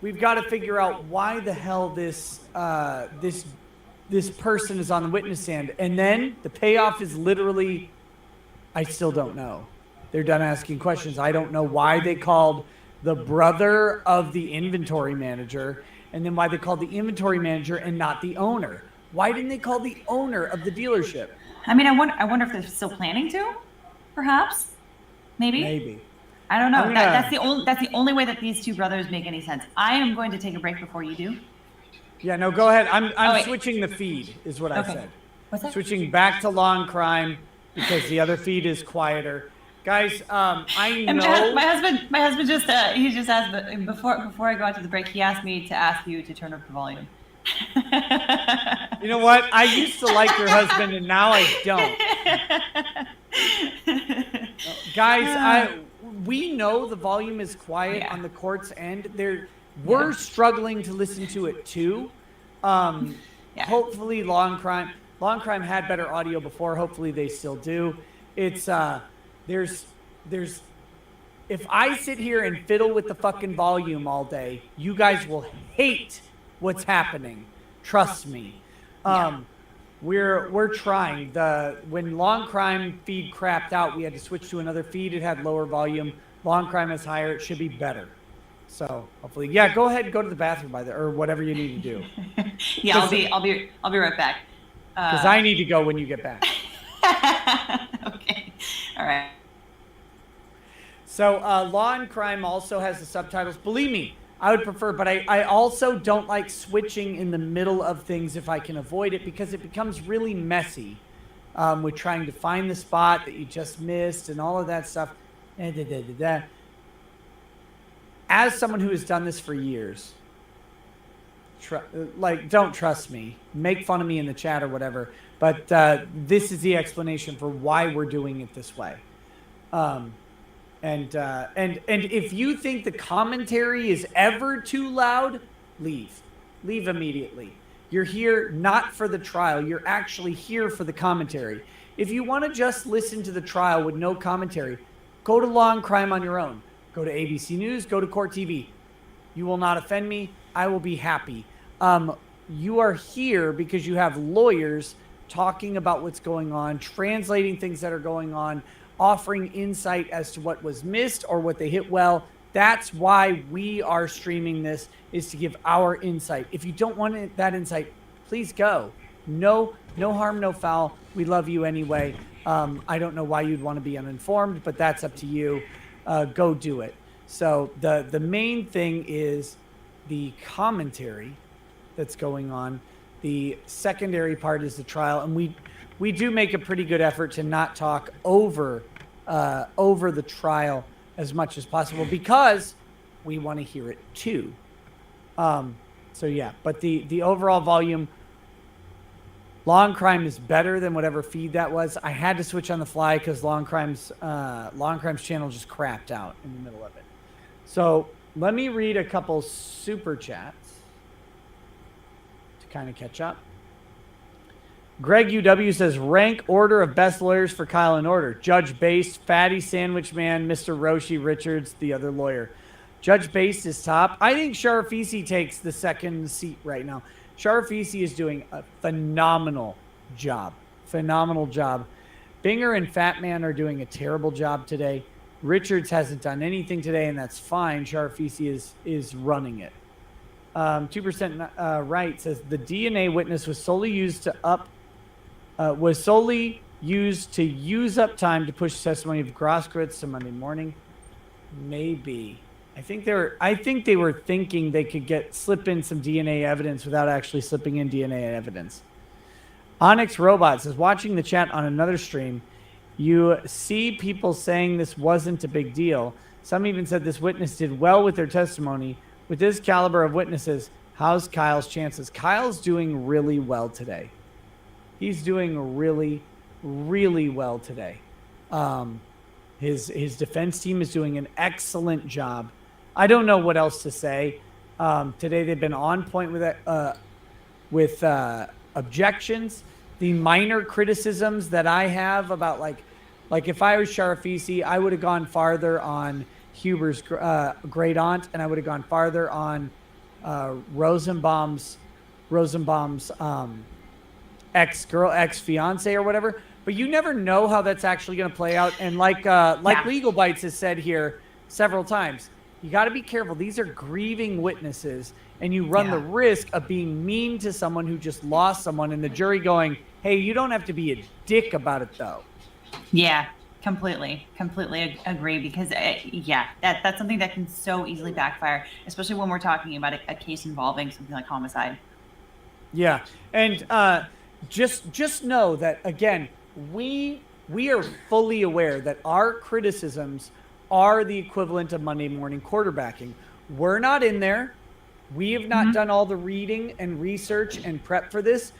Speaker 2: we've got to figure out why the hell this person is on the witness stand, and then the payoff is literally, I still don't know. They're done asking questions. I don't know why they called the brother of the inventory manager, and then why they called the inventory manager and not the owner. Why didn't they call the owner of the dealership?
Speaker 3: I mean, I wonder if they're still planning to, perhaps, maybe.
Speaker 2: Maybe.
Speaker 3: I don't know.
Speaker 2: I'm
Speaker 3: That's the only way that these two brothers make any sense. I am going to take a break before you do.
Speaker 2: Yeah, no, go ahead. I'm
Speaker 3: wait.
Speaker 2: switching the feed, is what I
Speaker 3: Okay.
Speaker 2: said.
Speaker 3: What's that?
Speaker 2: Switching back to law and crime, because the other feed is quieter. Guys, I
Speaker 3: And
Speaker 2: know.
Speaker 3: my husband just he just asked before I go out to the break. He asked me to ask you to turn up the volume.
Speaker 2: You know what? I used to like your husband, and now I don't. Guys, we know the volume is quiet on the court's end. We're struggling to listen to it too. Hopefully, Long Crime had better audio before. Hopefully, they still do. It's there's if I sit here and fiddle with the fucking volume all day, you guys will hate what's happening. Trust me. We're trying. When Long Crime feed crapped out, we had to switch to another feed. It had lower volume. Long Crime is higher. It should be better. So hopefully, go ahead and go to the bathroom or whatever you need to do.
Speaker 3: Yeah, I'll be right back.
Speaker 2: Because I need to go when you get back.
Speaker 3: Okay. All right.
Speaker 2: So Law and Crime also has the subtitles. Believe me, I would prefer, but I also don't like switching in the middle of things if I can avoid it, because it becomes really messy with trying to find the spot that you just missed and all of that stuff. As someone who has done this for years, don't trust me. Make fun of me in the chat or whatever. But this is the explanation for why we're doing it this way. And if you think the commentary is ever too loud, leave immediately. You're here not for the trial. You're actually here for the commentary. If you want to just listen to the trial with no commentary, go to Law and Crime on your own. Go to ABC News, go to Court TV. You will not offend me. I will be happy. You are here because you have lawyers talking about what's going on, translating things that are going on, offering insight as to what was missed or what they hit well. That's why we are streaming this, is to give our insight. If you don't want that insight, please go. No harm, no foul. We love you anyway. I don't know why you'd want to be uninformed, but that's up to you. Go do it. So the main thing is the commentary that's going on. The secondary part is the trial, and we do make a pretty good effort to not talk over the trial as much as possible, because we want to hear it too. So yeah, but the overall volume, Law and Crime is better than whatever feed that was. I had to switch on the fly because Law and Crime's channel just crapped out in the middle of it. So let me read a couple super chats to kind of catch up. Greg UW says, rank order of best lawyers for Kyle in order. Judge Baste, Fatty Sandwich Man, Mr. Roshi Richards, the other lawyer. Judge Baste is top. I think Sharafisi takes the second seat right now. Sharafisi is doing a phenomenal job. Binger and Fat Man are doing a terrible job today. Richards hasn't done anything today, and that's fine. Sharafisi is running it. 2% right says the DNA witness was solely used to use up time to push the testimony of Grosskreutz to Monday morning. Maybe. I think they were thinking they could slip in some DNA evidence without actually slipping in DNA evidence. Onyx Robot says, watching the chat on another stream, you see people saying this wasn't a big deal. Some even said this witness did well with their testimony. With this caliber of witnesses, how's Kyle's chances? Kyle's doing really well today. He's doing really, really well today. His defense team is doing an excellent job. I don't know what else to say. Today they've been on point with objections. The minor criticisms that I have about like if I was Sharafisi, I would have gone farther on Huber's great aunt, and I would have gone farther on Rosenbaum's ex-fiance or whatever. But you never know how that's actually going to play out. And like Legal Bites has said here several times, you got to be careful. These are grieving witnesses, and you run the risk of being mean to someone who just lost someone, and the jury going, hey, you don't have to be a dick about it, though.
Speaker 3: Yeah, completely agree, because, that's something that can so easily backfire, especially when we're talking about a case involving something like homicide.
Speaker 2: Yeah, and just know that, again, we we are fully aware that our criticisms are the equivalent of Monday morning quarterbacking. We're not in there. We have not done all the reading and research and prep for this.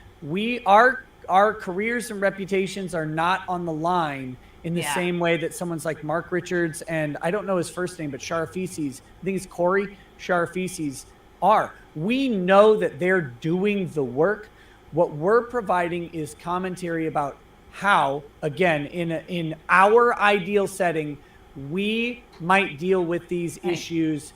Speaker 2: Our careers and reputations are not on the line in the same way that someone's like Mark Richards and I don't know his first name, but Sharafisis, I think it's Corey Sharafisis are. We know that they're doing the work. What we're providing is commentary about how, again, in our ideal setting, we might deal with these issues,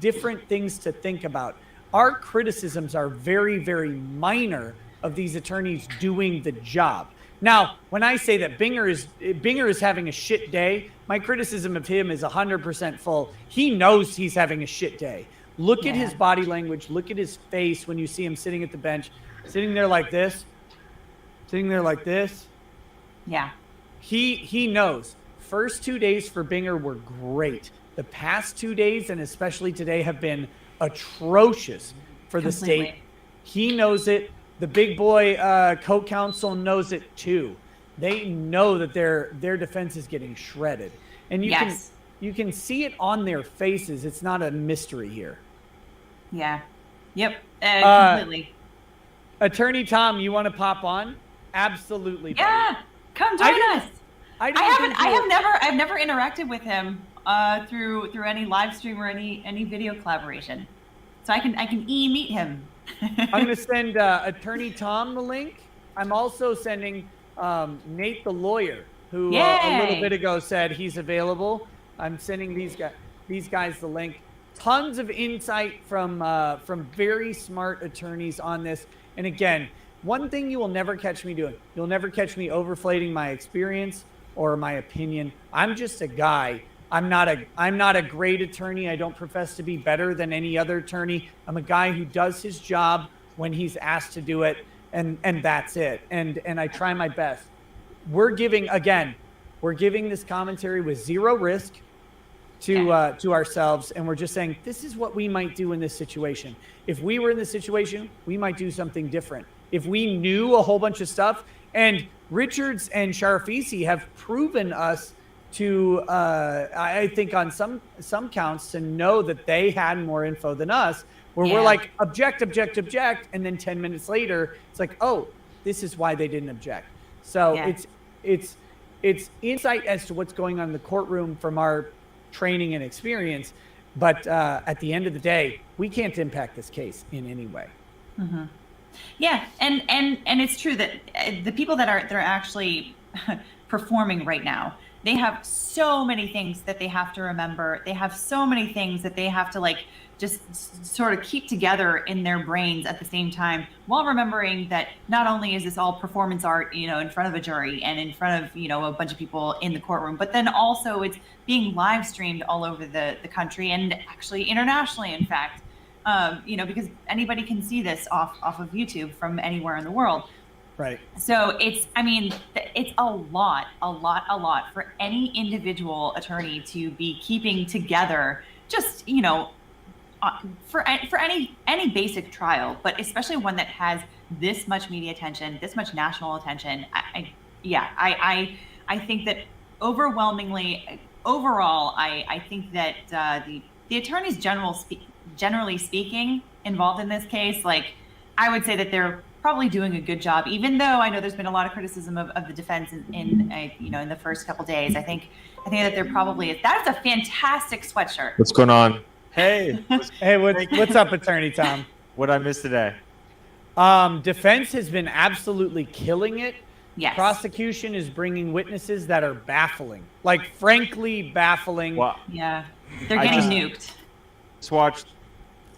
Speaker 2: different things to think about. Our criticisms are very, very minor of these attorneys doing the job. Now, when I say that Binger is having a shit day, my criticism of him is 100% full. He knows he's having a shit day. Look at his body language. Look at his face when you see him sitting at the bench, sitting there like this,
Speaker 3: Yeah.
Speaker 2: He knows. First 2 days for Binger were great. The past 2 days, and especially today, have been atrocious for the state. He knows it. The big boy co-counsel knows it too. They know that their defense is getting shredded, and you can see it on their faces. It's not a mystery here.
Speaker 3: Yeah. Yep. Completely.
Speaker 2: Attorney Tom, you want to pop on? Absolutely. Buddy.
Speaker 3: Yeah. Come join us.
Speaker 2: I've
Speaker 3: never interacted with him through any live stream or any video collaboration, so I can meet him.
Speaker 2: I'm going to send Attorney Tom the link. I'm also sending Nate the lawyer, who a little bit ago said he's available. I'm sending these guys the link. Tons of insight from very smart attorneys on this. And again, one thing you will never catch me doing, you'll never catch me overflating my experience or my opinion. I'm just a guy. I'm not a great attorney. I don't profess to be better than any other attorney. I'm a guy who does his job when he's asked to do it, and that's it. And I try my best. We're giving this commentary with zero risk to ourselves, and we're just saying this is what we might do in this situation. If we were in this situation, we might do something different. If we knew a whole bunch of stuff, and Richards and Sharafisi have proven us to, I think on some counts, to know that they had more info than us, where we're like, object, and then 10 minutes later, it's like, oh, this is why they didn't object. So it's insight as to what's going on in the courtroom from our training and experience, but at the end of the day, we can't impact this case in any way.
Speaker 3: Mm-hmm. Yeah, and it's true that the people that are actually performing right now, they have so many things that they have to remember. They have so many things that they have to just sort of keep together in their brains at the same time, while remembering that not only is this all performance art, in front of a jury and in front of, a bunch of people in the courtroom, but then also it's being live streamed all over the country and actually internationally, in fact, because anybody can see this off of YouTube from anywhere in the world.
Speaker 2: Right. So
Speaker 3: it's a lot for any individual attorney to be keeping together, just, for any basic trial, but especially one that has this much media attention, this much national attention. I think that overwhelmingly, overall, I think that the attorneys generally speaking involved in this case, I would say that they're probably doing a good job, even though I know there's been a lot of criticism of the defense in the first couple days. I think that there probably is. That is a fantastic sweatshirt.
Speaker 11: What's going on? Hey.
Speaker 2: What's up, Attorney Tom?
Speaker 11: What I missed today?
Speaker 2: Defense has been absolutely killing it.
Speaker 3: Yes.
Speaker 2: Prosecution is bringing witnesses that are baffling, frankly baffling.
Speaker 11: Wow.
Speaker 3: Yeah, they're getting nuked.
Speaker 11: Just watched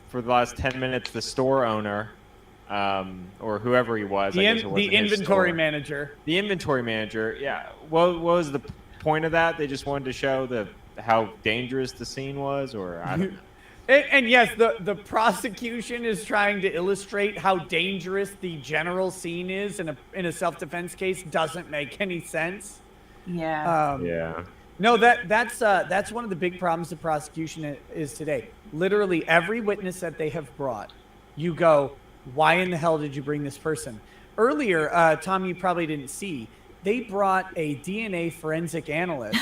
Speaker 11: for the last 10 minutes the store owner, or whoever he was.
Speaker 2: The inventory manager.
Speaker 11: The inventory manager. Yeah. What was the point of that? They just wanted to show how dangerous the scene was, or I don't know.
Speaker 2: And yes, the prosecution is trying to illustrate how dangerous the general scene is in a self-defense case. Doesn't make any sense.
Speaker 3: Yeah.
Speaker 11: Yeah.
Speaker 2: No, that's one of the big problems the prosecution is today. Literally every witness that they have brought, you go, why in the hell did you bring this person? Earlier, Tom, you probably didn't see, they brought a DNA forensic analyst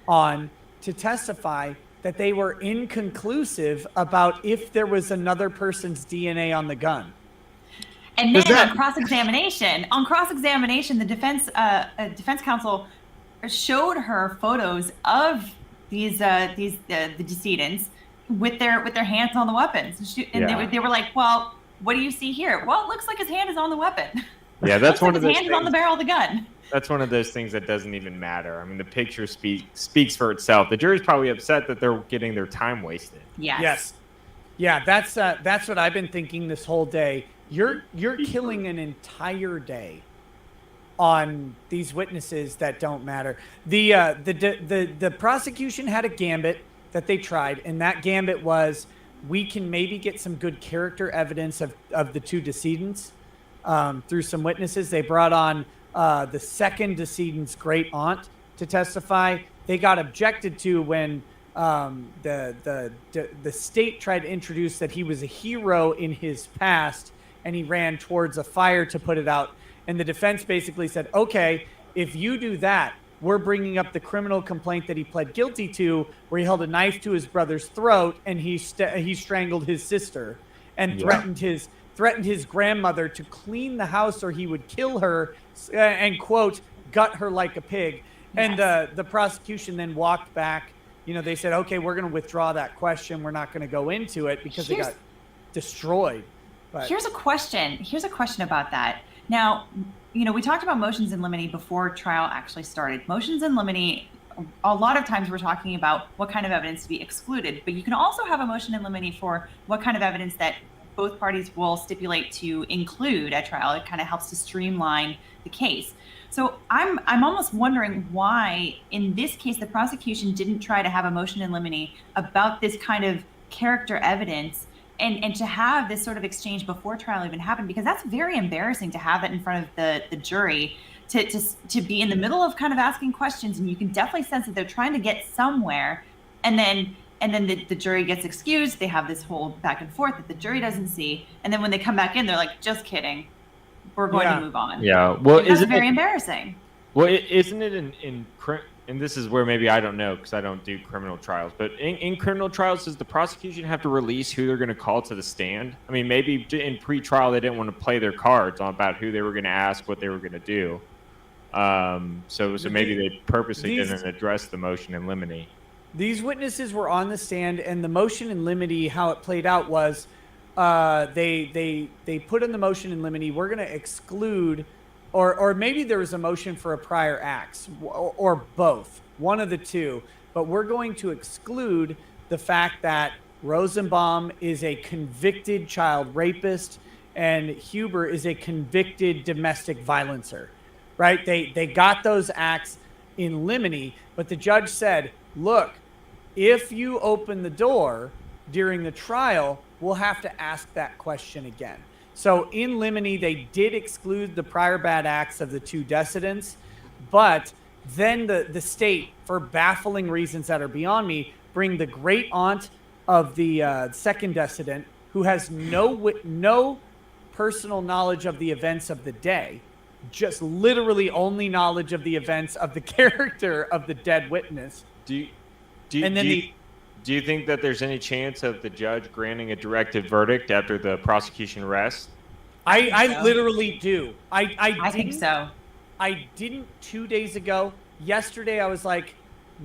Speaker 2: on to testify that they were inconclusive about if there was another person's DNA on the gun.
Speaker 3: And then on cross-examination, the defense counsel showed her photos of the decedents with their hands on the weapons, and they were like, "Well, what do you see here?" "Well, it looks like his hand is on the weapon."
Speaker 11: Yeah, that's one of those
Speaker 3: his hand is on the barrel of the gun.
Speaker 11: That's one of those things that doesn't even matter. I mean, the picture speaks for itself. The jury's probably upset that they're getting their time wasted.
Speaker 2: Yes. Yeah, that's what I've been thinking this whole day. You're killing an entire day on these witnesses that don't matter. The prosecution had a gambit that they tried, and that gambit was, we can maybe get some good character evidence of the two decedents through some witnesses. They brought on the second decedent's great aunt to testify. They got objected to when the state tried to introduce that he was a hero in his past and he ran towards a fire to put it out. And the defense basically said, okay, if you do that, we're bringing up the criminal complaint that he pled guilty to, where he held a knife to his brother's throat and he strangled his sister and threatened his grandmother to clean the house or he would kill her and, quote, gut her like a pig. And the prosecution then walked back. You know, they said, okay, we're going to withdraw that question. We're not going to go into it because they got destroyed. But
Speaker 3: Here's a question about that. Now, you know, we talked about motions in limine before trial actually started. Motions in limine, a lot of times we're talking about what kind of evidence to be excluded, but you can also have a motion in limine for what kind of evidence that both parties will stipulate to include at trial. It kind of helps to streamline the case. So I'm almost wondering why, in this case, the prosecution didn't try to have a motion in limine about this kind of character evidence and to have this sort of exchange before trial even happened, because that's very embarrassing to have that in front of the jury, to be in the middle of kind of asking questions, and you can definitely sense that they're trying to get somewhere, and then the jury gets excused. They have this whole back and forth that the jury doesn't see, and then when they come back in, they're like, just kidding, we're going to move on.
Speaker 11: Yeah, well,
Speaker 3: that's very embarrassing.
Speaker 11: Well, isn't it and this is where maybe I don't know because I don't do criminal trials, but in criminal trials, does the prosecution have to release who they're going to call to the stand? I mean, maybe in pre-trial they didn't want to play their cards on about who they were going to ask, what they were going to do. So maybe they purposely didn't address the motion in limine.
Speaker 2: These witnesses were on the stand, and the motion in limine, how it played out was they put in the motion in limine, we're going to exclude, or maybe there was a motion for a prior acts, or both, one of the two, but we're going to exclude the fact that Rosenbaum is a convicted child rapist and Huber is a convicted domestic violencer, right? They got those acts in limine, but the judge said, look, if you open the door during the trial, we'll have to ask that question again. So in limine, they did exclude the prior bad acts of the two decedents, but then the state, for baffling reasons that are beyond me, bring the great aunt of the second decedent, who has no personal knowledge of the events of the day, just literally only knowledge of the events of the character of the dead witness.
Speaker 11: Do you think that there's any chance of the judge granting a directed verdict after the prosecution rests?
Speaker 2: I literally do.
Speaker 3: I think so.
Speaker 2: I didn't 2 days ago. Yesterday, I was like,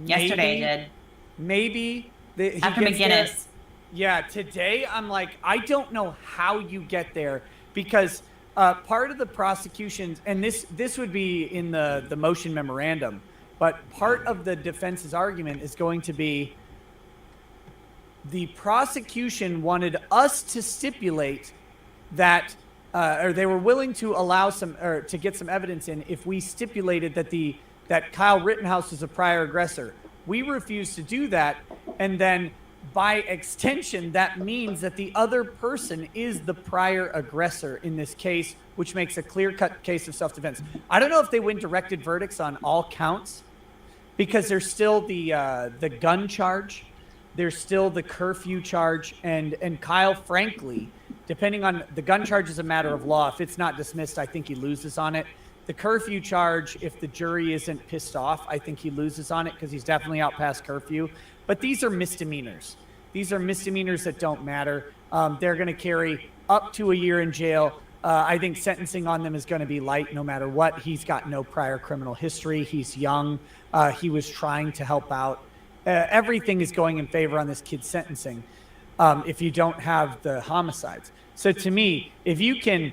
Speaker 3: Yesterday I did.
Speaker 2: Maybe.
Speaker 3: After McGinnis.
Speaker 2: Yeah, today I'm like, I don't know how you get there, because part of the prosecution's, and this would be in the motion memorandum, but part of the defense's argument is going to be the prosecution wanted us to stipulate that, or they were willing to allow some, or to get some evidence in if we stipulated that Kyle Rittenhouse was a prior aggressor. We refused to do that, and then by extension, that means that the other person is the prior aggressor in this case, which makes a clear-cut case of self-defense. I don't know if they win directed verdicts on all counts, because there's still the gun charge, there's still the curfew charge, and Kyle, frankly, depending on the gun charge is a matter of law. If it's not dismissed, I think he loses on it. The curfew charge, if the jury isn't pissed off, I think he loses on it because he's definitely out past curfew. But these are misdemeanors. These are misdemeanors that don't matter. They're going to carry up to a year in jail. I think sentencing on them is going to be light no matter what. He's got no prior criminal history. He's young. He was trying to help out. Everything is going in favor on this kid's sentencing if you don't have the homicides. So to me, if you can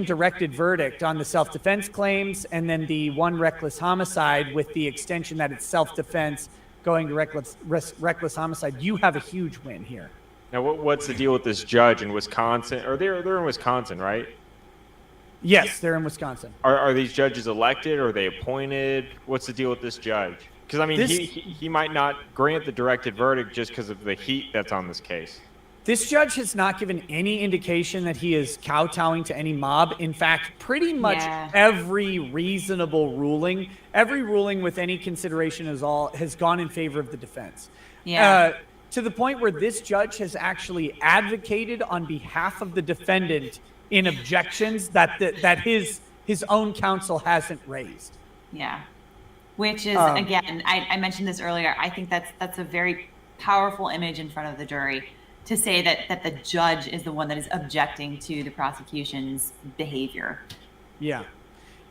Speaker 2: directed verdict on the self-defense claims and then the one reckless homicide with the extension that it's self-defense going to reckless homicide, you have a huge win here.
Speaker 11: Now, what's the deal with this judge in Wisconsin? Or they're in Wisconsin, right?
Speaker 2: Yes, they're in Wisconsin.
Speaker 11: Are these judges elected or are they appointed? What's the deal with this judge? Because I mean, he might not grant the directed verdict just because of the heat that's on this case.
Speaker 2: This judge has not given any indication that he is kowtowing to any mob. In fact, pretty much every reasonable ruling, every ruling with any consideration has gone in favor of the defense.
Speaker 3: Yeah.
Speaker 2: To the point where this judge has actually advocated on behalf of the defendant in objections that his own counsel hasn't raised.
Speaker 3: Yeah. Which is, again, I mentioned this earlier. I think that's a very powerful image in front of the jury to say that the judge is the one that is objecting to the prosecution's behavior.
Speaker 2: Yeah.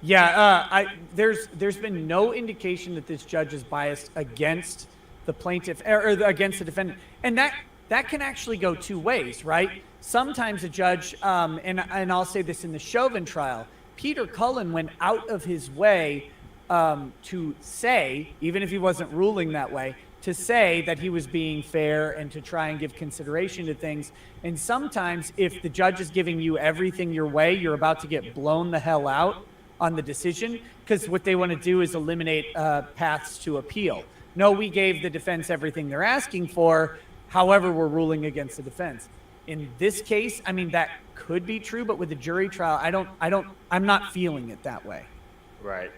Speaker 2: Yeah. There's been no indication that this judge is biased against the plaintiff or against the defendant. And that can actually go two ways, right? Sometimes a judge, and I'll say this in the Chauvin trial, Peter Cullen went out of his way to say, even if he wasn't ruling that way, to say that he was being fair and to try and give consideration to things. And sometimes if the judge is giving you everything your way, you're about to get blown the hell out on the decision because what they want to do is eliminate paths to appeal. No, we gave the defense everything they're asking for. However, we're ruling against the defense. In this case, I mean, that could be true, but with the jury trial, I'm not feeling it that way.
Speaker 11: Right.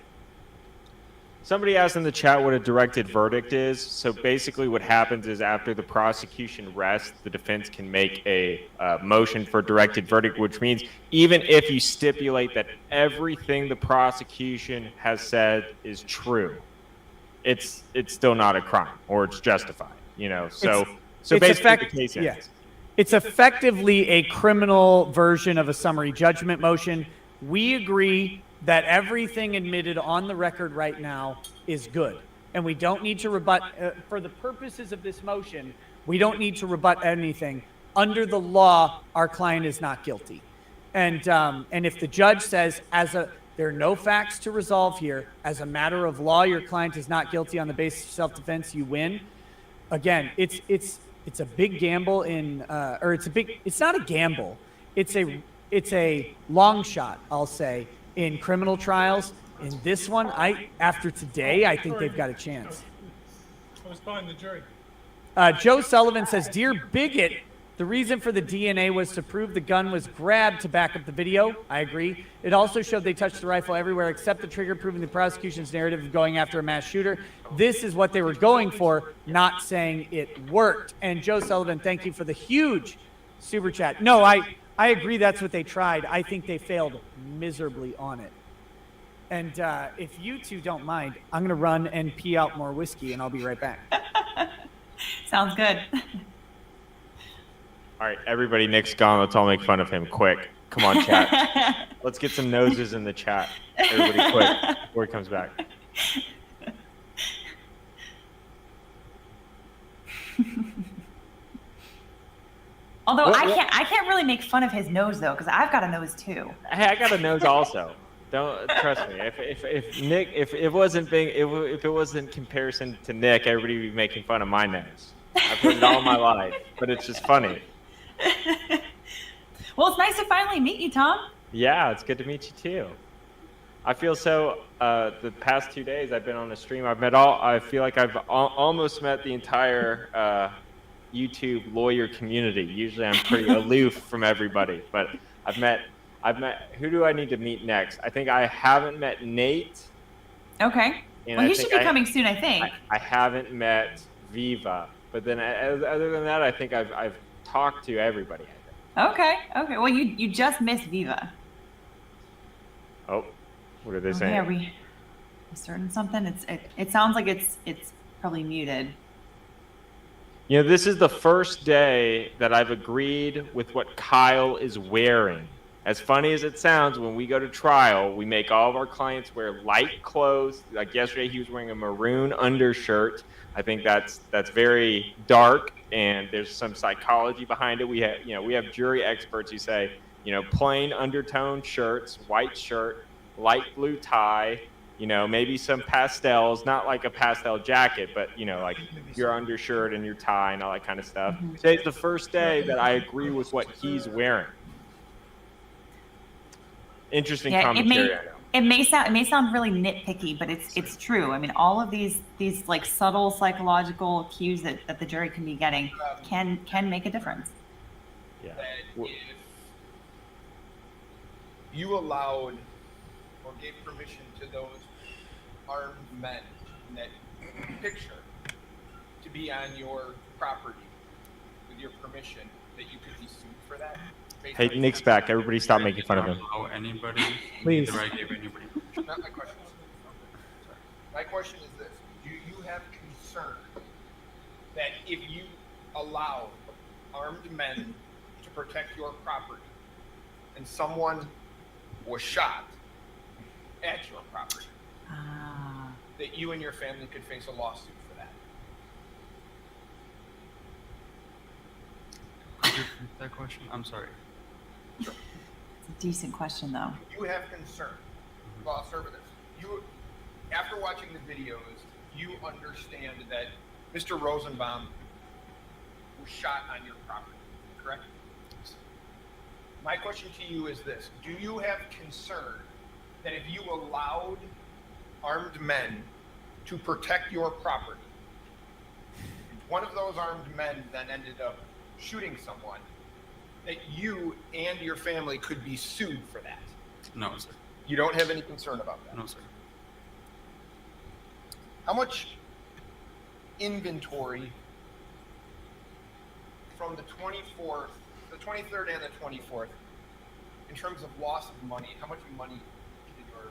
Speaker 11: Somebody asked in the chat what a directed verdict is. So basically what happens is after the prosecution rests, the defense can make a motion for directed verdict, which means even if you stipulate that everything the prosecution has said is true, it's still not a crime or it's justified, you know? So basically the case ends.
Speaker 2: Yes. It's effectively a criminal version of a summary judgment motion. We agree that everything admitted on the record right now is good. And we don't need to rebut, for the purposes of this motion, we don't need to rebut anything. Under the law, our client is not guilty. And if the judge says, there are no facts to resolve here, as a matter of law, your client is not guilty on the basis of self-defense, you win. Again, it's a big gamble it's not a gamble. It's a long shot, I'll say, in criminal trials. In this one, after today, I think they've got a chance.
Speaker 1: I was behind the jury.
Speaker 2: Joe Sullivan says, "Dear bigot, the reason for the DNA was to prove the gun was grabbed to back up the video." I agree. It also showed they touched the rifle everywhere except the trigger, proving the prosecution's narrative of going after a mass shooter. This is what they were going for, not saying it worked. And Joe Sullivan, thank you for the huge super chat. No, I agree that's what they tried. I think they failed miserably on it. And if you two don't mind, I'm going to run and pee out more whiskey, and I'll be right back.
Speaker 3: Sounds good.
Speaker 11: All right, everybody, Nick's gone. Let's all make fun of him quick. Come on, chat. Let's get some noses in the chat. Everybody quick before he comes back.
Speaker 3: Although I can't really make fun of his nose though, because I've got a nose too.
Speaker 11: Hey, I got a nose also. Don't trust me. If it wasn't comparison to Nick, everybody would be making fun of my nose. I've heard it all my life, but it's just funny.
Speaker 3: Well, it's nice to finally meet you, Tom.
Speaker 11: Yeah, it's good to meet you too. I feel so. The past 2 days I've been on a stream. I feel like I've almost met the entire YouTube lawyer community. Usually I'm pretty aloof from everybody, but I've met. Who do I need to meet next? I think I haven't met Nate.
Speaker 3: Okay. Well, he should be coming soon, I think.
Speaker 11: I haven't met Viva, but then other than that, I think I've talked to everybody. I think.
Speaker 3: Okay. Well, you just missed Viva.
Speaker 11: Oh. What are they
Speaker 3: Okay,
Speaker 11: saying?
Speaker 3: are we certain something? It sounds like it's probably muted.
Speaker 11: You know, this is the first day that I've agreed with what Kyle is wearing. As funny as it sounds, when we go to trial, we make all of our clients wear light clothes. Like yesterday, he was wearing a maroon undershirt. I think that's very dark, and there's some psychology behind it. We have jury experts who say, plain undertone shirts, white shirt, light blue tie, maybe some pastels, not like a pastel jacket, but like your undershirt and your tie and all that kind of stuff. Today's the first day that I agree with what he's wearing. Interesting commentary, I know.
Speaker 3: It may sound really nitpicky, but it's true. I mean, all of these like subtle psychological cues that the jury can be getting can make a difference.
Speaker 11: Yeah.
Speaker 4: That if you allowed or gave permission to those armed men in that picture to be on your property with your permission, that you could be sued for that?
Speaker 11: Hey, Nick's back. Everybody stop making fun of him.
Speaker 10: Allow anybody.
Speaker 2: Please.
Speaker 10: Neither I gave anybody.
Speaker 4: Not my question. Sorry. My question is this: do you have concern that if you allow armed men to protect your property, and someone was shot at your property, that you and your family could face a lawsuit for that?
Speaker 10: Could you repeat that question? I'm sorry.
Speaker 3: It's a decent question, though.
Speaker 4: You have concern. Well, I'll start with this. You, after watching the videos, you understand that Mr. Rosenbaum was shot on your property, correct? My question to you is this: do you have concern that if you allowed armed men to protect your property, one of those armed men then ended up shooting someone, that you and your family could be sued for that?
Speaker 10: No, sir.
Speaker 4: You don't have any concern about that?
Speaker 10: No, sir.
Speaker 4: How much inventory from the 24th, the 23rd and the 24th, in terms of loss of money, how much money did your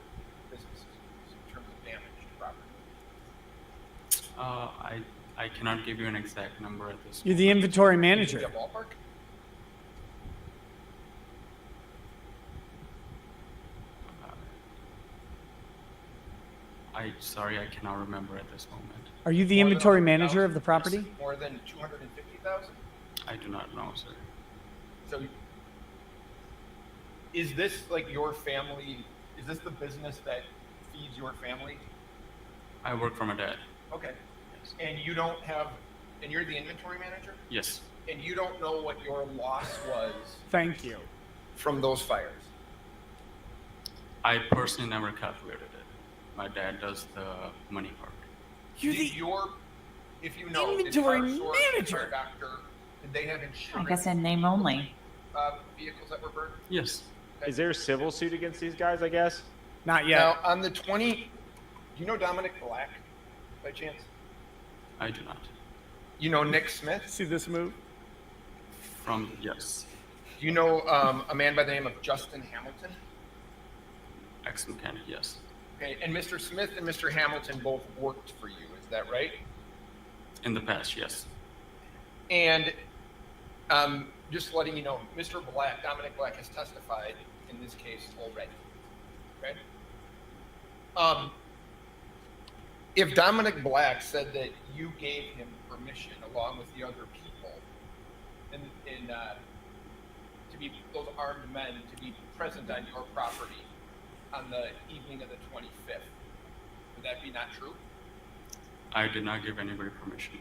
Speaker 4: businesses lose in terms of damage to property?
Speaker 10: I cannot give you an exact number at this
Speaker 2: You're
Speaker 10: moment.
Speaker 2: the inventory
Speaker 4: Can you
Speaker 2: manager.
Speaker 4: give me a ballpark?
Speaker 10: Sorry, I cannot remember at this moment.
Speaker 2: Are you the
Speaker 4: More than
Speaker 2: inventory
Speaker 4: 100,000?
Speaker 2: manager of the property?
Speaker 4: More than 250,000?
Speaker 10: I do not know, sir.
Speaker 4: So, is this like your family? Is this the business that feeds your family?
Speaker 10: I work for my dad.
Speaker 4: Okay.
Speaker 10: Yes.
Speaker 4: And you don't have, and you're the inventory manager?
Speaker 10: Yes.
Speaker 4: And you don't know what your loss was
Speaker 2: Thank you.
Speaker 4: from those fires?
Speaker 10: I personally never calculated it. My dad does the money part.
Speaker 2: You're
Speaker 4: Did
Speaker 2: the
Speaker 4: your, if you know,
Speaker 2: inventory
Speaker 4: did Car Source,
Speaker 2: manager.
Speaker 4: Car Doctor, did they have insurance?
Speaker 3: I guess in name only.
Speaker 4: Vehicles that were burned?
Speaker 10: Yes.
Speaker 11: Is there a civil suit against these guys, I guess?
Speaker 2: Not yet.
Speaker 4: Now, on the 20, do you know Dominic Black, by chance?
Speaker 10: I do not.
Speaker 4: You know Nick Smith?
Speaker 2: See this move?
Speaker 10: Yes.
Speaker 4: Do you know a man by the name of Justin Hamilton?
Speaker 10: Ex-mechanic, yes.
Speaker 4: Okay, and Mr. Smith and Mr. Hamilton both worked for you, is that right?
Speaker 10: In the past, yes.
Speaker 4: And just letting you know, Mr. Black, Dominic Black, has testified in this case already. Okay? If Dominic Black said that you gave him permission, along with the other people, to be those armed men to be present on your property on the evening of the 25th, would that be not true?
Speaker 10: I did not give anybody permission.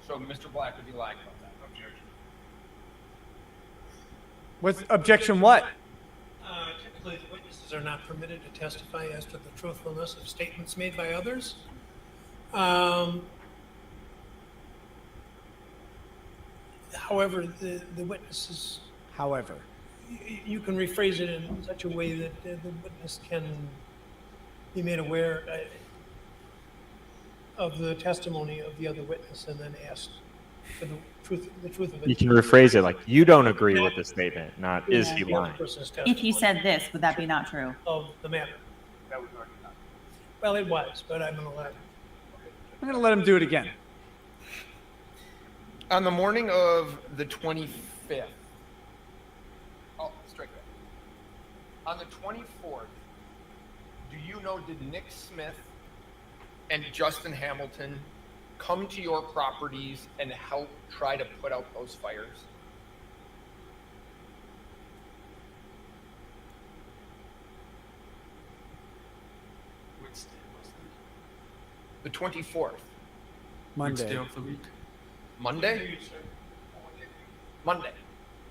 Speaker 4: So Mr. Black would be lying about that. Objection.
Speaker 2: What's objection what?
Speaker 1: Typically, the witnesses are not permitted to testify as to the truthfulness of statements made by others. However, the witnesses,
Speaker 2: However,
Speaker 1: you can rephrase it in such a way that the witness can be made aware of the testimony of the other witness and then asked for the truth of it.
Speaker 11: You can rephrase it like, you don't agree with the statement, not is he
Speaker 1: The other
Speaker 11: lying?
Speaker 1: person's
Speaker 3: If he
Speaker 1: testimony
Speaker 3: said this, would that be not true?
Speaker 1: of the matter.
Speaker 4: that was already done.
Speaker 1: Well, it was, but I'm gonna let him.
Speaker 2: I'm gonna let him do it again.
Speaker 4: On the morning of the 25th. Oh, strike that. On the 24th, do you know, did Nick Smith and Justin Hamilton come to your properties and help try to put out those fires?
Speaker 10: Which day was that?
Speaker 4: The 24th.
Speaker 10: Which
Speaker 2: Monday.
Speaker 10: day of the week?
Speaker 4: Monday? Monday.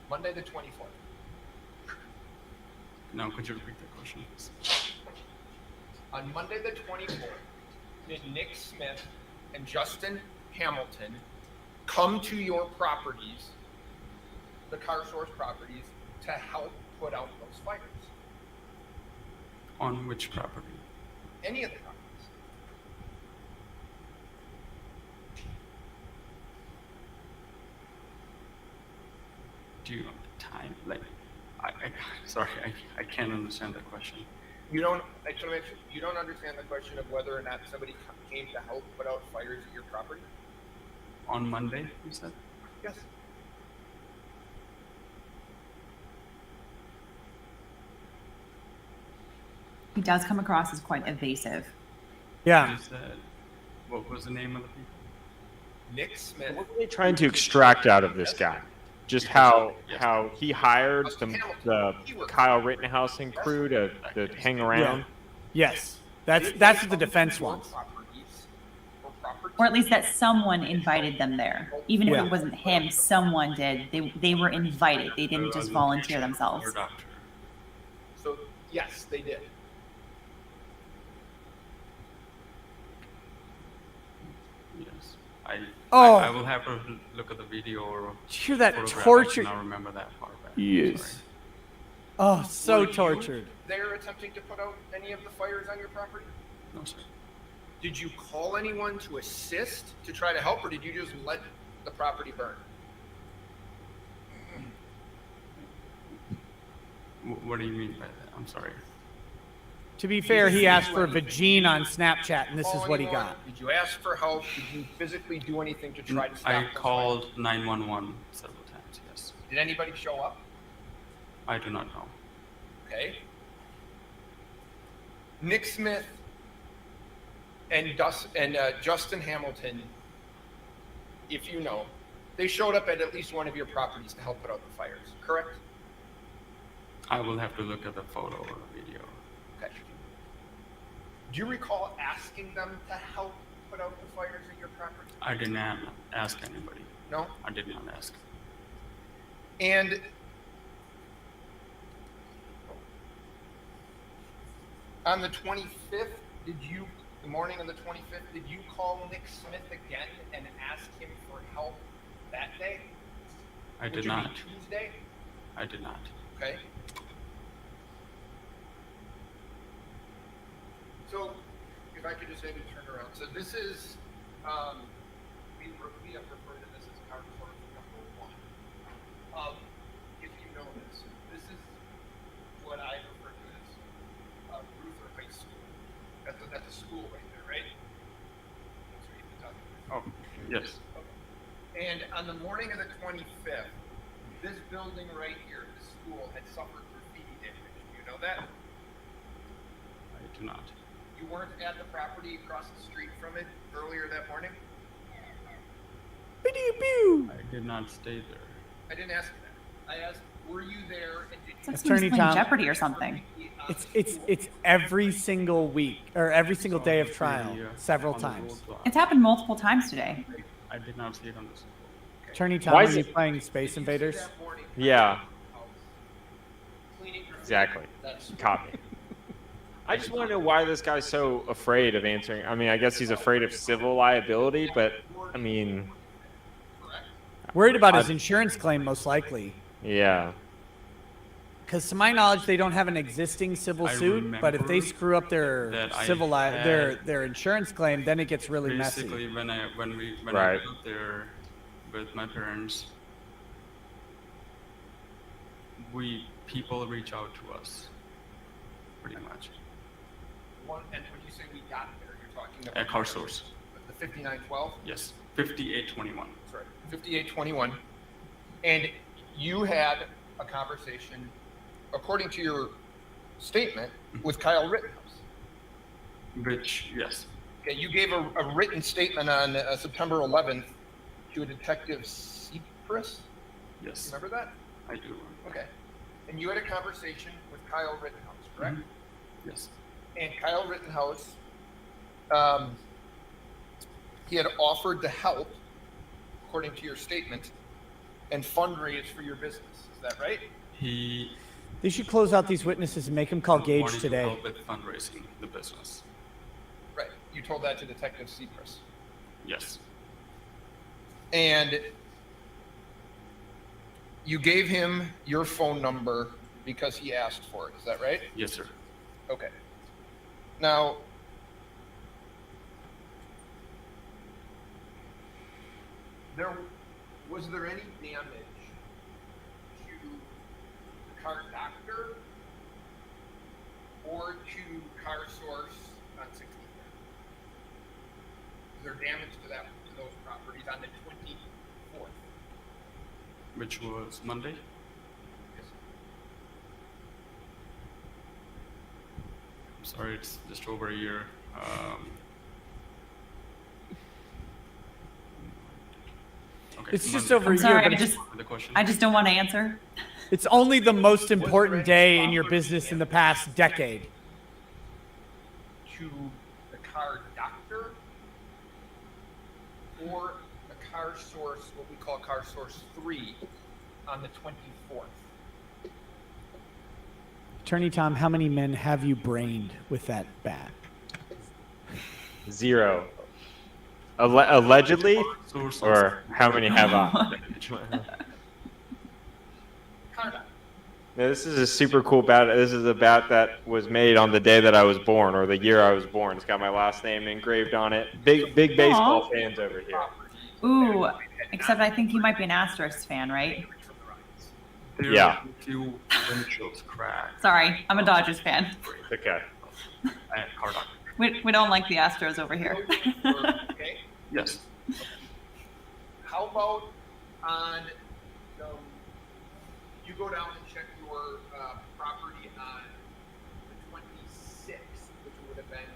Speaker 4: Monday the 24th.
Speaker 10: Now, could you repeat the question, please?
Speaker 4: On Monday the 24th, did Nick Smith and Justin Hamilton come to your properties, the Car Source properties, to help put out those fires?
Speaker 10: On which property?
Speaker 4: Any of the properties?
Speaker 10: Do you know the time? Like, sorry, I can't understand the question.
Speaker 4: You don't, I just want to make sure, you don't understand the question of whether or not somebody came to help put out fires at your property?
Speaker 10: On Monday, you said?
Speaker 4: Yes.
Speaker 3: He does come across as quite evasive.
Speaker 2: Yeah.
Speaker 10: You said, what was the name of the people?
Speaker 4: Nick Smith.
Speaker 11: What were they trying to extract out of this guy? Just how he hired the Kyle Rittenhouse and crew to hang around?
Speaker 2: Yes. That's what the defense wants.
Speaker 3: Or at least that someone invited them there. Even if it wasn't him, someone did. They were invited. They didn't just volunteer themselves.
Speaker 10: Your doctor.
Speaker 4: So, yes, they did.
Speaker 10: Yes.
Speaker 2: Oh.
Speaker 10: I will have to look at the video or
Speaker 2: Did you hear that
Speaker 10: photograph.
Speaker 2: torture?
Speaker 10: I cannot remember that part back.
Speaker 2: Yes. Oh, so
Speaker 4: Were you
Speaker 2: tortured.
Speaker 4: there attempting to put out any of the fires on your property?
Speaker 10: No, sir.
Speaker 4: Did you call anyone to assist to try to help, or did you just let the property burn?
Speaker 10: What do you mean by that? I'm sorry.
Speaker 2: To be fair, he asked for a vagine on Snapchat, and this is
Speaker 4: Call
Speaker 2: what he
Speaker 4: anyone?
Speaker 2: got.
Speaker 4: Did you ask for help? Did you physically do anything to try to stop
Speaker 10: I
Speaker 4: those fires?
Speaker 10: called 911 several times, yes.
Speaker 4: Did anybody show up?
Speaker 10: I do not know.
Speaker 4: Okay. Nick Smith and Justin Hamilton, if you know, they showed up at least one of your properties to help put out the fires, correct?
Speaker 10: I will have to look at the photo or the video.
Speaker 4: Okay. Do you recall asking them to help put out the fires at your property?
Speaker 10: I did not ask anybody.
Speaker 4: No?
Speaker 10: I did not ask.
Speaker 4: And on the 25th, the morning of the 25th, did you call Nick Smith again and ask him for help that day?
Speaker 10: I did
Speaker 4: Which would
Speaker 10: not.
Speaker 4: be Tuesday?
Speaker 10: I did not.
Speaker 4: Okay. So, if I could just maybe turn around. So this is, we have referred to this as car source number 1. If you know this is what I refer to as Ruther High School. That's a school right there, right? That's where you've been talking about.
Speaker 10: Oh, yes.
Speaker 4: Okay. And on the morning of the 25th, this building right here, the school, had suffered graffiti damage. Do you know that?
Speaker 10: I do not.
Speaker 4: You weren't at the property across the street from it earlier that morning?
Speaker 10: I did not stay there.
Speaker 4: I didn't ask that. I asked, were you there and did
Speaker 3: It's like
Speaker 2: Attorney
Speaker 3: someone's playing
Speaker 2: Tom.
Speaker 3: Jeopardy or something.
Speaker 2: It's every single week or every single day of
Speaker 10: On the
Speaker 2: trial,
Speaker 10: video,
Speaker 2: several
Speaker 10: on the
Speaker 2: times.
Speaker 10: roadblock.
Speaker 3: It's happened multiple times today.
Speaker 10: I did not see it on the school.
Speaker 2: Attorney Tom,
Speaker 11: Why
Speaker 2: are
Speaker 11: is
Speaker 2: you
Speaker 11: it-
Speaker 2: playing Space Invaders?
Speaker 4: that morning
Speaker 11: Yeah,
Speaker 4: cleaning graffiti?
Speaker 11: exactly.
Speaker 4: That's
Speaker 11: Copy. I just want to know why this guy's so afraid of answering. I mean, I guess he's afraid of civil liability, but I mean,
Speaker 4: correct.
Speaker 2: Worried about his insurance claim, most likely.
Speaker 11: yeah.
Speaker 2: Because to my knowledge, they don't have an existing civil
Speaker 10: I
Speaker 2: suit. But if they
Speaker 10: remember
Speaker 2: screw up their
Speaker 10: that I
Speaker 2: civil
Speaker 10: had-
Speaker 2: their insurance claim, then it gets really
Speaker 10: Basically,
Speaker 2: messy.
Speaker 10: when I
Speaker 11: Right.
Speaker 10: got there with my parents, people reach out to us, pretty much.
Speaker 4: one, and when you say we got there, you're talking about
Speaker 10: At Car Source.
Speaker 4: the 5912.
Speaker 10: Yes, 5821.
Speaker 4: Sorry, 5821. And you had a conversation, according to your statement, with Kyle Rittenhouse.
Speaker 10: Which, yes,
Speaker 4: Okay, you gave a written statement on September 11th to a detective Cypress.
Speaker 10: yes,
Speaker 4: Remember that?
Speaker 10: I do.
Speaker 4: Okay. And you had a conversation with Kyle Rittenhouse, correct?
Speaker 10: Yes,
Speaker 4: And Kyle Rittenhouse, he had offered to help, according to your statement, and fundraise for your business. Is that right?
Speaker 2: They should close out these witnesses and make them call Gage
Speaker 10: wanted to
Speaker 2: today.
Speaker 10: help with fundraising the business.
Speaker 4: Right. You told that to Detective Cypress.
Speaker 10: Yes,
Speaker 4: And you gave him your phone number because he asked for it. Is that right?
Speaker 10: yes, sir.
Speaker 4: Okay. Now, was there any damage to the car doctor or to Car Source on 63rd? Is there damage to those properties on the 24th?
Speaker 10: Which was Monday.
Speaker 4: Yes.
Speaker 10: I'm sorry, it's just over a year. Okay,
Speaker 2: It's just
Speaker 10: Monday.
Speaker 2: over a
Speaker 3: I'm sorry,
Speaker 2: year, but
Speaker 10: The question.
Speaker 3: I just don't want to answer.
Speaker 2: it's only the most important day in your business in the past decade.
Speaker 4: To the car doctor or the Car Source, what we call Car Source 3, on the 24th.
Speaker 2: Attorney Tom, how many men have you brained with that bat?
Speaker 11: 0. Allegedly,
Speaker 10: Source
Speaker 11: or how many have I?
Speaker 4: Car doctor.
Speaker 11: No, this is a super cool bat. This is a bat that was made on the day that I was born, or the year I was born. It's got my last name engraved on it. Big baseball fans over here.
Speaker 3: Ooh, except I think you might be an Asterisk fan, right?
Speaker 10: There
Speaker 11: Yeah.
Speaker 10: are a few windshields cracked.
Speaker 3: Sorry, I'm a Dodgers fan.
Speaker 11: Okay.
Speaker 10: At car doctor.
Speaker 3: We don't like the Astros over here.
Speaker 4: Okay.
Speaker 10: Yes.
Speaker 4: How about on you go down and check your property on the 26th, which would have been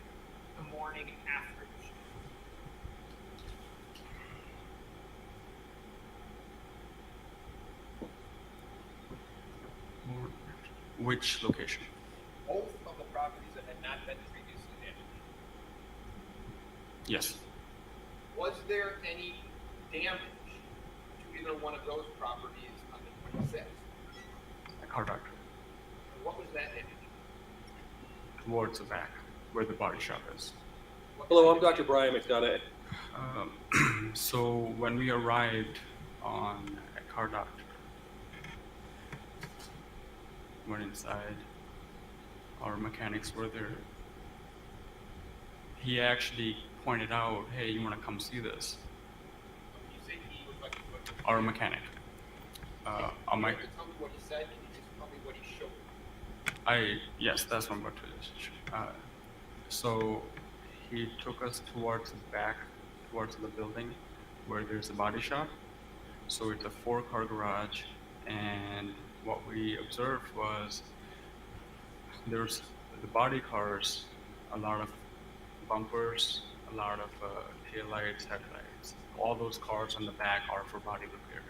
Speaker 4: the morning after the show.
Speaker 10: Which location?
Speaker 4: Both of the properties that had not been previously damaged.
Speaker 10: Yes.
Speaker 4: Was there any damage to either one of those properties on the 26th?
Speaker 10: At car doctor.
Speaker 4: And what was that damage?
Speaker 10: Towards the back, where the body shop is.
Speaker 12: Hello, I'm Dr. Brian McDonough.
Speaker 10: So when we arrived at car doctor, went inside, our mechanics were there. He actually pointed out, hey, you want to come see this?
Speaker 4: When you say he was like,
Speaker 10: Our mechanic. On my,
Speaker 4: you have to tell me what he said, can you just tell me what he showed?
Speaker 10: yes, that's what I'm about to do. So he took us towards the back, towards the building where there's a body shop. So it's a 4-car garage, and what we observed was there's the body cars, a lot of bumpers, a lot of taillights, headlights. All those cars on the back are for body repair.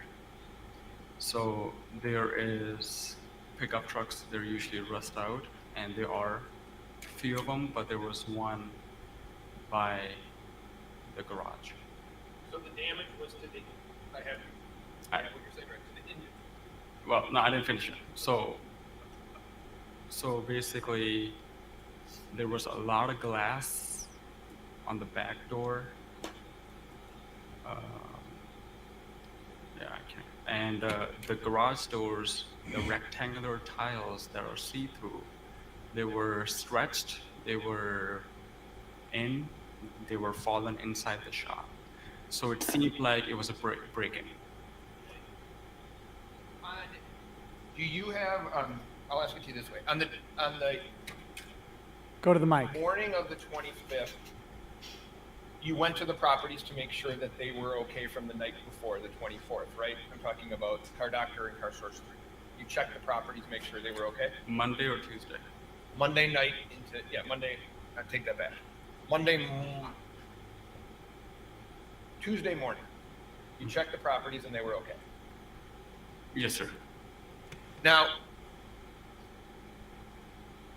Speaker 10: So there is pickup trucks, they're usually rust out, and there are a few of them, but there was one by the garage.
Speaker 4: So the damage was to the, I have what you're saying, right, to the engine.
Speaker 10: Well, no, I didn't finish it. So basically, there was a lot of glass on the back door. Yeah, I can't. And the garage doors, the rectangular tiles that are see-through, they were stretched. They were fallen inside the shop. So it seemed like it was a break-in.
Speaker 4: Do you have? I'll ask it to you this way: on the
Speaker 2: Go to the mic.
Speaker 4: Morning of the 25th, you went to the properties to make sure that they were okay from the night before, the 24th, right? I'm talking about Car Doctor and Car Source 3. You checked the properties, make sure they were okay?
Speaker 10: Monday or Tuesday?
Speaker 4: Monday night into, yeah, Monday, I take that back. Tuesday morning, you checked the properties and they were okay.
Speaker 10: Yes, sir.
Speaker 4: Now,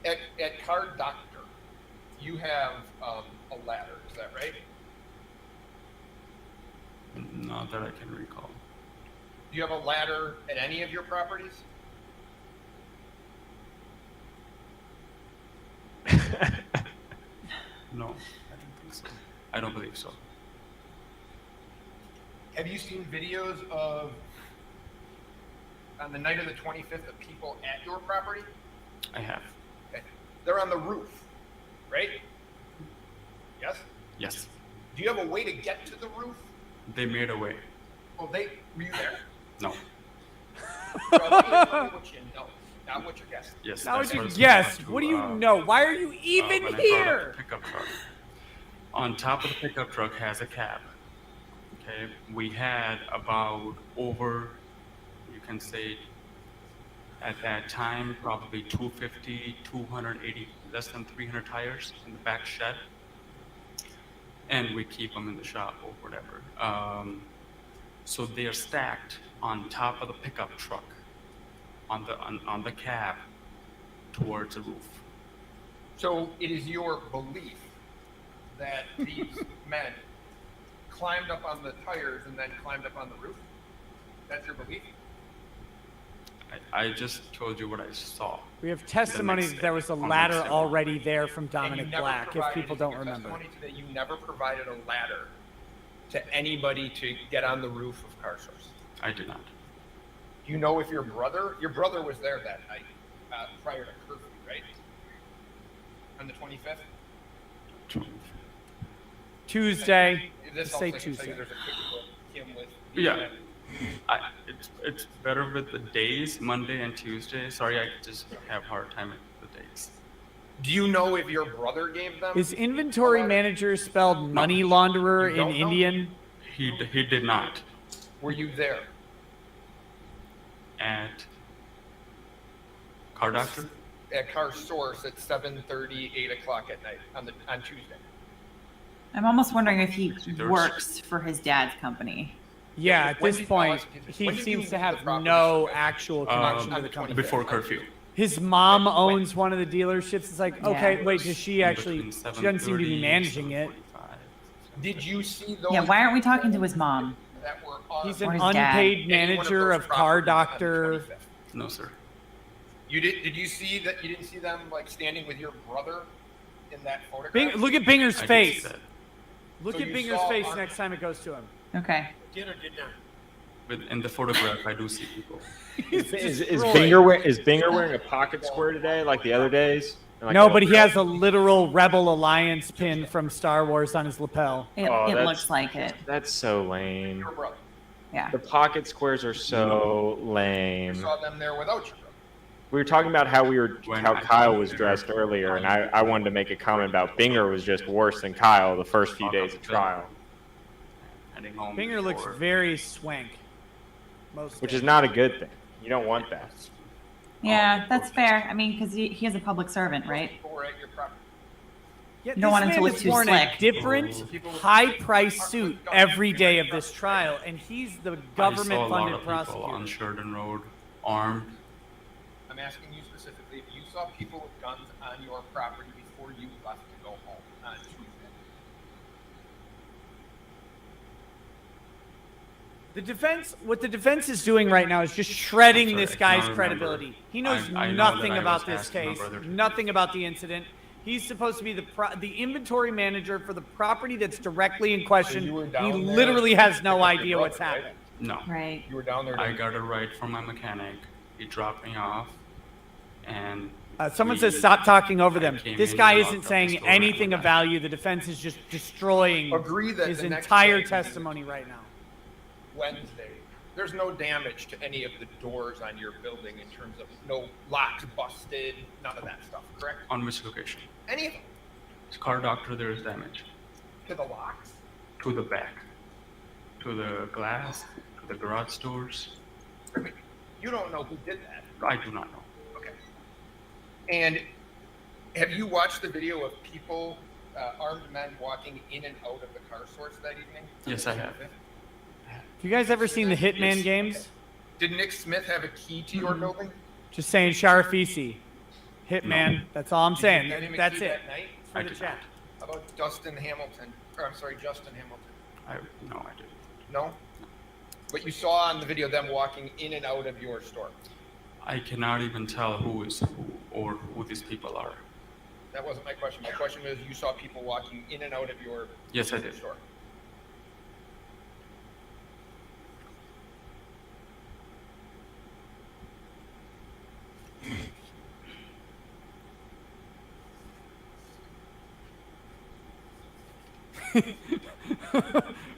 Speaker 4: at Car Doctor, you have a ladder, is that right?
Speaker 10: Not that I can recall.
Speaker 4: Do you have a ladder at any of your properties?
Speaker 10: No, I don't think so. I don't believe so.
Speaker 4: Have you seen videos of, on the night of the 25th, of people at your property?
Speaker 10: I have.
Speaker 4: Okay. They're on the roof, right? Yes?
Speaker 10: Yes.
Speaker 4: Do you have a way to get to the roof?
Speaker 10: They made a way.
Speaker 4: Oh, were you there?
Speaker 10: No.
Speaker 4: Well, tell me what you know, not what you guessed.
Speaker 10: Yes.
Speaker 2: Now
Speaker 10: that's
Speaker 2: would you
Speaker 10: what I was
Speaker 2: guess?
Speaker 10: about to,
Speaker 2: What do you know? Why are you
Speaker 10: when
Speaker 2: even
Speaker 10: I brought up
Speaker 2: here?
Speaker 10: the pickup truck. On top of the pickup truck has a cab. Okay. We had about over, you can say, at that time, probably 250, 280, less than 300 tires in the back shed. And we keep them in the shop or whatever. So they are stacked on top of the pickup truck, on the cab, towards the roof.
Speaker 4: So it is your belief that these men climbed up on the tires and then climbed up on the roof? That's your belief?
Speaker 10: I just told you what I saw.
Speaker 2: We have testimony
Speaker 10: next
Speaker 2: that there
Speaker 10: day,
Speaker 2: was a
Speaker 10: on the
Speaker 2: ladder
Speaker 10: next day.
Speaker 2: already there from
Speaker 4: And
Speaker 2: Dominic
Speaker 4: you never
Speaker 2: Black, if
Speaker 4: provided-
Speaker 2: people don't
Speaker 4: your
Speaker 2: remember.
Speaker 4: testimony today, you never provided a ladder to anybody to get on the roof of Car Source.
Speaker 10: I did not.
Speaker 4: Do you know if your brother was there that night, prior to curfew, right? On the 25th?
Speaker 2: Tuesday.
Speaker 4: This
Speaker 2: Say
Speaker 4: also can tell you
Speaker 2: Tuesday.
Speaker 4: there's a picture of him with.
Speaker 10: Yeah. It's better with the days, Monday and Tuesday. Sorry, I just have a hard time with the days.
Speaker 4: Do you know if your brother gave them?
Speaker 2: Is inventory manager spelled money launderer
Speaker 4: You
Speaker 2: in
Speaker 4: don't know?
Speaker 2: Indian?
Speaker 10: He did not.
Speaker 4: Were you there?
Speaker 10: At Car Doctor?
Speaker 4: At Car Source at 7:30, 8 o'clock at night on Tuesday.
Speaker 3: I'm almost wondering if he
Speaker 10: There's-
Speaker 3: works for his dad's company.
Speaker 2: Yeah, at
Speaker 4: When
Speaker 2: this
Speaker 4: did-
Speaker 2: point,
Speaker 4: when
Speaker 2: he
Speaker 4: did you
Speaker 2: seems to
Speaker 4: leave
Speaker 2: have
Speaker 4: the property?
Speaker 2: no actual connection
Speaker 4: on
Speaker 2: to
Speaker 4: the
Speaker 2: the company.
Speaker 4: 25th.
Speaker 10: Before curfew.
Speaker 2: His mom owns one of the dealerships. It's like, okay,
Speaker 3: Yeah.
Speaker 2: wait, does she actually?
Speaker 10: Between
Speaker 2: She doesn't seem to be
Speaker 10: 7:30,
Speaker 2: managing it.
Speaker 10: 7:45.
Speaker 4: Did you see those?
Speaker 3: Yeah, why aren't we talking to his mom?
Speaker 4: That were on
Speaker 2: He's
Speaker 3: Or
Speaker 2: an
Speaker 3: his dad.
Speaker 2: unpaid
Speaker 4: any one
Speaker 2: manager
Speaker 4: those
Speaker 2: of Car
Speaker 4: properties on the
Speaker 2: Doctor.
Speaker 4: 25th?
Speaker 10: No, sir.
Speaker 4: Did you see that? You didn't see them like standing with your brother in that photograph?
Speaker 2: Look at Binger's
Speaker 10: I did
Speaker 2: face.
Speaker 10: see that.
Speaker 2: Look
Speaker 4: So
Speaker 2: at
Speaker 4: you
Speaker 2: Binger's
Speaker 4: saw
Speaker 2: face
Speaker 4: our-
Speaker 2: next time it goes to him.
Speaker 3: Okay.
Speaker 4: Did or did not?
Speaker 10: But in the photograph, I do see people.
Speaker 11: Is
Speaker 2: destroyed.
Speaker 11: Binger wearing a pocket square today, like the other days? Like
Speaker 2: No,
Speaker 11: a-
Speaker 2: but he has a literal Rebel Alliance pin from Star Wars on his lapel.
Speaker 3: It,
Speaker 11: Oh,
Speaker 3: it
Speaker 11: that's-
Speaker 3: looks like it.
Speaker 11: That's so lame.
Speaker 4: Your brother.
Speaker 3: Yeah.
Speaker 11: The pocket squares are so
Speaker 4: You
Speaker 11: lame.
Speaker 4: saw them there without your brother.
Speaker 11: We were talking about how
Speaker 10: When
Speaker 11: how
Speaker 10: I-
Speaker 11: Kyle was dressed earlier, and I wanted to make a comment about Binger was just worse than Kyle the first few days of trial,
Speaker 10: Heading home.
Speaker 2: Binger looks
Speaker 10: before-
Speaker 2: very swank. Most
Speaker 11: which
Speaker 2: days.
Speaker 11: is not a good thing. You don't want that.
Speaker 3: Yeah, that's fair. I mean, because he is a public servant, right?
Speaker 4: People were at your property.
Speaker 2: Yeah,
Speaker 3: You don't
Speaker 2: this
Speaker 3: want him to
Speaker 2: man
Speaker 3: look
Speaker 2: has
Speaker 3: too
Speaker 2: worn
Speaker 3: slick.
Speaker 2: a different, high-priced suit every day of this trial, and he's the
Speaker 10: I saw a lot
Speaker 2: government-funded
Speaker 10: of people on
Speaker 2: prosecutor.
Speaker 10: Sheridan Road, armed.
Speaker 4: I'm asking you specifically if you saw people with guns on your property before you left to go home on Tuesday.
Speaker 2: What the defense is doing right now is just shredding
Speaker 10: I'm sorry,
Speaker 2: this
Speaker 10: I
Speaker 2: guy's
Speaker 10: cannot
Speaker 2: credibility.
Speaker 10: remember.
Speaker 2: He knows
Speaker 10: I know
Speaker 2: nothing
Speaker 10: that I
Speaker 2: about
Speaker 10: was
Speaker 2: this
Speaker 10: asking my
Speaker 2: case,
Speaker 10: brother to-
Speaker 2: nothing about the incident. He's supposed to be the inventory manager for the property that's directly in question.
Speaker 4: you were
Speaker 2: He
Speaker 4: down there
Speaker 2: literally
Speaker 4: to
Speaker 2: has
Speaker 4: pick
Speaker 2: no
Speaker 4: up your
Speaker 2: idea what's
Speaker 4: brother, right?
Speaker 2: happened.
Speaker 10: No.
Speaker 3: Right.
Speaker 4: You were down there.
Speaker 10: I
Speaker 4: To,
Speaker 10: got a ride from my mechanic. He dropped me off, and
Speaker 2: Someone
Speaker 10: we-
Speaker 2: says stop talking over them.
Speaker 10: I came
Speaker 2: This
Speaker 10: in
Speaker 2: guy
Speaker 10: and
Speaker 2: isn't
Speaker 10: locked up
Speaker 2: saying
Speaker 10: the store
Speaker 2: anything
Speaker 10: and
Speaker 2: of
Speaker 10: left.
Speaker 2: value. The defense is just destroying
Speaker 4: agree that
Speaker 2: his
Speaker 4: the next
Speaker 2: entire
Speaker 4: day,
Speaker 2: testimony right now.
Speaker 4: Wednesday, there's no damage to any of the doors on your building in terms of no locks busted, none of that stuff, correct?
Speaker 10: On which location?
Speaker 4: Any of them?
Speaker 10: Car doctor, there is damage
Speaker 4: To the locks?
Speaker 10: to the back, to the glass, to the garage doors.
Speaker 4: You don't know who did that.
Speaker 10: I do not know.
Speaker 4: Okay. And have you watched the video of people, armed men walking in and out of the car source that evening?
Speaker 10: Yes, I have.
Speaker 2: Have you guys ever seen the Hitman
Speaker 10: Yes.
Speaker 2: games?
Speaker 4: Did Nick Smith have a key to your building?
Speaker 2: Just saying, Sharafisi. Hitman.
Speaker 10: No.
Speaker 2: That's all I'm
Speaker 4: Did
Speaker 2: saying.
Speaker 4: you get him a
Speaker 2: That's
Speaker 4: key
Speaker 2: it.
Speaker 4: that night?
Speaker 2: For
Speaker 10: I
Speaker 2: the
Speaker 10: did
Speaker 2: chat.
Speaker 4: How about Justin Hamilton? Or I'm sorry, Justin Hamilton.
Speaker 10: No, I didn't.
Speaker 4: No? But you saw on the video them walking in and out of your store.
Speaker 10: I cannot even tell who is who or who these people are.
Speaker 4: That wasn't my question. My question was you saw people walking in and out of your
Speaker 10: Yes, I did.
Speaker 4: store.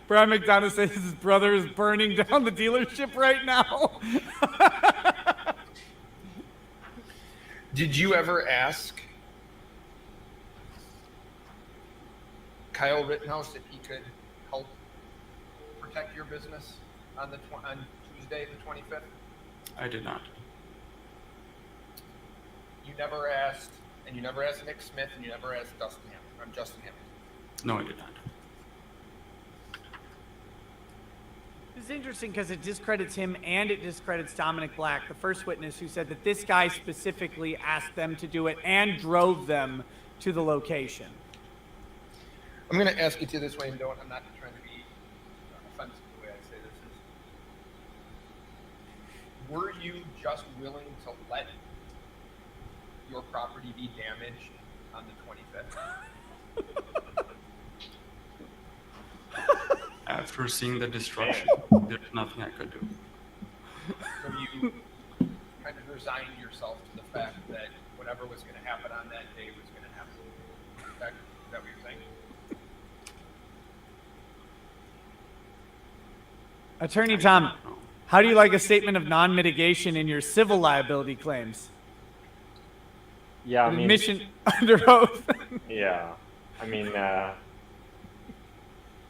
Speaker 2: Brian McDonough says his brother is burning down the dealership right now.
Speaker 4: Did you ever ask Kyle Rittenhouse if he could help protect your business on on Tuesday, the 25th?
Speaker 10: I did not.
Speaker 4: You never asked, and you never asked Nick Smith, and you never asked Justin Hamilton.
Speaker 10: No, I did not.
Speaker 2: It's interesting because it discredits him and it discredits Dominic Black, the first witness who said that this guy specifically asked them to do it and drove them to the location.
Speaker 4: I'm going to ask you to this way, and I'm not trying to be offensive the way I say this is. Were you just willing to let your property be damaged on the 25th?
Speaker 10: After seeing the destruction, there's nothing I could do.
Speaker 4: So you kind of resigned yourself to the fact that whatever was going to happen on that day was going to happen. Is that what you're saying?
Speaker 2: Attorney Tom, how do you like a statement of non-mitigation in your civil liability claims?
Speaker 11: Yeah, I
Speaker 2: An
Speaker 11: mean,
Speaker 2: admission under oath.
Speaker 11: yeah, I mean,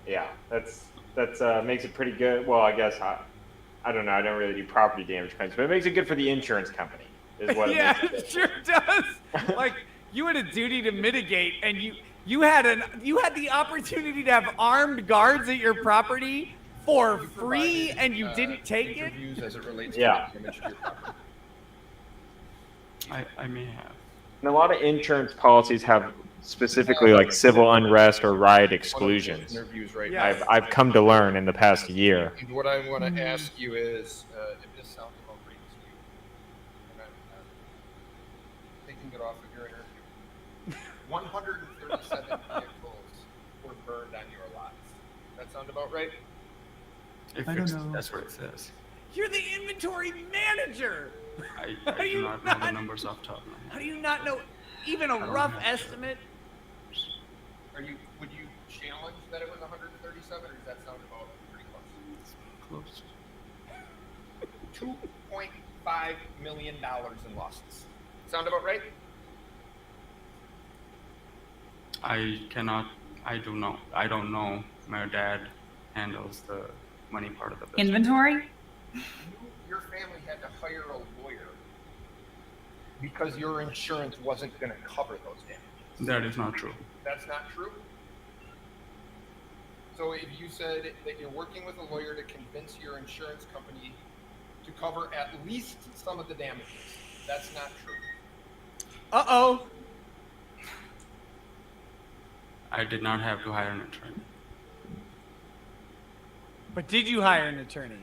Speaker 11: yeah, that's makes it pretty good. Well, I guess I don't know. I don't really do property damage claims, but it makes it good for the insurance company. Is what
Speaker 2: Yeah,
Speaker 11: it makes
Speaker 2: it sure does. Like, you had a duty to mitigate, and you had the opportunity to have armed guards at your property for
Speaker 4: You
Speaker 2: free,
Speaker 4: provided,
Speaker 2: and you didn't take it.
Speaker 4: interviews as it relates
Speaker 11: Yeah.
Speaker 4: to damage to your property.
Speaker 10: I may have.
Speaker 11: And a lot of insurance policies have specifically like civil unrest or riot exclusions.
Speaker 4: Interviews right
Speaker 2: Yeah.
Speaker 4: now.
Speaker 11: I've come to learn in the past year.
Speaker 4: And what I want to ask you is, if this sounds outrageous to you, and I'm taking it off of your interview, 137 vehicles were burned on your lots. That sound about right?
Speaker 10: If
Speaker 3: I don't know.
Speaker 10: that's what it says.
Speaker 2: You're the inventory manager.
Speaker 10: I
Speaker 2: How do
Speaker 10: do
Speaker 2: you
Speaker 10: not know the
Speaker 2: not-
Speaker 10: numbers off the top of my
Speaker 2: How
Speaker 10: head.
Speaker 2: do you not know even a
Speaker 10: don't
Speaker 2: rough
Speaker 10: have-
Speaker 2: estimate?
Speaker 4: Would you challenge that it was 137, or does that sound about pretty close?
Speaker 10: Close.
Speaker 4: $2.5 million in losses. Sound about right?
Speaker 10: I do know. I don't know. My dad handles the money part of the business.
Speaker 3: Inventory?
Speaker 4: Your family had to hire a lawyer because your insurance wasn't going to cover those damages.
Speaker 10: That is not true.
Speaker 4: That's not true? So if you said that you're working with a lawyer to convince your insurance company to cover at least some of the damages, that's not true.
Speaker 2: Uh-oh.
Speaker 10: I did not have to hire an attorney.
Speaker 2: But did you hire an attorney?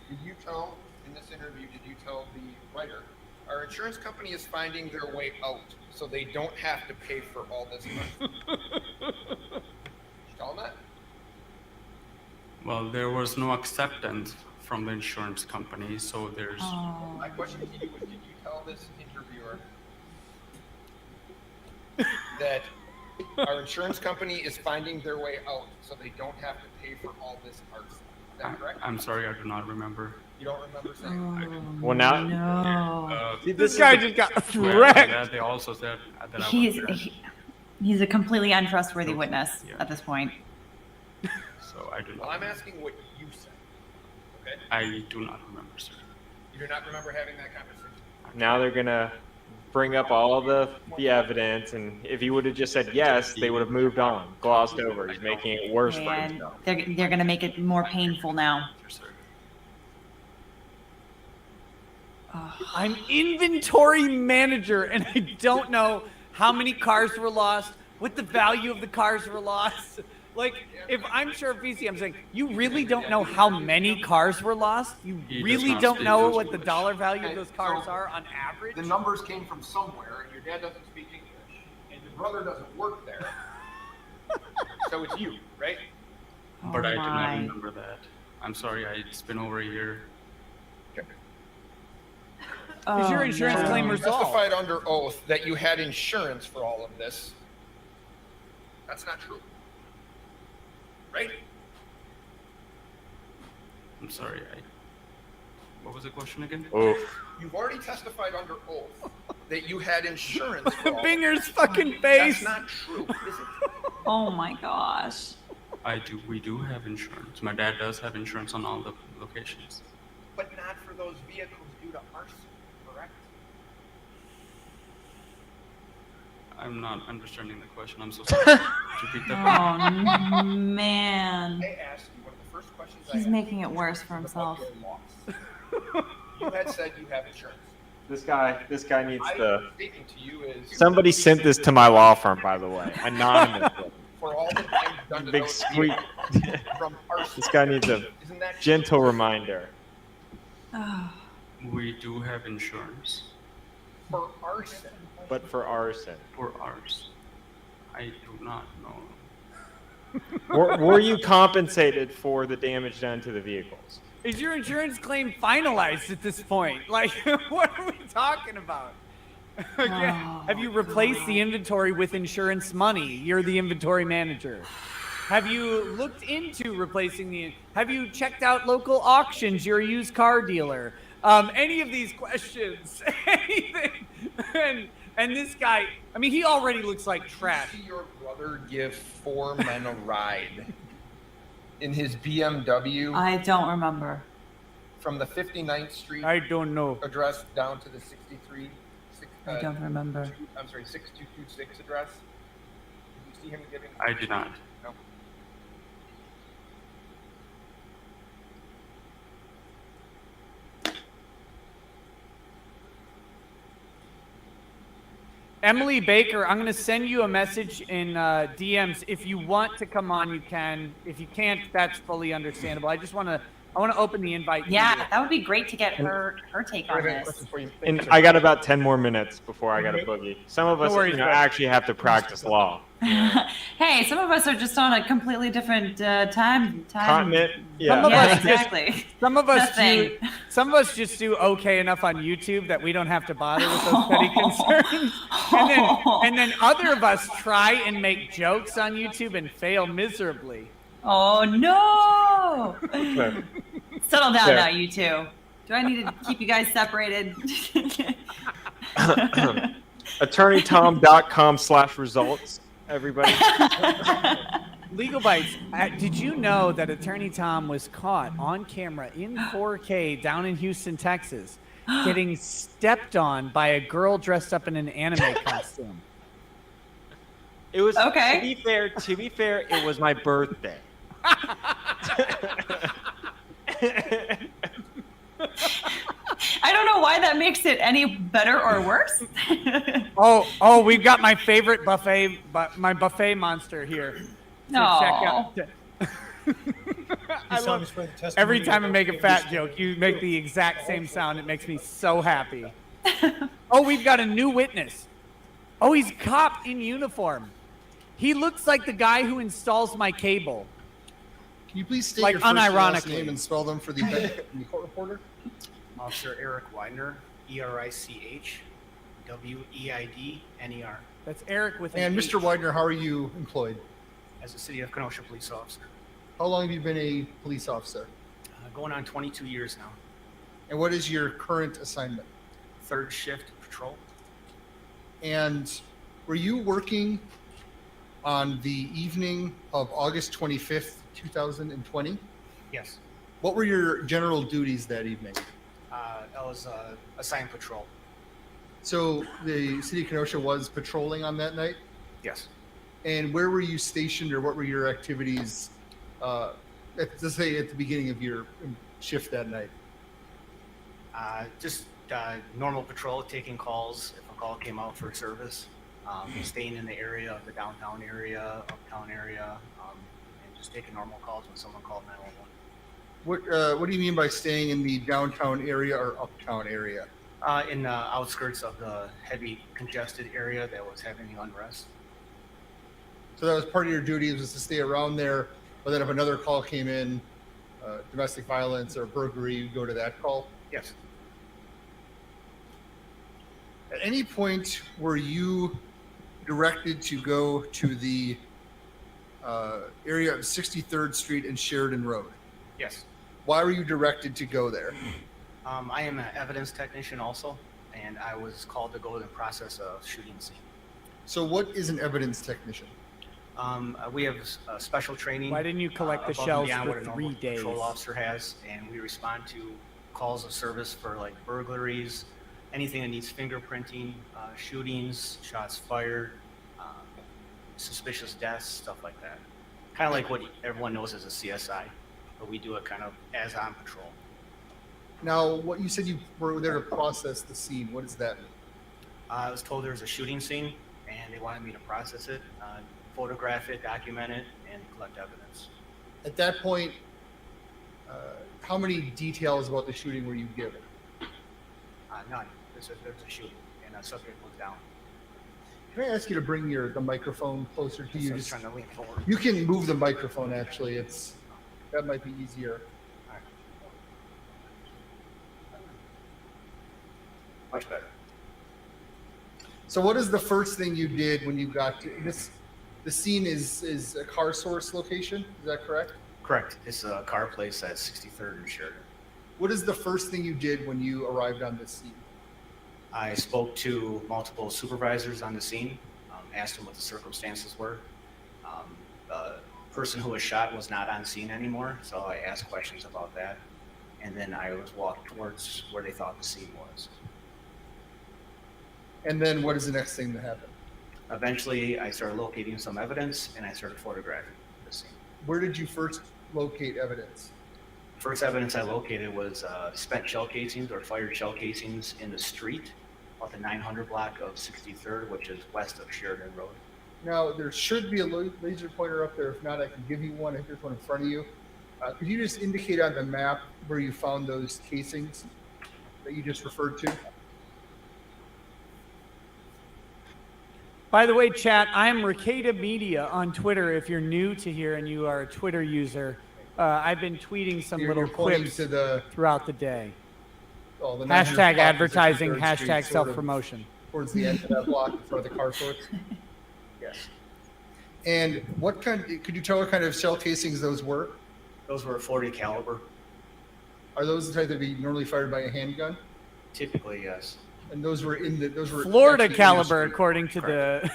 Speaker 4: Did you tell, in this interview, did you tell the writer, our insurance company is finding their way out, so they don't have to pay for all this money? Did you tell them that?
Speaker 10: Well, there was no acceptance from the insurance company, so there's.
Speaker 3: Oh.
Speaker 4: My question to you was, did you tell this interviewer that Our insurance company is finding their way out, so they don't have to pay for all this arson. Is that correct?
Speaker 10: I'm sorry, I do not remember.
Speaker 4: You don't remember saying?
Speaker 11: Well, now
Speaker 3: No.
Speaker 11: see,
Speaker 2: This
Speaker 11: is
Speaker 2: guy
Speaker 11: the-
Speaker 2: just got
Speaker 10: Well,
Speaker 2: wrecked.
Speaker 10: that they also said that I
Speaker 3: He's
Speaker 10: was there.
Speaker 3: he's a completely untrustworthy
Speaker 10: So,
Speaker 3: witness
Speaker 10: yeah.
Speaker 3: at this point.
Speaker 10: So I do
Speaker 4: Well,
Speaker 10: not.
Speaker 4: I'm asking what you said. Okay?
Speaker 10: I do not remember, sir.
Speaker 4: You do not remember having that conversation?
Speaker 11: now they're gonna bring up all the evidence, and if he would have just said yes, they would have moved on, glossed over. He's making it worse for
Speaker 3: And
Speaker 11: himself.
Speaker 3: they're gonna make it more painful now.
Speaker 10: Yes, sir.
Speaker 2: I'm inventory manager, and I don't know how many cars were lost, what the value of the cars were lost. Like, if I'm Sheriff VC, I'm saying, you really don't know how many cars were lost? You
Speaker 10: He does
Speaker 2: really
Speaker 10: not
Speaker 2: don't
Speaker 10: speak
Speaker 2: know
Speaker 10: those
Speaker 2: what the
Speaker 10: English.
Speaker 2: dollar value of
Speaker 4: Okay,
Speaker 2: those cars
Speaker 4: so
Speaker 2: are on average?
Speaker 4: The numbers came from somewhere, and your dad doesn't speak English, and your brother doesn't work there. So it's you, right?
Speaker 10: But I do
Speaker 3: my.
Speaker 10: not remember that. I'm sorry, it's been over a year.
Speaker 2: Is your
Speaker 3: Oh,
Speaker 2: insurance
Speaker 3: no.
Speaker 2: claim
Speaker 4: You
Speaker 2: resolved?
Speaker 4: testified under oath that you had insurance for all of this. That's not true. Right?
Speaker 10: I'm sorry, what was the question again?
Speaker 11: Oof.
Speaker 4: You've already testified under oath that you had insurance for all of
Speaker 2: Binger's
Speaker 4: this.
Speaker 2: fucking face.
Speaker 4: That's not true, is it?
Speaker 3: Oh my gosh.
Speaker 10: We do have insurance. My dad does have insurance on all the locations.
Speaker 4: But not for those vehicles due to arson, correct?
Speaker 10: I'm not understanding the question. I'm so sorry. Could you repeat that?
Speaker 3: Oh man.
Speaker 4: I asked you, one of the first questions I
Speaker 3: He's
Speaker 4: asked
Speaker 3: making
Speaker 4: you
Speaker 3: it worse for
Speaker 4: was about
Speaker 3: himself.
Speaker 4: your loss. You had said you have insurance.
Speaker 11: This guy needs to.
Speaker 4: I'm speaking to you is
Speaker 11: Somebody sent this to my law firm, by the way, anonymously.
Speaker 4: for all the things done to
Speaker 11: Big
Speaker 4: those
Speaker 11: squeak.
Speaker 4: vehicles from arson.
Speaker 11: This guy needs a
Speaker 4: Isn't that
Speaker 11: gentle reminder.
Speaker 3: Oh,
Speaker 10: We do have insurance
Speaker 4: for arson?
Speaker 11: But for arson,
Speaker 10: for ours. I do not know.
Speaker 11: were you compensated for the damage done to the vehicles?
Speaker 2: Is your insurance claim finalized at this point? Like, what are we talking about?
Speaker 3: Oh,
Speaker 2: Have you replaced the inventory with insurance money? You're the inventory manager. Have you looked into replacing have you checked out local auctions? You're a used car dealer. Any of these questions, anything. And this guy, I mean, he already looks like trash.
Speaker 4: Did you see your brother give 4 men a ride in his BMW
Speaker 3: I don't remember.
Speaker 4: from the 59th Street
Speaker 2: I don't know.
Speaker 4: address down to the 63?
Speaker 3: I don't remember.
Speaker 4: I'm sorry, 6226 address? Did you see him giving?
Speaker 10: I did not.
Speaker 4: No.
Speaker 2: Emily Baker, I'm going to send you a message in DMs. If you want to come on, you can. If you can't, that's fully understandable. I want to open the invite. to
Speaker 3: Yeah,
Speaker 2: you.
Speaker 3: that would be great to get her take on this.
Speaker 11: And I got about 10 more minutes before I got a boogie. Some of us
Speaker 2: worries, bud.
Speaker 11: actually have to practice law.
Speaker 3: Hey, some of us are just on a completely different time.
Speaker 11: Continent, yeah.
Speaker 2: Some of
Speaker 3: Yeah,
Speaker 2: us just-
Speaker 3: exactly.
Speaker 2: Some of us do.
Speaker 3: Nothing.
Speaker 2: Some of us just do okay enough on YouTube that we don't have to bother with those petty concerns. And then other of us try and make jokes on YouTube and fail miserably.
Speaker 3: Oh no! Settle down
Speaker 11: Fair.
Speaker 3: now, you two. Do I need to keep you guys separated?
Speaker 11: AttorneyTom.com/results. Everybody.
Speaker 2: Legal Bites, did you know that Attorney Tom was caught on camera in 4K down in Houston, Texas, getting stepped on by a girl dressed up in an anime costume?
Speaker 11: It was
Speaker 3: Okay.
Speaker 11: To be fair, it was my birthday.
Speaker 3: I don't know why that makes it any better or worse.
Speaker 2: Oh, we've got my favorite buffet, my buffet monster here. to check out. I love every time I make a fat joke, you make the exact same sound. It makes me so happy. Oh, we've got a new witness. Oh, he's cop in uniform. He looks like the guy who installs my cable.
Speaker 5: Can you please state
Speaker 2: Like,
Speaker 5: your first and last
Speaker 2: unironically.
Speaker 5: name and spell them for the court reporter?
Speaker 13: Officer Eric Weidner, ERICH, WEIDNER.
Speaker 2: That's Eric with an
Speaker 5: And
Speaker 2: H.
Speaker 5: Mr. Widener, how are you employed?
Speaker 13: As a City of Kenosha police officer.
Speaker 5: How long have you been a police officer?
Speaker 13: Going on 22 years now.
Speaker 5: And what is your current assignment?
Speaker 13: Third shift patrol.
Speaker 5: And were you working on the evening of August 25th, 2020?
Speaker 13: Yes.
Speaker 5: What were your general duties that evening?
Speaker 13: I was assigned patrol.
Speaker 5: So the city of Kenosha was patrolling on that night?
Speaker 13: Yes.
Speaker 5: And where were you stationed, or what were your activities, let's say at the beginning of your shift that night?
Speaker 13: Just normal patrol, taking calls if a call came out for service, staying in the area of the downtown area, uptown area, and just taking normal calls when someone called 911.
Speaker 5: What do you mean by staying in the downtown area or uptown area?
Speaker 13: In the outskirts of the heavy congested area that was having unrest.
Speaker 5: So that was part of your duties, was to stay around there, but then if another call came in, domestic violence or burglary, you go to that call?
Speaker 13: Yes.
Speaker 5: At any point were you directed to go to the area of 63rd Street and Sheridan Road?
Speaker 13: Yes.
Speaker 5: Why were you directed to go there?
Speaker 13: I am an evidence technician also, and I was called to go to the process of shooting scene.
Speaker 5: So what is an evidence technician?
Speaker 13: We have special training.
Speaker 2: Why didn't you collect the
Speaker 13: above and
Speaker 2: shells
Speaker 13: beyond
Speaker 2: for
Speaker 13: what a normal
Speaker 2: 3 days?
Speaker 13: Patrol officer has, and we respond to calls of service for like burglaries, anything that needs fingerprinting, shootings, shots fired, suspicious deaths, stuff like that. Kind of like what everyone knows as a CSI, but we do it kind of as on patrol.
Speaker 5: Now, what you said you were there to process the scene. What does that mean?
Speaker 13: I was told there was a shooting scene, and they wanted me to process it, photograph it, document it, and collect evidence.
Speaker 5: At that point, how many details about the shooting were you given?
Speaker 13: None. There's a shooting, and a subject was down.
Speaker 5: Can I ask you to bring the microphone closer to you?
Speaker 13: So I was
Speaker 5: Just,
Speaker 13: trying to lean forward.
Speaker 5: you can move the microphone, actually. That might be easier.
Speaker 13: Much better.
Speaker 5: So what is the first thing you did when you got to this? The scene is a car source location, is that correct?
Speaker 13: Correct. It's a car place at 63rd and Sheridan.
Speaker 5: What is the first thing you did when you arrived on this scene?
Speaker 13: I spoke to multiple supervisors on the scene, asked them what the circumstances were. The person who was shot was not on scene anymore, so I asked questions about that. And then I was walked towards where they thought the scene was.
Speaker 5: And then what is the next thing that happened?
Speaker 13: Eventually, I started locating some evidence, and I started photographing the scene.
Speaker 5: Where did you first locate evidence?
Speaker 13: First evidence I located was spent shell casings or fired shell casings in the street off the 900 block of 63rd, which is west of Sheridan Road.
Speaker 5: Now, there should be a laser pointer up there. If not, I can give you one. I think there's one in front of you. Could you just indicate on the map where you found those casings that you just referred to?
Speaker 2: By the way, chat, I am Ricada Media on Twitter. If you're new to here and you are a Twitter user, I've been tweeting some
Speaker 5: You're
Speaker 2: little
Speaker 5: pointing
Speaker 2: quips
Speaker 5: to the
Speaker 2: throughout the day.
Speaker 5: the 900
Speaker 2: Hashtag
Speaker 5: block of
Speaker 2: advertising,
Speaker 5: 63rd Street,
Speaker 2: hashtag
Speaker 5: sort of
Speaker 2: self-promotion.
Speaker 5: towards the end of that block in front of the car source.
Speaker 13: Yes.
Speaker 5: And what kind? Could you tell what kind of shell casings those were?
Speaker 13: Those were 40 caliber.
Speaker 5: Are those the type that would be normally fired by a handgun?
Speaker 13: Typically, yes.
Speaker 5: And those were
Speaker 2: Florida
Speaker 5: actually in the
Speaker 2: caliber,
Speaker 5: street.
Speaker 2: according to the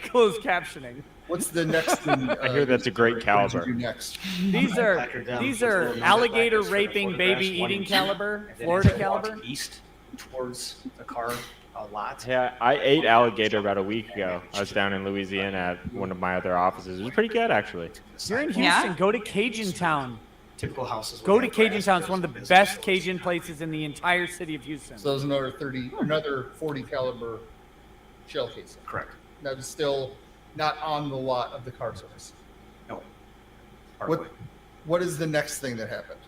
Speaker 2: closed captioning.
Speaker 5: What's the next thing?
Speaker 11: I hear that's a great
Speaker 5: what did
Speaker 11: caliber.
Speaker 5: you do next?
Speaker 2: These
Speaker 13: I
Speaker 2: are
Speaker 13: placarded them
Speaker 2: these
Speaker 13: with
Speaker 2: are
Speaker 13: little number
Speaker 2: alligator
Speaker 13: placards for the
Speaker 2: raping, baby
Speaker 13: photographs, 1
Speaker 2: eating
Speaker 13: and 2.
Speaker 2: caliber,
Speaker 13: And then
Speaker 2: Florida
Speaker 13: as I walked
Speaker 2: caliber.
Speaker 13: east towards the car a lot.
Speaker 11: Yeah, I ate alligator about a week ago. I was down in Louisiana at one of my other offices. It was pretty good, actually.
Speaker 2: You're in Houston.
Speaker 3: Yeah?
Speaker 2: Go to Cajun Town.
Speaker 13: Typical houses.
Speaker 2: Go
Speaker 13: would
Speaker 2: to
Speaker 13: have
Speaker 2: Cajun
Speaker 13: grass
Speaker 2: Town. It's
Speaker 13: because
Speaker 2: one of
Speaker 13: of
Speaker 2: the
Speaker 13: business
Speaker 2: best
Speaker 13: roads.
Speaker 2: Cajun places in the entire city of Houston.
Speaker 5: So those another 40 caliber shell casing.
Speaker 13: Correct.
Speaker 5: That was still not on the lot of the car source.
Speaker 13: No.
Speaker 5: What
Speaker 13: Parkway.
Speaker 5: What is the next thing that happened?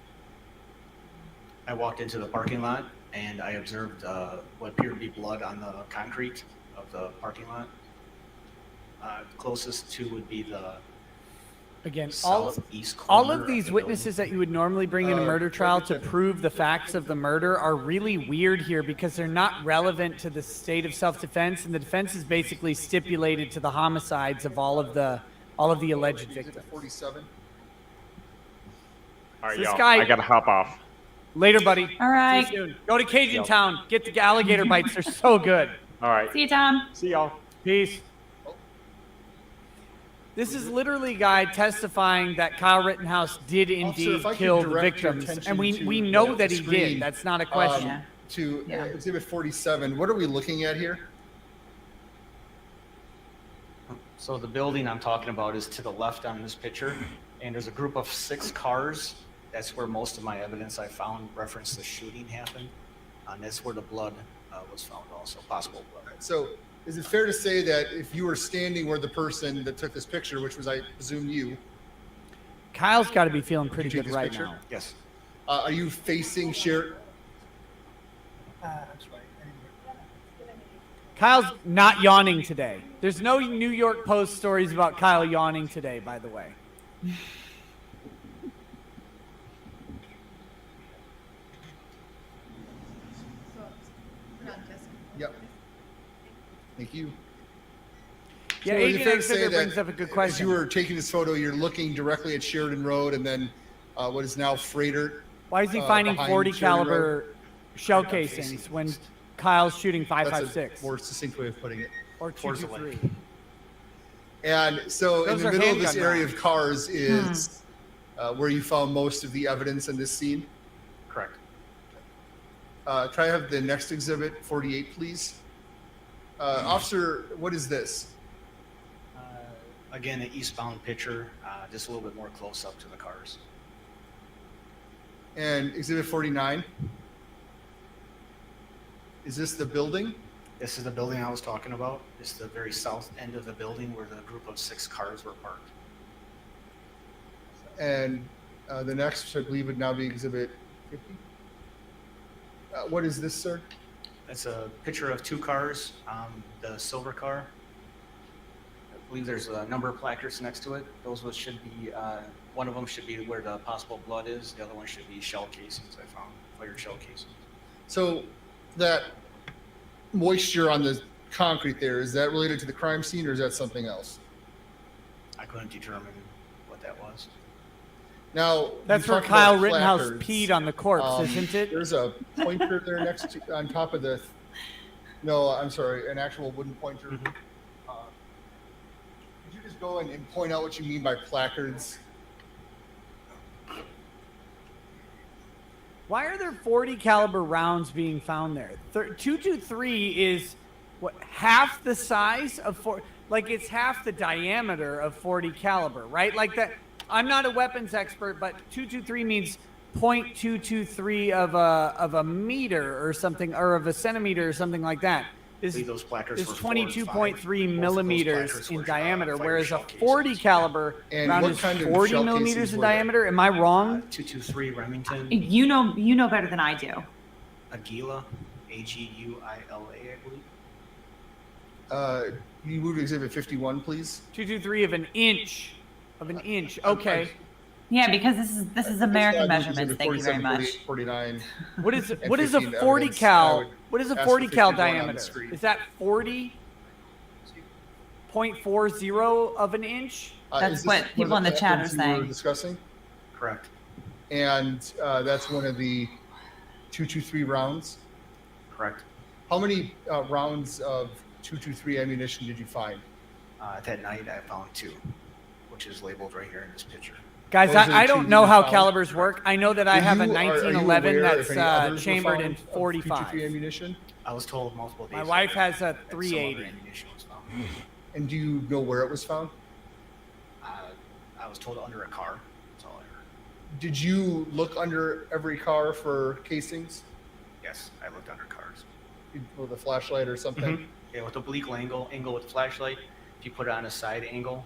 Speaker 13: I walked into the parking lot and I observed what appeared to be blood on the concrete of the parking lot. Closest to would be the
Speaker 2: Again, all
Speaker 13: southeast
Speaker 2: all
Speaker 13: corner
Speaker 2: of these
Speaker 13: the
Speaker 2: witnesses that you would normally bring in a murder trial to prove the facts of the murder are really weird here because they're not relevant to the state of self-defense, and the defense is basically stipulated to the homicides of all of the alleged
Speaker 5: Exhibit
Speaker 2: victims.
Speaker 5: 47.
Speaker 11: All right,
Speaker 2: This
Speaker 11: y'all.
Speaker 2: guy-
Speaker 11: I gotta hop off.
Speaker 2: Later, buddy.
Speaker 3: All right.
Speaker 2: See you soon. Go to Cajun Town. Get the alligator bites. They're so good.
Speaker 11: All right.
Speaker 3: See you, Tom.
Speaker 11: See y'all.
Speaker 2: Peace. This is literally a guy testifying that Kyle Rittenhouse did
Speaker 5: Officer,
Speaker 2: indeed
Speaker 5: if I could
Speaker 2: kill the
Speaker 5: direct your
Speaker 2: victims,
Speaker 5: attention
Speaker 2: and we
Speaker 5: to
Speaker 2: know
Speaker 5: the
Speaker 2: that he
Speaker 5: screen,
Speaker 2: did. That's not a question.
Speaker 3: Yeah.
Speaker 5: To
Speaker 3: Yeah.
Speaker 5: Exhibit 47. What are we looking at here?
Speaker 13: So the building I'm talking about is to the left on this picture, and there's a group of 6 cars. That's where most of my evidence I found reference the shooting happened, and that's where the blood was found also, possible blood.
Speaker 5: So is it fair to say that if you were standing where the person that took this picture, which was, I presume, you,
Speaker 2: Kyle's got to be feeling pretty
Speaker 5: Did you
Speaker 2: good
Speaker 5: take
Speaker 2: right
Speaker 5: this picture?
Speaker 2: now.
Speaker 13: Yes.
Speaker 5: are you facing Sheriff?
Speaker 1: That's right.
Speaker 2: Kyle's not yawning today. There's no New York Post stories about Kyle yawning today, by the way.
Speaker 5: Yep. Thank you.
Speaker 2: Yeah,
Speaker 5: So is it
Speaker 2: Agent
Speaker 5: fair to say
Speaker 2: Exeter
Speaker 5: that
Speaker 2: brings up a good
Speaker 5: As
Speaker 2: question.
Speaker 5: you were taking this photo, you're looking directly at Sheridan Road and then what is now Freighter.
Speaker 2: Why is he finding
Speaker 5: behind
Speaker 2: 40
Speaker 5: Sheridan Road?
Speaker 2: caliber shell casings when Kyle's shooting
Speaker 5: That's
Speaker 2: 5.56
Speaker 5: a more succinct way of putting it.
Speaker 2: or
Speaker 13: towards the
Speaker 2: 223?
Speaker 5: And so
Speaker 2: Those
Speaker 5: in
Speaker 2: are
Speaker 5: the middle of this
Speaker 2: handgun
Speaker 5: area
Speaker 2: rounds.
Speaker 5: of cars is where you found most of the evidence in this scene.
Speaker 13: Correct.
Speaker 5: Try to have the next exhibit, 48, please. Officer, what is this?
Speaker 13: Again, an eastbound picture, just a little bit more close up to the cars.
Speaker 5: And exhibit 49? Is this the building?
Speaker 13: This is the building I was talking about. This is the very south end of the building where the group of 6 cars were parked.
Speaker 5: And the next, I believe, would now be exhibit 50. What is this, sir?
Speaker 13: That's a picture of 2 cars. The silver car, I believe there's a number of placards next to it. Those should be, one of them should be where the possible blood is. The other one should be shell casings I found, fire shell casings.
Speaker 5: So that moisture on the concrete there, is that related to the crime scene or is that something else?
Speaker 13: I couldn't determine what that was.
Speaker 5: Now,
Speaker 2: That's
Speaker 5: you
Speaker 2: where
Speaker 5: talked
Speaker 2: Kyle
Speaker 5: about
Speaker 2: Rittenhouse
Speaker 5: placards.
Speaker 2: peed on the corpse, isn't it?
Speaker 5: There's a pointer there next to, on top of the, no, I'm sorry, an actual wooden pointer.
Speaker 13: Mhm.
Speaker 5: Could you just go and point out what you mean by placards?
Speaker 2: Why are there 40 caliber rounds being found there? 223 is what, half the size of like it's half the diameter of 40 caliber, right? Like that. I'm not a weapons expert, but 223 means 0.223 of a meter or something, or of a centimeter or something like that.
Speaker 13: I believe those placards
Speaker 2: Is
Speaker 13: were 4 and 5.
Speaker 2: 22.3
Speaker 13: Both of those
Speaker 2: millimeters
Speaker 13: placards
Speaker 2: in
Speaker 13: were,
Speaker 2: diameter,
Speaker 13: fire
Speaker 2: whereas a
Speaker 13: shell
Speaker 2: 40
Speaker 13: casings.
Speaker 2: caliber
Speaker 5: And
Speaker 2: round
Speaker 5: what
Speaker 2: is
Speaker 5: kind of
Speaker 2: 40
Speaker 5: shell
Speaker 2: millimeters
Speaker 5: casings
Speaker 2: in
Speaker 5: were they?
Speaker 2: diameter. Am I wrong?
Speaker 13: 223 Remington,
Speaker 3: You know better than I do.
Speaker 13: Aguila, Aguila, I believe.
Speaker 5: You move to exhibit 51, please.
Speaker 2: 223 of an inch. Okay.
Speaker 3: Yeah, because this is American
Speaker 5: Just,
Speaker 3: measurements.
Speaker 5: exhibit
Speaker 3: Thank you very
Speaker 5: 47,
Speaker 3: much.
Speaker 5: 49.
Speaker 2: What is
Speaker 5: And
Speaker 2: what is a
Speaker 5: 15
Speaker 2: 40
Speaker 5: evidence. I
Speaker 2: cal?
Speaker 5: would
Speaker 2: What is a
Speaker 5: ask
Speaker 2: 40
Speaker 5: for
Speaker 2: cal
Speaker 5: 51 on the
Speaker 2: diameter?
Speaker 5: screen.
Speaker 2: Is that 40.40 of an inch?
Speaker 3: That's
Speaker 5: Is this
Speaker 3: what
Speaker 5: one of
Speaker 3: people in the chat
Speaker 5: placards
Speaker 3: are
Speaker 5: you were
Speaker 3: saying.
Speaker 5: discussing?
Speaker 13: Correct.
Speaker 5: And that's one of the 223 rounds.
Speaker 13: Correct.
Speaker 5: How many rounds of 223 ammunition did you find?
Speaker 13: That night I found 2, which is labeled right here in this picture.
Speaker 2: Guys,
Speaker 5: Those are the
Speaker 2: I
Speaker 5: two
Speaker 2: don't know
Speaker 5: you
Speaker 2: how
Speaker 5: found?
Speaker 2: calibers work. I know that I have a
Speaker 5: Are you
Speaker 2: 1911
Speaker 5: aware if any
Speaker 2: that's
Speaker 5: others were
Speaker 2: chambered in
Speaker 5: found of
Speaker 2: 45.
Speaker 5: 223 ammunition?
Speaker 13: I was told multiple days
Speaker 2: My wife
Speaker 13: later
Speaker 2: has a
Speaker 13: that some other
Speaker 2: 380.
Speaker 13: ammunition was found.
Speaker 5: And do you know where it was found?
Speaker 13: I was told under a car. That's all I heard.
Speaker 5: Did you look under every car for casings
Speaker 13: Yes, I looked under cars.
Speaker 5: with a flashlight or something?
Speaker 13: Mhm. Yeah, with oblique angle with flashlight. If you put it on a side angle,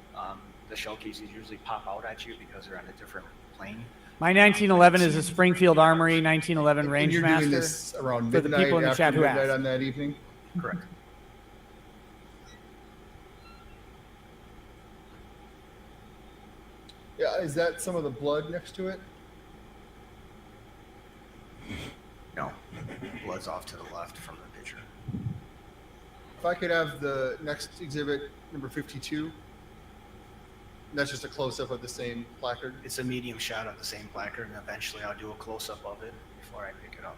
Speaker 13: the shell cases usually pop out at you because they're on a different plane.
Speaker 2: My 1911 is a Springfield Armory 1911
Speaker 5: And you're doing
Speaker 2: Rangemaster.
Speaker 5: this around
Speaker 2: for the
Speaker 5: midnight,
Speaker 2: people in the
Speaker 5: after
Speaker 2: chat who
Speaker 5: midnight
Speaker 2: asked.
Speaker 5: on that evening?
Speaker 13: Correct.
Speaker 5: Yeah, is that some of the blood next to it?
Speaker 13: No, blood's off to the left from the picture.
Speaker 5: If I could have the next exhibit, number 52. That's just a close-up of the same placard.
Speaker 13: It's a medium shot of the same placard, and eventually I'll do a close-up of it before I pick it up.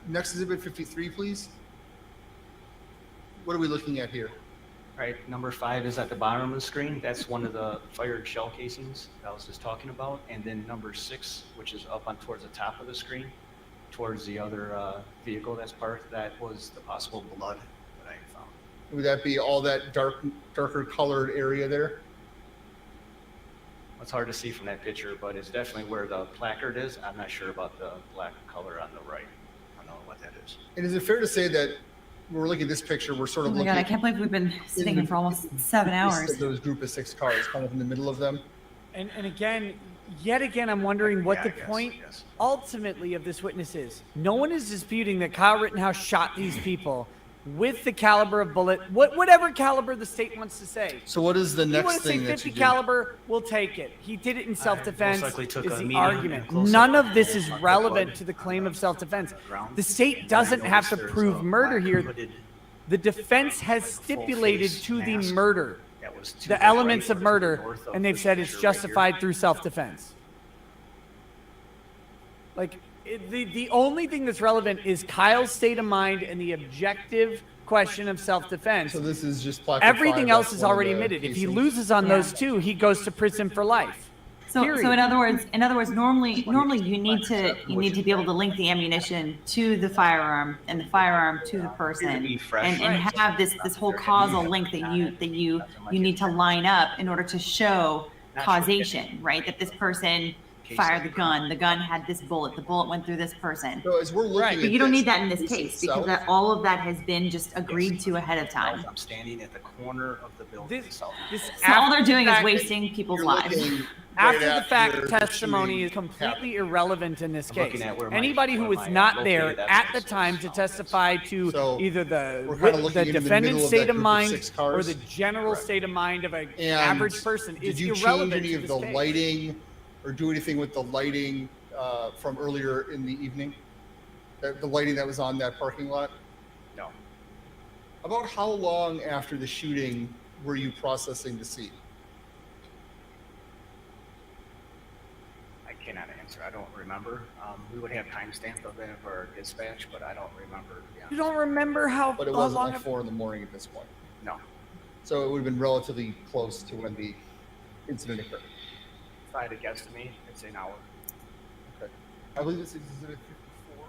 Speaker 5: Next exhibit 53, please. What are we looking at here?
Speaker 13: All right, number 5 is at the bottom of the screen. That's one of the fired shell casings that I was just talking about. And then number 6, which is up on towards the top of the screen, towards the other vehicle that's parked, that was the possible blood that I found.
Speaker 5: Would that be all that darker colored area there?
Speaker 13: It's hard to see from that picture, but it's definitely where the placard is. I'm not sure about the black color on the right. I don't know what that is.
Speaker 5: And is it fair to say that when we're looking at this picture, we're sort
Speaker 3: Oh
Speaker 5: of
Speaker 3: my
Speaker 5: looking
Speaker 3: God, I can't believe we've been sitting here for almost 7 hours.
Speaker 5: at those group of 6 cars, kind of in the middle of them?
Speaker 2: And again, yet again, I'm wondering what
Speaker 13: Yeah,
Speaker 2: the
Speaker 13: I guess,
Speaker 2: point
Speaker 13: yes.
Speaker 2: ultimately of this witness is. No one is disputing that Kyle Rittenhouse shot these people with the caliber of bullet, whatever caliber the state wants to say.
Speaker 5: So what is the
Speaker 2: You
Speaker 5: next
Speaker 2: want to say
Speaker 5: thing that
Speaker 2: 50
Speaker 5: you did?
Speaker 2: caliber, we'll take it. He did it in self-defense,
Speaker 13: most likely took
Speaker 2: is
Speaker 13: a
Speaker 2: the
Speaker 13: medium
Speaker 2: argument.
Speaker 13: and close-up
Speaker 2: None
Speaker 13: of
Speaker 2: of this
Speaker 13: the
Speaker 2: is
Speaker 13: blood
Speaker 2: relevant to the
Speaker 13: on
Speaker 2: claim of self-defense.
Speaker 13: ground.
Speaker 2: The state
Speaker 13: And
Speaker 2: doesn't
Speaker 13: I
Speaker 2: have to
Speaker 13: noticed
Speaker 2: prove
Speaker 13: there's a
Speaker 2: murder
Speaker 13: black
Speaker 2: here.
Speaker 13: hooded
Speaker 2: The defense has
Speaker 13: like a full
Speaker 2: stipulated
Speaker 13: face
Speaker 2: to the
Speaker 13: mask
Speaker 2: murder,
Speaker 13: that was to
Speaker 2: the
Speaker 13: right
Speaker 2: elements
Speaker 13: or
Speaker 2: of
Speaker 13: to the
Speaker 2: murder,
Speaker 13: north of
Speaker 2: and they've
Speaker 13: this
Speaker 2: said it's
Speaker 13: picture right here.
Speaker 2: justified through self-defense. Like, the only thing that's relevant is Kyle's state of mind and the objective question of self-defense.
Speaker 5: So this is just placard
Speaker 2: Everything
Speaker 5: 5,
Speaker 2: else
Speaker 5: that's
Speaker 2: is
Speaker 5: one of
Speaker 2: already
Speaker 5: the
Speaker 2: admitted. If he
Speaker 5: casings.
Speaker 2: loses on
Speaker 3: Yeah.
Speaker 2: those two, he goes to prison for life.
Speaker 3: So
Speaker 2: Period.
Speaker 3: in other words, normally you need to be able to link the ammunition to the firearm and the firearm to the person, and have this whole causal link that you need to line up in order to show causation, right? That this person fired the gun had this bullet, the bullet went through this person.
Speaker 5: So as we're looking
Speaker 2: Right.
Speaker 5: at
Speaker 3: But you don't
Speaker 5: this,
Speaker 3: need that in this
Speaker 5: this is
Speaker 3: case because
Speaker 5: south.
Speaker 3: that all of that has been just agreed to ahead of time.
Speaker 13: I'm standing at the corner of the building.
Speaker 2: This,
Speaker 13: south.
Speaker 2: this
Speaker 3: So all they're
Speaker 2: after
Speaker 3: doing
Speaker 2: the
Speaker 3: is
Speaker 2: fact-
Speaker 3: wasting people's
Speaker 5: You're
Speaker 3: lives.
Speaker 5: looking right
Speaker 2: After the
Speaker 5: after
Speaker 2: fact,
Speaker 5: the
Speaker 2: testimony
Speaker 5: shooting
Speaker 2: is completely
Speaker 5: happened.
Speaker 2: irrelevant in this
Speaker 13: I'm
Speaker 2: case.
Speaker 13: looking at where my-
Speaker 2: Anybody who
Speaker 13: where
Speaker 2: was
Speaker 13: my,
Speaker 2: not
Speaker 13: located
Speaker 2: there at the
Speaker 13: evidence
Speaker 2: time
Speaker 13: is.
Speaker 2: to testify to
Speaker 5: So,
Speaker 2: either the
Speaker 5: we're kinda looking into the
Speaker 2: defendant's
Speaker 5: middle of
Speaker 2: state
Speaker 5: that
Speaker 2: of
Speaker 5: group of
Speaker 2: mind
Speaker 5: 6
Speaker 2: or
Speaker 5: cars.
Speaker 2: the general
Speaker 13: Correct.
Speaker 2: state of mind of an
Speaker 5: And
Speaker 2: average person
Speaker 5: did
Speaker 2: is
Speaker 5: you change
Speaker 2: irrelevant
Speaker 5: any
Speaker 2: to
Speaker 5: of
Speaker 2: this
Speaker 5: the
Speaker 2: case.
Speaker 5: lighting or do anything with the lighting from earlier in the evening? The lighting that was on that parking lot?
Speaker 13: No.
Speaker 5: About how long after the shooting were you processing the scene?
Speaker 13: I cannot answer. I don't remember. We would have timestamp of it for our dispatch, but I don't remember. To be
Speaker 2: You
Speaker 13: honest.
Speaker 2: don't remember how
Speaker 5: But it
Speaker 2: how
Speaker 5: wasn't
Speaker 2: long
Speaker 5: like
Speaker 2: of-
Speaker 5: 4 in the morning at this point.
Speaker 13: No.
Speaker 5: So it would have been relatively close to when the incident occurred.
Speaker 13: If I had to guesstimate, I'd say an hour.
Speaker 5: Okay. I believe this is exhibit 54.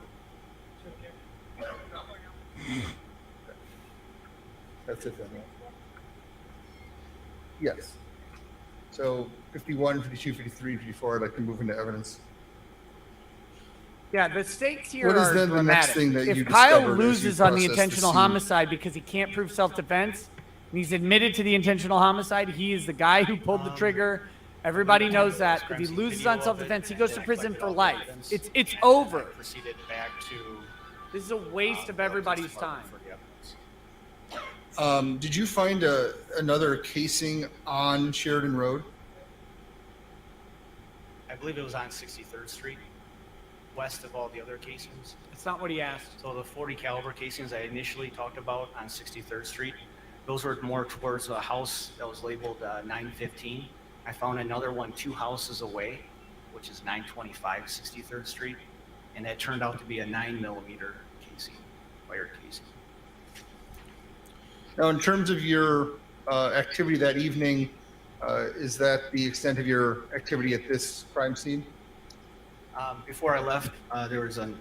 Speaker 5: That's it then. right? Yes. So 51, 52, 53, 54, I'd like to move into evidence.
Speaker 2: Yeah, the stakes here
Speaker 5: What is
Speaker 2: are
Speaker 5: then the
Speaker 2: dramatic.
Speaker 5: next thing that
Speaker 2: if
Speaker 5: you
Speaker 2: Kyle
Speaker 5: discovered as you
Speaker 2: loses on the
Speaker 5: processed the
Speaker 2: intentional
Speaker 5: scene?
Speaker 2: homicide because he can't prove self-defense, and he's admitted to the intentional homicide, he is the guy who pulled the trigger. Everybody knows that. If he loses on self-defense, he goes to prison for life. It's over.
Speaker 13: Proceeded back to.
Speaker 2: This is a waste of everybody's time.
Speaker 13: For the evidence.
Speaker 5: Did you find another casing on Sheridan Road?
Speaker 13: I believe it was on 63rd Street, west of all the other casings.
Speaker 2: That's not what he asked.
Speaker 13: So the 40 caliber casings I initially talked about on 63rd Street, those were more towards a house that was labeled 915. I found another one 2 houses away, which is 925 63rd Street, and that turned out to be a 9mm casing, wire casing.
Speaker 5: Now, in terms of your activity that evening, is that the extent of your activity at this crime scene?
Speaker 13: Before I left, there was a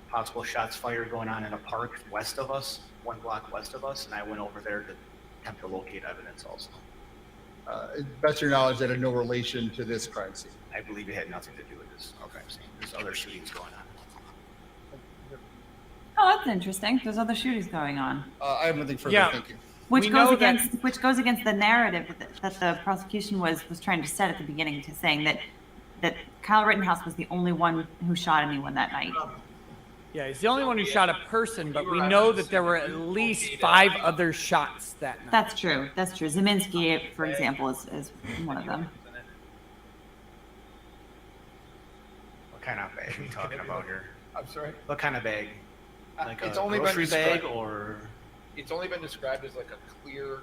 Speaker 13: possible shots fired going on in a park west of us, 1 block west of us, and I went over there to attempt to locate evidence also.
Speaker 5: Best your knowledge, that had no relation to this crime scene.
Speaker 13: I believe it had nothing to do with this crime scene. There's other shootings going on.
Speaker 3: Oh, that's interesting. There's other shootings going on.
Speaker 5: I have nothing further.
Speaker 2: Yeah.
Speaker 5: Thank you.
Speaker 3: Which
Speaker 2: We
Speaker 3: goes
Speaker 2: know that-
Speaker 3: against the narrative that the prosecution was trying to set at the beginning, to saying that Kyle Rittenhouse was the only one who shot anyone that night.
Speaker 2: Yeah, he's the only one who shot a person, but we know that there were at least 5 other shots that night.
Speaker 3: That's true. That's true. Zeminski, for example, is one of them.
Speaker 13: What kind of bag are you talking about here?
Speaker 4: I'm sorry?
Speaker 13: What kind of bag? Like
Speaker 4: It's
Speaker 13: a
Speaker 4: only been
Speaker 13: grocery bag
Speaker 4: described-
Speaker 13: or?
Speaker 4: It's only been described as like a clear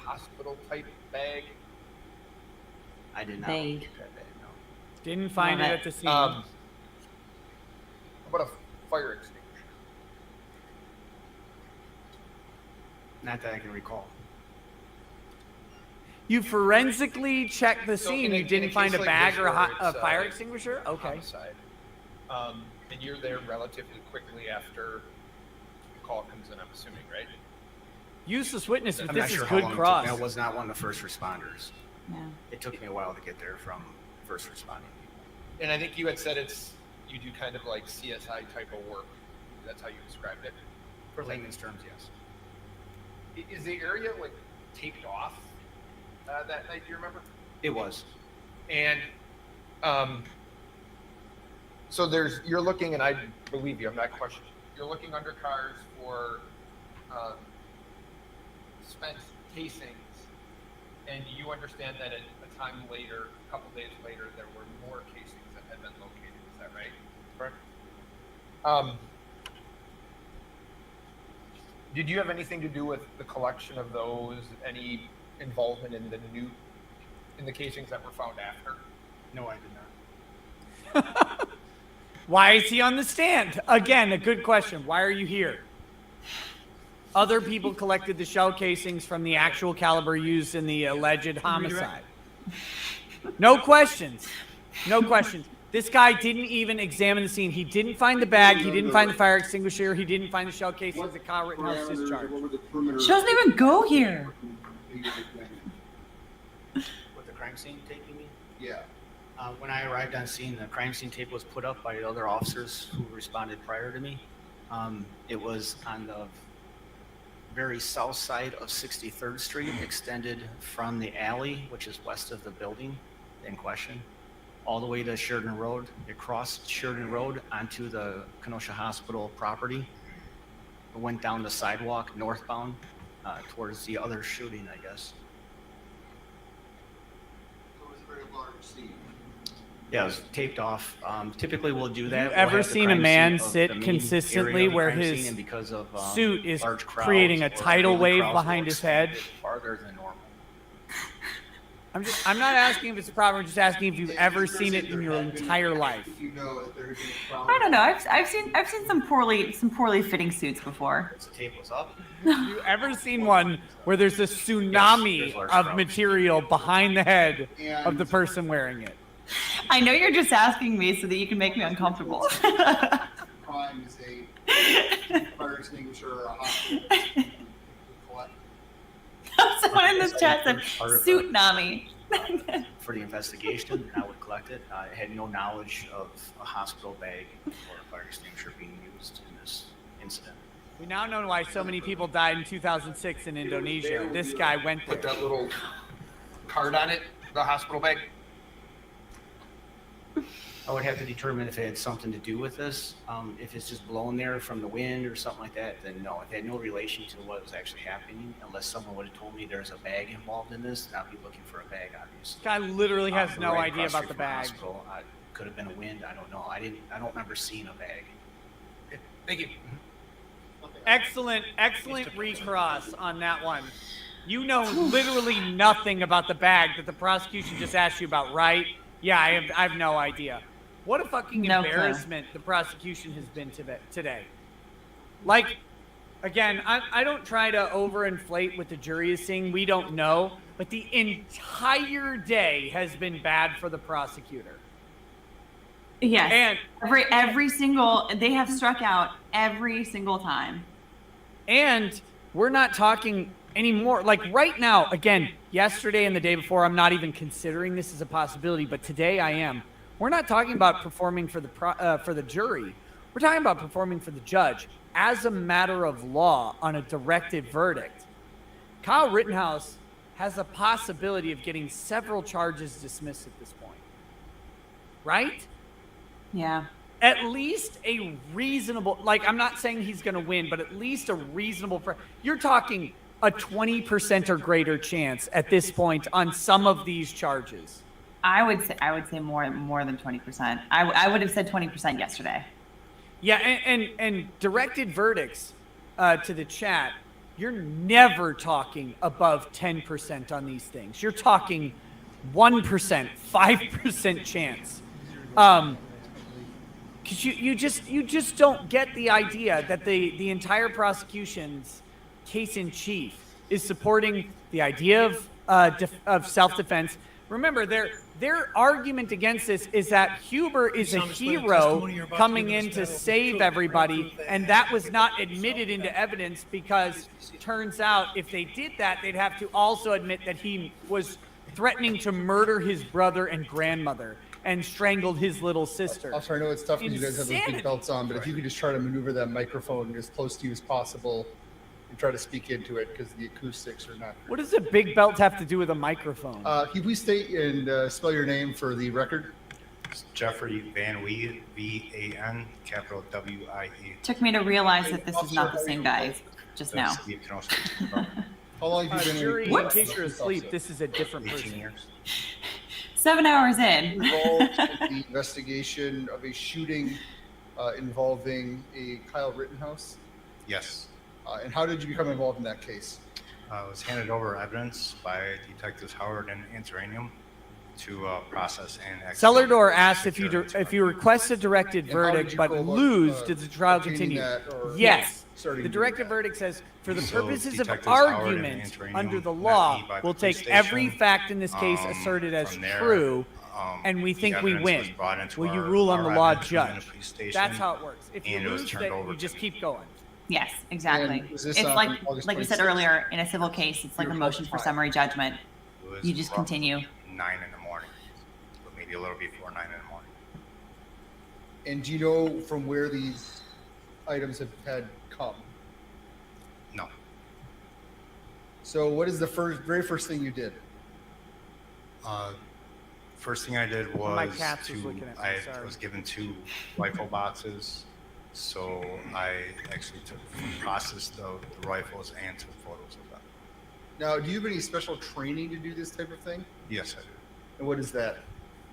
Speaker 4: hospital type bag.
Speaker 13: I did not
Speaker 3: Bag.
Speaker 13: look at that bag, no.
Speaker 2: Didn't find it
Speaker 3: Love
Speaker 2: at
Speaker 3: it.
Speaker 2: the scene.
Speaker 4: How about a fire extinguisher?
Speaker 13: Not that I can recall.
Speaker 2: You forensically checked the
Speaker 4: So
Speaker 2: scene.
Speaker 4: in a-
Speaker 2: You
Speaker 4: in a
Speaker 2: didn't find a
Speaker 4: case like
Speaker 2: bag
Speaker 4: this
Speaker 2: or a,
Speaker 4: where
Speaker 2: a
Speaker 4: it's,
Speaker 2: fire extinguisher? Okay.
Speaker 4: Homicide. And you're there relatively quickly after the call comes in, I'm assuming, right?
Speaker 2: Useless witness, but
Speaker 13: I'm
Speaker 2: this
Speaker 13: not
Speaker 2: is
Speaker 13: sure how
Speaker 2: good
Speaker 13: long
Speaker 2: cross.
Speaker 13: it took me. I was not one of the first responders.
Speaker 3: Yeah.
Speaker 13: It took me a while to get there from first responding.
Speaker 4: And I think you had said you do kind of like CSI type of work. That's how you described it.
Speaker 13: For layman's terms, yes.
Speaker 4: Is the area like taped off that night? Do you remember?
Speaker 13: It was.
Speaker 4: And so you're looking, and I believe you. I'm not questioning. You're looking under cars for spent casings, and you understand that at a time later, a couple days later, there were more casings that had been located. Is that right? Correct. Did you have anything to do with the collection of those? Any involvement in the casings that were found after?
Speaker 13: No, I did not.
Speaker 2: Why is he on the stand? Again, a good question. Why are you here? Other people collected the shell casings from the actual caliber used in the alleged homicide. No questions. No questions. This guy didn't even examine the scene. He didn't find the bag. He didn't find the fire extinguisher. He didn't find the shell casings that Kyle Rittenhouse discharged.
Speaker 3: She doesn't even go here.
Speaker 13: With the crime scene tape, you mean?
Speaker 4: Yeah.
Speaker 13: When I arrived on scene, the crime scene tape was put up by the other officers who responded prior to me. It was on the very south side of 63rd Street, extended from the alley, which is west of the building in question, all the way to Sheridan Road. It crossed Sheridan Road onto the Kenosha Hospital property. It went down the sidewalk northbound towards the other shooting, I guess.
Speaker 4: So it was a very large scene.
Speaker 13: Yeah, it was taped off. Typically, we'll do that.
Speaker 2: Have you
Speaker 13: We'll
Speaker 2: ever
Speaker 13: have the
Speaker 2: seen a
Speaker 13: crime
Speaker 2: man
Speaker 13: scene of
Speaker 2: sit
Speaker 13: the main
Speaker 2: consistently
Speaker 13: area of the
Speaker 2: where
Speaker 13: crime scene,
Speaker 2: his
Speaker 13: and because of
Speaker 2: suit is
Speaker 13: large crowds
Speaker 2: creating a
Speaker 13: or
Speaker 2: tidal
Speaker 13: daily
Speaker 2: wave
Speaker 13: crowds
Speaker 2: behind
Speaker 13: will
Speaker 2: his head?
Speaker 13: expand it farther than normal.
Speaker 2: I'm not asking if it's a problem. I'm just asking if you've ever seen it in your entire life.
Speaker 4: You know that there's
Speaker 3: I don't know. I've seen some poorly fitting suits before.
Speaker 13: Once the tape was up,
Speaker 2: Have you ever seen one where there's a tsunami of material behind the head of the person wearing it?
Speaker 3: I know you're just asking me so that you can make me uncomfortable.
Speaker 5: Crime is a fire extinguisher or a hospital.
Speaker 3: Someone in this chat said
Speaker 13: Part of
Speaker 3: suit nami.
Speaker 13: for the investigation, I would collect it. I had no knowledge of a hospital bag or a fire extinguisher being used in this incident.
Speaker 2: We now know why so many people died in 2006 in Indonesia. This guy went
Speaker 4: put
Speaker 2: there.
Speaker 4: that little card on it, the hospital bag.
Speaker 13: I would have to determine if it had something to do with this. If it's just blown there from the wind or something like that, then no. It had no relation to what was actually happening, unless someone would have told me there's a bag involved in this. I'd be looking for a bag, obviously.
Speaker 2: This guy literally has
Speaker 13: We're
Speaker 2: no
Speaker 13: right
Speaker 2: idea
Speaker 13: across
Speaker 2: about the
Speaker 13: street from
Speaker 2: bag.
Speaker 13: hospital. Could have been a wind. I don't know. I don't remember seeing a bag.
Speaker 4: Thank you.
Speaker 2: Excellent recross on that one. You know literally nothing about the bag that the prosecution just asked you about, right? Yeah, I have no idea. What a fucking
Speaker 3: No clue.
Speaker 2: embarrassment the prosecution has been today. Like, again, I don't try to overinflate what the jury is seeing. We don't know. But the entire day has been bad for the prosecutor.
Speaker 3: Yes.
Speaker 2: And
Speaker 3: every single they have struck out every single time.
Speaker 2: And we're not talking anymore. Like right now, again, yesterday and the day before, I'm not even considering this as a possibility, but today I am. We're not talking about performing for the jury. We're talking about performing for the judge as a matter of law on a directed verdict. Kyle Rittenhouse has a possibility of getting several charges dismissed at this point. Right?
Speaker 3: Yeah.
Speaker 2: at least a reasonable, like, I'm not saying he's going to win, but at least a reasonable, you're talking a 20% or greater chance at this point on some of these charges.
Speaker 3: I would say more than 20%. I would have said 20% yesterday.
Speaker 2: Yeah, and directed verdicts to the chat, you're never talking above 10% on these things. You're talking 1%, 5% chance. Because you just don't get the idea that the entire prosecution's case in chief is supporting the idea of self-defense. Remember, their argument against this is that Huber is a hero coming in to save everybody, and that was not admitted into evidence because turns out if they did that, they'd have to also admit that he was threatening to murder his brother and grandmother and strangled his little sister.
Speaker 5: Also, I know it's tough because you guys have those big belts on, but if you could just try to maneuver that microphone as close to you as possible and try to speak into it because the acoustics are not.
Speaker 2: What does a big belt have to do with a microphone?
Speaker 5: Can you please state and spell your name for the record?
Speaker 14: It's Jeffrey Van Wie, V-A-N, capital W-I-E.
Speaker 3: Took me to realize that this is not the same guy just now.
Speaker 5: How long have you been
Speaker 2: Jury, in case you're asleep, this is a different
Speaker 14: 18
Speaker 2: person.
Speaker 14: years.
Speaker 3: 7 hours in.
Speaker 5: Involved in the investigation of a shooting involving a Kyle Rittenhouse?
Speaker 14: Yes.
Speaker 5: And how did you become involved in that case?
Speaker 14: I was handed over evidence by Detectives Howard and Antiranium to process and execute.
Speaker 2: Celador asked if you request a directed
Speaker 5: And how did
Speaker 2: verdict
Speaker 5: you
Speaker 2: but
Speaker 5: go about,
Speaker 2: lose, did the trial
Speaker 5: obtaining
Speaker 2: continue?
Speaker 5: that or
Speaker 2: Yes.
Speaker 5: starting
Speaker 2: The
Speaker 5: to do
Speaker 2: directed
Speaker 5: that?
Speaker 2: verdict says, for the
Speaker 14: So
Speaker 2: purposes of
Speaker 14: Detectives Howard and
Speaker 2: argument
Speaker 14: Antiranium
Speaker 2: under the
Speaker 14: met
Speaker 2: law,
Speaker 14: me by the
Speaker 2: we'll
Speaker 14: police
Speaker 2: take every
Speaker 14: station.
Speaker 2: fact in this case asserted as
Speaker 14: From there,
Speaker 2: true, and we
Speaker 14: the
Speaker 2: think we
Speaker 14: evidence
Speaker 2: win.
Speaker 14: was brought into
Speaker 2: Will you
Speaker 14: our-
Speaker 2: rule on the
Speaker 14: our
Speaker 2: law,
Speaker 14: evidence room in the
Speaker 2: judge?
Speaker 14: police station,
Speaker 2: That's how it works. If you
Speaker 14: and it was
Speaker 2: lose,
Speaker 14: turned
Speaker 2: then
Speaker 14: over
Speaker 2: you
Speaker 14: to
Speaker 2: just
Speaker 14: me.
Speaker 2: keep going.
Speaker 3: Yes, exactly.
Speaker 5: And was this
Speaker 3: It's
Speaker 5: on
Speaker 3: like
Speaker 5: August
Speaker 3: you said
Speaker 5: 26th?
Speaker 3: earlier, in a civil case, it's like
Speaker 5: You
Speaker 3: a
Speaker 5: were
Speaker 3: motion for
Speaker 5: fine.
Speaker 3: summary judgment.
Speaker 14: It was
Speaker 3: You just
Speaker 14: roughly
Speaker 3: continue.
Speaker 14: 9 in the morning, but maybe a little before 9 in the morning.
Speaker 5: And do you know from where these items have had come?
Speaker 14: No.
Speaker 5: So what is the very first thing you did?
Speaker 14: First thing I did was
Speaker 2: My cat's was looking at me,
Speaker 14: I
Speaker 2: sorry.
Speaker 14: was given 2 rifle boxes, so I actually processed the rifles and took photos of them.
Speaker 5: Now, do you have any special training to do this type of thing?
Speaker 14: Yes, I do.
Speaker 5: And what is that?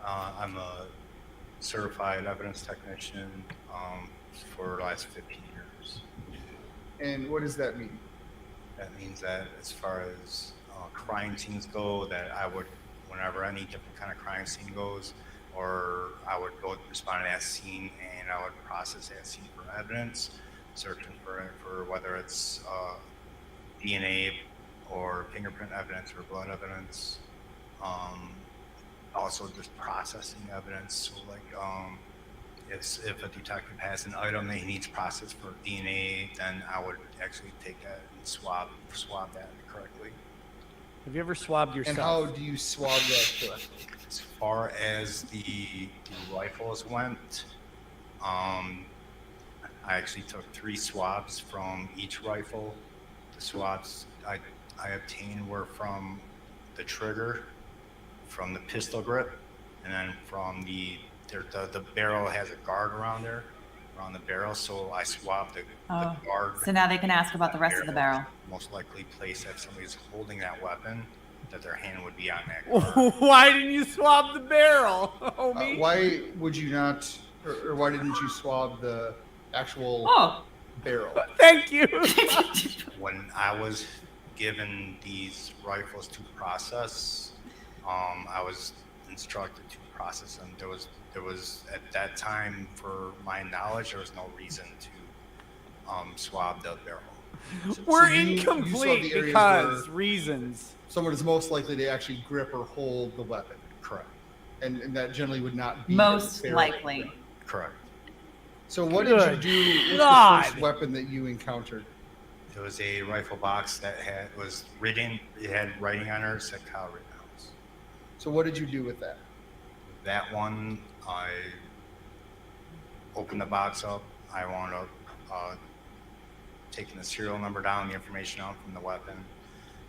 Speaker 14: I'm a certified evidence technician for the last 15 years.
Speaker 5: And what does that mean?
Speaker 14: That means that as far as crime scenes go, that I would, whenever any different kind of crime scene goes, or I would go respond to that scene and I would process that scene for evidence, searching for whether it's DNA or fingerprint evidence or blood evidence. Also just processing evidence. So like if a detective has an item that he needs processed for DNA, then I would actually take that and swab that correctly.
Speaker 2: Have you ever swabbed
Speaker 5: And
Speaker 2: yourself?
Speaker 5: how do you swab that correctly?
Speaker 14: As far as the rifles went, I actually took 3 swabs from each rifle. The swabs I obtained were from the trigger, from the pistol grip, and then from the barrel has a guard around the barrel, so I swabbed the guard.
Speaker 3: So now they can ask about the rest of the barrel.
Speaker 14: Most likely place that somebody's holding that weapon, that their hand would be on that guard.
Speaker 2: Why didn't you swab the barrel, homie?
Speaker 5: Why would you not, or why didn't you swab the actual barrel?
Speaker 2: Thank you.
Speaker 14: When I was given these rifles to process, I was instructed to process them. There was at that time, for my knowledge, there was no reason to swab the barrel.
Speaker 2: We're
Speaker 5: you saw the
Speaker 2: incomplete
Speaker 5: areas
Speaker 2: because
Speaker 5: where
Speaker 2: reasons.
Speaker 5: Someone is most likely to actually grip or hold the weapon.
Speaker 14: Correct.
Speaker 5: And that generally would not be
Speaker 3: Most
Speaker 5: the barrel.
Speaker 3: likely.
Speaker 14: Correct.
Speaker 5: So what did you
Speaker 2: Good
Speaker 5: do with
Speaker 2: God.
Speaker 5: the first weapon that you encountered?
Speaker 14: There was a rifle box that was written. It had writing on it, said Kyle Rittenhouse.
Speaker 5: So what did you do with that?
Speaker 14: That one, I opened the box up. I wound up taking the serial number down, the information out from the weapon,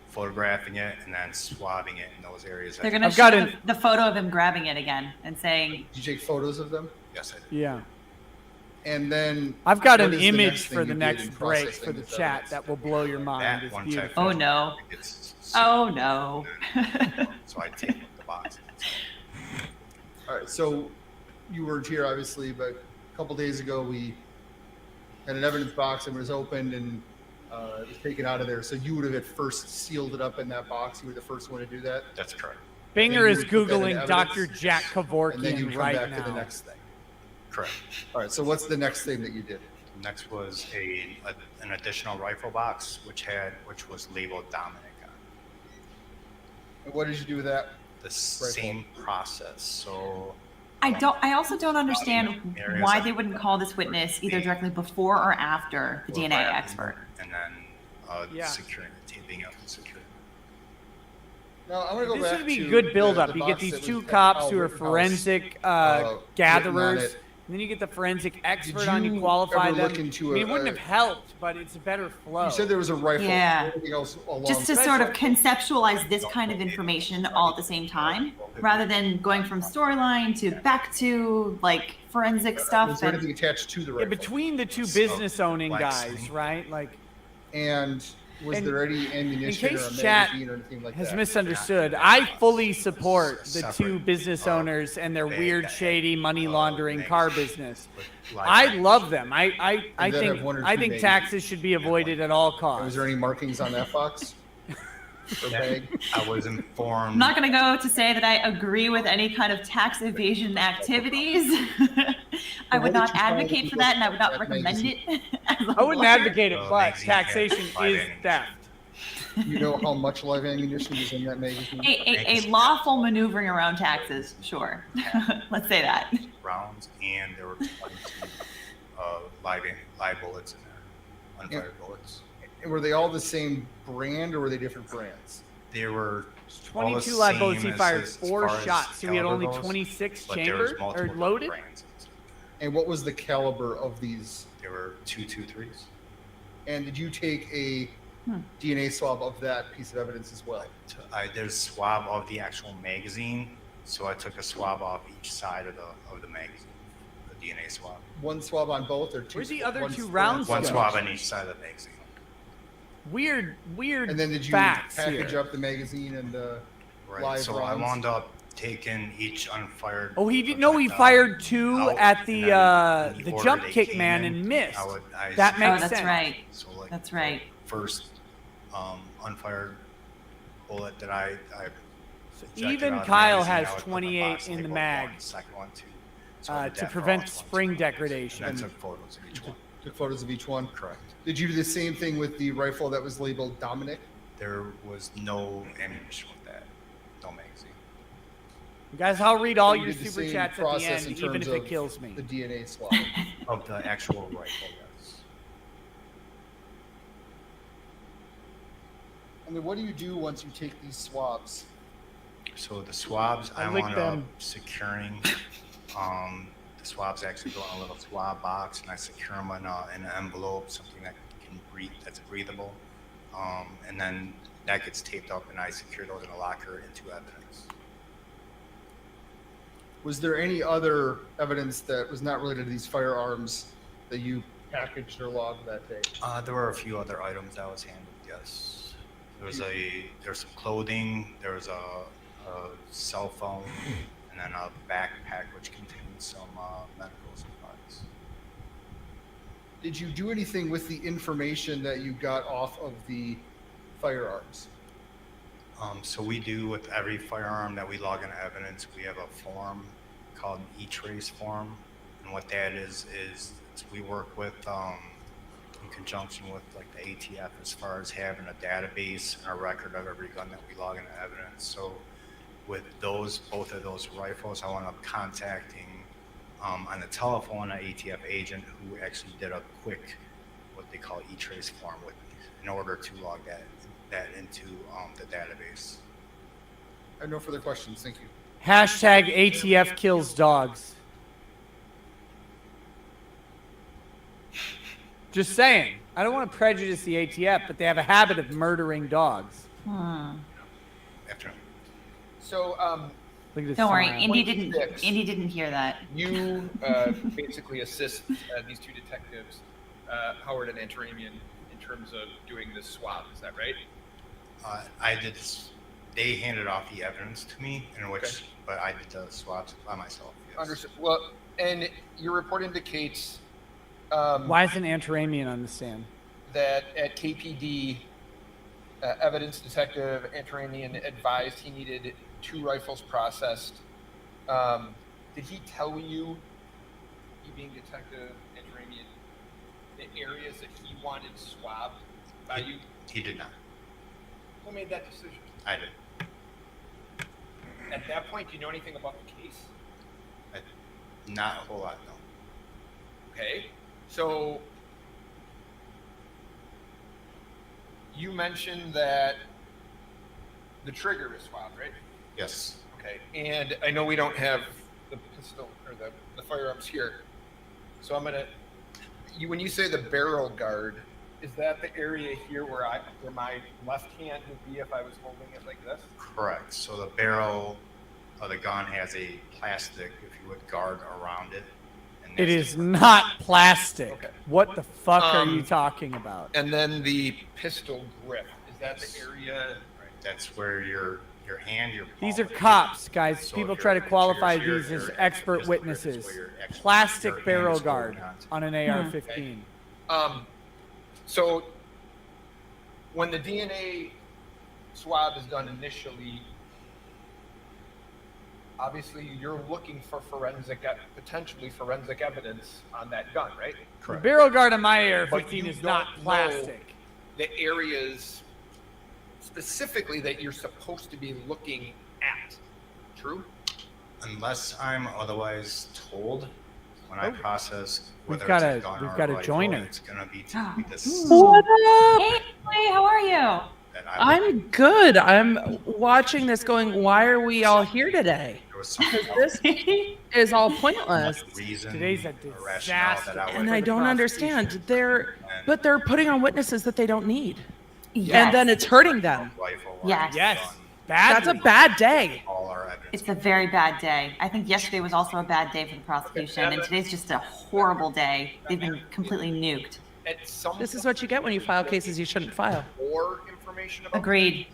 Speaker 14: photographing it, and then swabbing it in those areas.
Speaker 3: They're going to show the photo of him grabbing it again and saying,
Speaker 5: Did you take photos of them?
Speaker 14: Yes, I did.
Speaker 2: Yeah.
Speaker 5: And then
Speaker 2: I've got
Speaker 5: what
Speaker 2: an
Speaker 5: is the
Speaker 2: image
Speaker 5: next thing
Speaker 2: for
Speaker 5: you
Speaker 2: the
Speaker 5: did
Speaker 2: next
Speaker 5: in
Speaker 2: break
Speaker 5: processing
Speaker 2: for the
Speaker 5: this
Speaker 2: chat
Speaker 5: evidence?
Speaker 2: that will blow your mind.
Speaker 14: That
Speaker 2: It's
Speaker 14: once I
Speaker 2: beautiful.
Speaker 3: Oh
Speaker 14: finished,
Speaker 3: no.
Speaker 14: it's
Speaker 3: Oh no.
Speaker 14: so I take the box.
Speaker 5: All right, so you weren't here obviously, but a couple days ago we had an evidence box and it was opened and it was taken out of there. So you would have at first sealed it up in that box. You were the first one to do that.
Speaker 14: That's correct.
Speaker 2: Binger
Speaker 5: And
Speaker 2: is
Speaker 5: you would put that in
Speaker 2: Googling
Speaker 5: evidence,
Speaker 2: Dr. Jack
Speaker 5: and then you
Speaker 2: Kevorkian
Speaker 5: come
Speaker 2: right
Speaker 5: back
Speaker 2: now.
Speaker 5: to the next thing.
Speaker 14: Correct.
Speaker 5: All right, so what's the next thing that you did?
Speaker 14: Next was an additional rifle box, which was labeled Dominic on.
Speaker 5: And what did you do with that?
Speaker 14: The same process. So
Speaker 3: I also don't understand
Speaker 14: areas
Speaker 3: why
Speaker 14: of-
Speaker 3: they wouldn't call this witness either directly before or after the DNA
Speaker 14: Waraven,
Speaker 3: expert.
Speaker 14: and then
Speaker 2: Yeah.
Speaker 14: securing the taping up and securing.
Speaker 5: Now I want to go
Speaker 2: This
Speaker 5: back
Speaker 2: would be
Speaker 5: to
Speaker 2: good build-up.
Speaker 5: the
Speaker 2: You get
Speaker 5: box
Speaker 2: these
Speaker 5: that
Speaker 2: two
Speaker 5: was
Speaker 2: cops
Speaker 5: at
Speaker 2: who are
Speaker 5: Rittenhouse,
Speaker 2: forensic
Speaker 5: written on
Speaker 2: gatherers,
Speaker 5: it.
Speaker 2: and then you get the forensic expert
Speaker 5: Did
Speaker 2: on. You
Speaker 5: you
Speaker 2: qualify
Speaker 5: ever
Speaker 2: them.
Speaker 5: look into
Speaker 2: I mean, it
Speaker 5: a-
Speaker 2: wouldn't have helped, but it's a better flow.
Speaker 5: You said there was a rifle.
Speaker 3: Yeah.
Speaker 5: Anything else along
Speaker 3: Just to sort of conceptualize this kind of information all at the same time, rather than going from storyline to back to like forensic stuff.
Speaker 5: was there
Speaker 3: And
Speaker 5: anything attached to the
Speaker 2: Yeah,
Speaker 5: rifle?
Speaker 2: between the two
Speaker 14: So,
Speaker 2: business owning
Speaker 14: black
Speaker 2: guys,
Speaker 14: sling.
Speaker 2: right? Like,
Speaker 5: And was
Speaker 2: And
Speaker 5: there any
Speaker 2: in
Speaker 5: ammunition or a
Speaker 2: case chat
Speaker 5: magazine or anything like
Speaker 2: has
Speaker 5: that?
Speaker 2: misunderstood, I fully support the
Speaker 14: Separate,
Speaker 2: two business owners and their
Speaker 14: bag
Speaker 2: weird,
Speaker 14: that
Speaker 2: shady money
Speaker 14: had,
Speaker 2: laundering
Speaker 14: magazine
Speaker 2: car business.
Speaker 14: with live
Speaker 2: I
Speaker 14: magazines.
Speaker 2: love them. I
Speaker 5: Does that
Speaker 2: think
Speaker 5: have one or
Speaker 2: I
Speaker 5: two
Speaker 2: think
Speaker 5: names?
Speaker 2: taxes should be avoided at all
Speaker 5: And
Speaker 2: costs.
Speaker 5: was there any markings on that box? Or bag?
Speaker 14: I was informed.
Speaker 3: I'm not going to go to say that I agree with any kind of tax evasion activities. I
Speaker 5: what
Speaker 3: would
Speaker 5: did
Speaker 3: not
Speaker 5: you find
Speaker 3: advocate
Speaker 5: if
Speaker 3: for
Speaker 5: you
Speaker 3: that, and I
Speaker 5: looked
Speaker 3: would
Speaker 5: at
Speaker 3: not
Speaker 5: that
Speaker 3: recommend
Speaker 5: magazine?
Speaker 3: it. as a
Speaker 2: I wouldn't
Speaker 3: lawyer.
Speaker 2: advocate it,
Speaker 14: Well,
Speaker 2: but
Speaker 14: magazine
Speaker 2: taxation
Speaker 14: had live
Speaker 2: is
Speaker 14: ammunition.
Speaker 2: theft.
Speaker 5: You know how much live ammunition is in that magazine?
Speaker 3: A lawful maneuvering around taxes, sure. Let's say that.
Speaker 14: rounds, and there were 22 live bullets in there, unfired bullets.
Speaker 5: And were they all the same brand or were they different brands?
Speaker 14: They were all the
Speaker 2: 22 live bullets. He
Speaker 14: same
Speaker 2: fired
Speaker 14: as
Speaker 2: 4
Speaker 14: far as
Speaker 2: shots, so we had
Speaker 14: caliber
Speaker 2: only
Speaker 14: goes,
Speaker 2: 26
Speaker 14: but there was
Speaker 2: chambered
Speaker 14: multiple
Speaker 2: or
Speaker 14: different
Speaker 2: loaded.
Speaker 14: brands.
Speaker 5: And what was the caliber of these?
Speaker 14: There were 223s.
Speaker 5: And did you take a DNA swab of that piece of evidence as well?
Speaker 14: There's swab of the actual magazine, so I took a swab off each side of the magazine, the DNA swab.
Speaker 5: One swab on both or two?
Speaker 2: Where's the other
Speaker 5: one
Speaker 2: two
Speaker 5: swab-
Speaker 2: rounds
Speaker 14: One
Speaker 2: go?
Speaker 14: swab on each side of the magazine.
Speaker 2: Weird
Speaker 5: And then did you
Speaker 2: facts
Speaker 5: package
Speaker 2: here.
Speaker 5: up the magazine and
Speaker 14: Right.
Speaker 5: live
Speaker 14: So
Speaker 5: rounds?
Speaker 14: I wound up taking each unfired.
Speaker 2: Oh, he did. No, he fired 2
Speaker 14: out,
Speaker 2: at
Speaker 14: and
Speaker 2: the
Speaker 14: then in the order
Speaker 2: jump
Speaker 14: they
Speaker 2: kick
Speaker 14: came
Speaker 2: man
Speaker 14: in,
Speaker 2: and missed.
Speaker 14: I
Speaker 2: That
Speaker 3: Oh,
Speaker 2: makes
Speaker 3: that's
Speaker 2: sense.
Speaker 3: right.
Speaker 14: So like
Speaker 3: That's right.
Speaker 14: first unfired bullet that I
Speaker 2: So
Speaker 14: ejected
Speaker 2: even
Speaker 14: out of the
Speaker 2: Kyle
Speaker 14: magazine,
Speaker 2: has
Speaker 14: I would put my
Speaker 2: 28
Speaker 14: box
Speaker 2: in the
Speaker 14: label
Speaker 2: mag
Speaker 14: one, second one, two. So I did
Speaker 2: to
Speaker 14: that for
Speaker 2: prevent
Speaker 14: all 22
Speaker 2: spring
Speaker 14: rounds.
Speaker 2: degradation.
Speaker 14: And I took photos of each one.
Speaker 5: took photos of each one? Correct. Did you do the same thing with the rifle that was labeled Dominic?
Speaker 14: There was no ammunition with that, no magazine.
Speaker 2: Guys, I'll read all
Speaker 5: So you
Speaker 2: your
Speaker 5: did the
Speaker 2: super
Speaker 5: same
Speaker 2: chats at the
Speaker 5: process
Speaker 2: end,
Speaker 5: in
Speaker 2: even
Speaker 5: terms
Speaker 2: if it
Speaker 5: of
Speaker 2: kills me.
Speaker 5: The DNA swab.
Speaker 14: Of the actual rifle, yes.
Speaker 5: And then what do you do once you take these swabs?
Speaker 14: So the swabs,
Speaker 2: I
Speaker 14: I
Speaker 2: lick
Speaker 14: wound
Speaker 2: them.
Speaker 14: up securing. The swabs actually go in a little swab box, and I secure them in an envelope, something that can breathe, that's breathable. And then that gets taped up, and I secure those in a locker into evidence.
Speaker 5: Was there any other evidence that was not related to these firearms that you packaged or logged that day?
Speaker 14: There were a few other items that was handled. Yes, there's some clothing, there was a cell phone, and then a backpack which contained some medical supplies.
Speaker 5: Did you do anything with the information that you got off of the firearms?
Speaker 14: So we do with every firearm that we log into evidence, we have a form called an e-trace form, and what that is we work with in conjunction with like the ATF as far as having a database and a record of every gun that we log into evidence. So with both of those rifles, I wound up contacting on the telephone an ATF agent who actually did a quick what they call e-trace form with me in order to log that into the database.
Speaker 5: I have no further questions. Thank you.
Speaker 2: Hashtag ATF kills dogs. Just saying. I don't want to prejudice the ATF, but they have a habit of murdering dogs.
Speaker 3: Hmm.
Speaker 14: After
Speaker 5: So,
Speaker 2: Look at this
Speaker 3: Don't worry,
Speaker 2: smile.
Speaker 3: Indy didn't hear that.
Speaker 4: You basically assist these two detectives, Howard and Antaramian, in terms of doing this swab. Is that right?
Speaker 14: I did. They handed off the evidence to me, in which,
Speaker 4: Okay.
Speaker 14: but I did the swabs by myself. Yes.
Speaker 4: Understood. Well, and your report indicates
Speaker 2: Why isn't Antaramian on the stand?
Speaker 4: that at KPD, evidence detective Antaramian advised he needed 2 rifles processed. Did he tell you, being detective Antaramian, the areas that he wanted swabbed by you?
Speaker 14: He did not.
Speaker 4: Who made that decision?
Speaker 14: I did.
Speaker 4: At that point, do you know anything about the case?
Speaker 14: Not a whole lot, no.
Speaker 4: Okay, so you mentioned that the trigger is swabbed, right?
Speaker 14: Yes.
Speaker 4: Okay, and I know we don't have the pistol or the firearms here, so I'm gonna. When you say the barrel guard, is that the area here where my left hand would be if I was holding it like this?
Speaker 14: Correct. So the barrel of the gun has a plastic, if you would, guard around it. And
Speaker 2: It
Speaker 14: that's
Speaker 2: is
Speaker 14: the-
Speaker 2: not plastic.
Speaker 4: Okay.
Speaker 2: What the fuck are you talking about?
Speaker 4: And then the pistol grip, is that the area?
Speaker 14: Right. That's where your hand, your
Speaker 2: These are
Speaker 14: palm-
Speaker 2: cops, guys.
Speaker 14: So
Speaker 2: People
Speaker 14: if
Speaker 2: try to
Speaker 14: your-
Speaker 2: qualify
Speaker 14: your-
Speaker 2: these
Speaker 14: your
Speaker 2: as
Speaker 14: pistol
Speaker 2: expert
Speaker 14: grip is
Speaker 2: witnesses.
Speaker 14: where your actual-
Speaker 2: Plastic
Speaker 14: your hand
Speaker 2: barrel
Speaker 14: is holding
Speaker 2: guard
Speaker 14: onto.
Speaker 2: on an AR-15.
Speaker 4: So when the DNA swab is done initially, obviously you're looking for potentially forensic evidence on that gun, right?
Speaker 2: The
Speaker 14: Correct.
Speaker 2: barrel guard on my
Speaker 4: But
Speaker 2: AR-15
Speaker 4: you
Speaker 2: is not
Speaker 4: don't know
Speaker 2: plastic.
Speaker 4: the areas specifically that you're supposed to be looking at. True?
Speaker 14: Unless I'm otherwise told when I process
Speaker 2: We've
Speaker 14: whether
Speaker 2: got
Speaker 14: it's
Speaker 2: a-
Speaker 14: a gun
Speaker 2: we've
Speaker 14: or
Speaker 2: got a
Speaker 14: rifle,
Speaker 2: joiner.
Speaker 14: it's gonna be to me this
Speaker 15: What up?
Speaker 3: Hey, Lee, how are you?
Speaker 14: that I would-
Speaker 15: I'm good. I'm watching this going, why are we all here today?
Speaker 14: there was something
Speaker 15: Because this is all pointless.
Speaker 14: reason
Speaker 2: Today's a
Speaker 14: or rationale that
Speaker 2: disaster.
Speaker 14: I would
Speaker 15: And I
Speaker 2: the
Speaker 15: don't
Speaker 2: prosecution.
Speaker 15: understand. But they're putting on witnesses that they don't need.
Speaker 3: Yes.
Speaker 15: And then it's hurting them.
Speaker 14: rifle or
Speaker 3: Yes.
Speaker 2: Yes.
Speaker 14: gun,
Speaker 2: Badly.
Speaker 15: That's a bad day.
Speaker 14: all our evidence.
Speaker 3: It's a very bad day. I think yesterday was also a bad day for the prosecution, and today's just a horrible day. They've been completely nuked.
Speaker 4: At some
Speaker 15: This is what you get when you file cases you shouldn't file.
Speaker 4: more information about
Speaker 3: Agreed.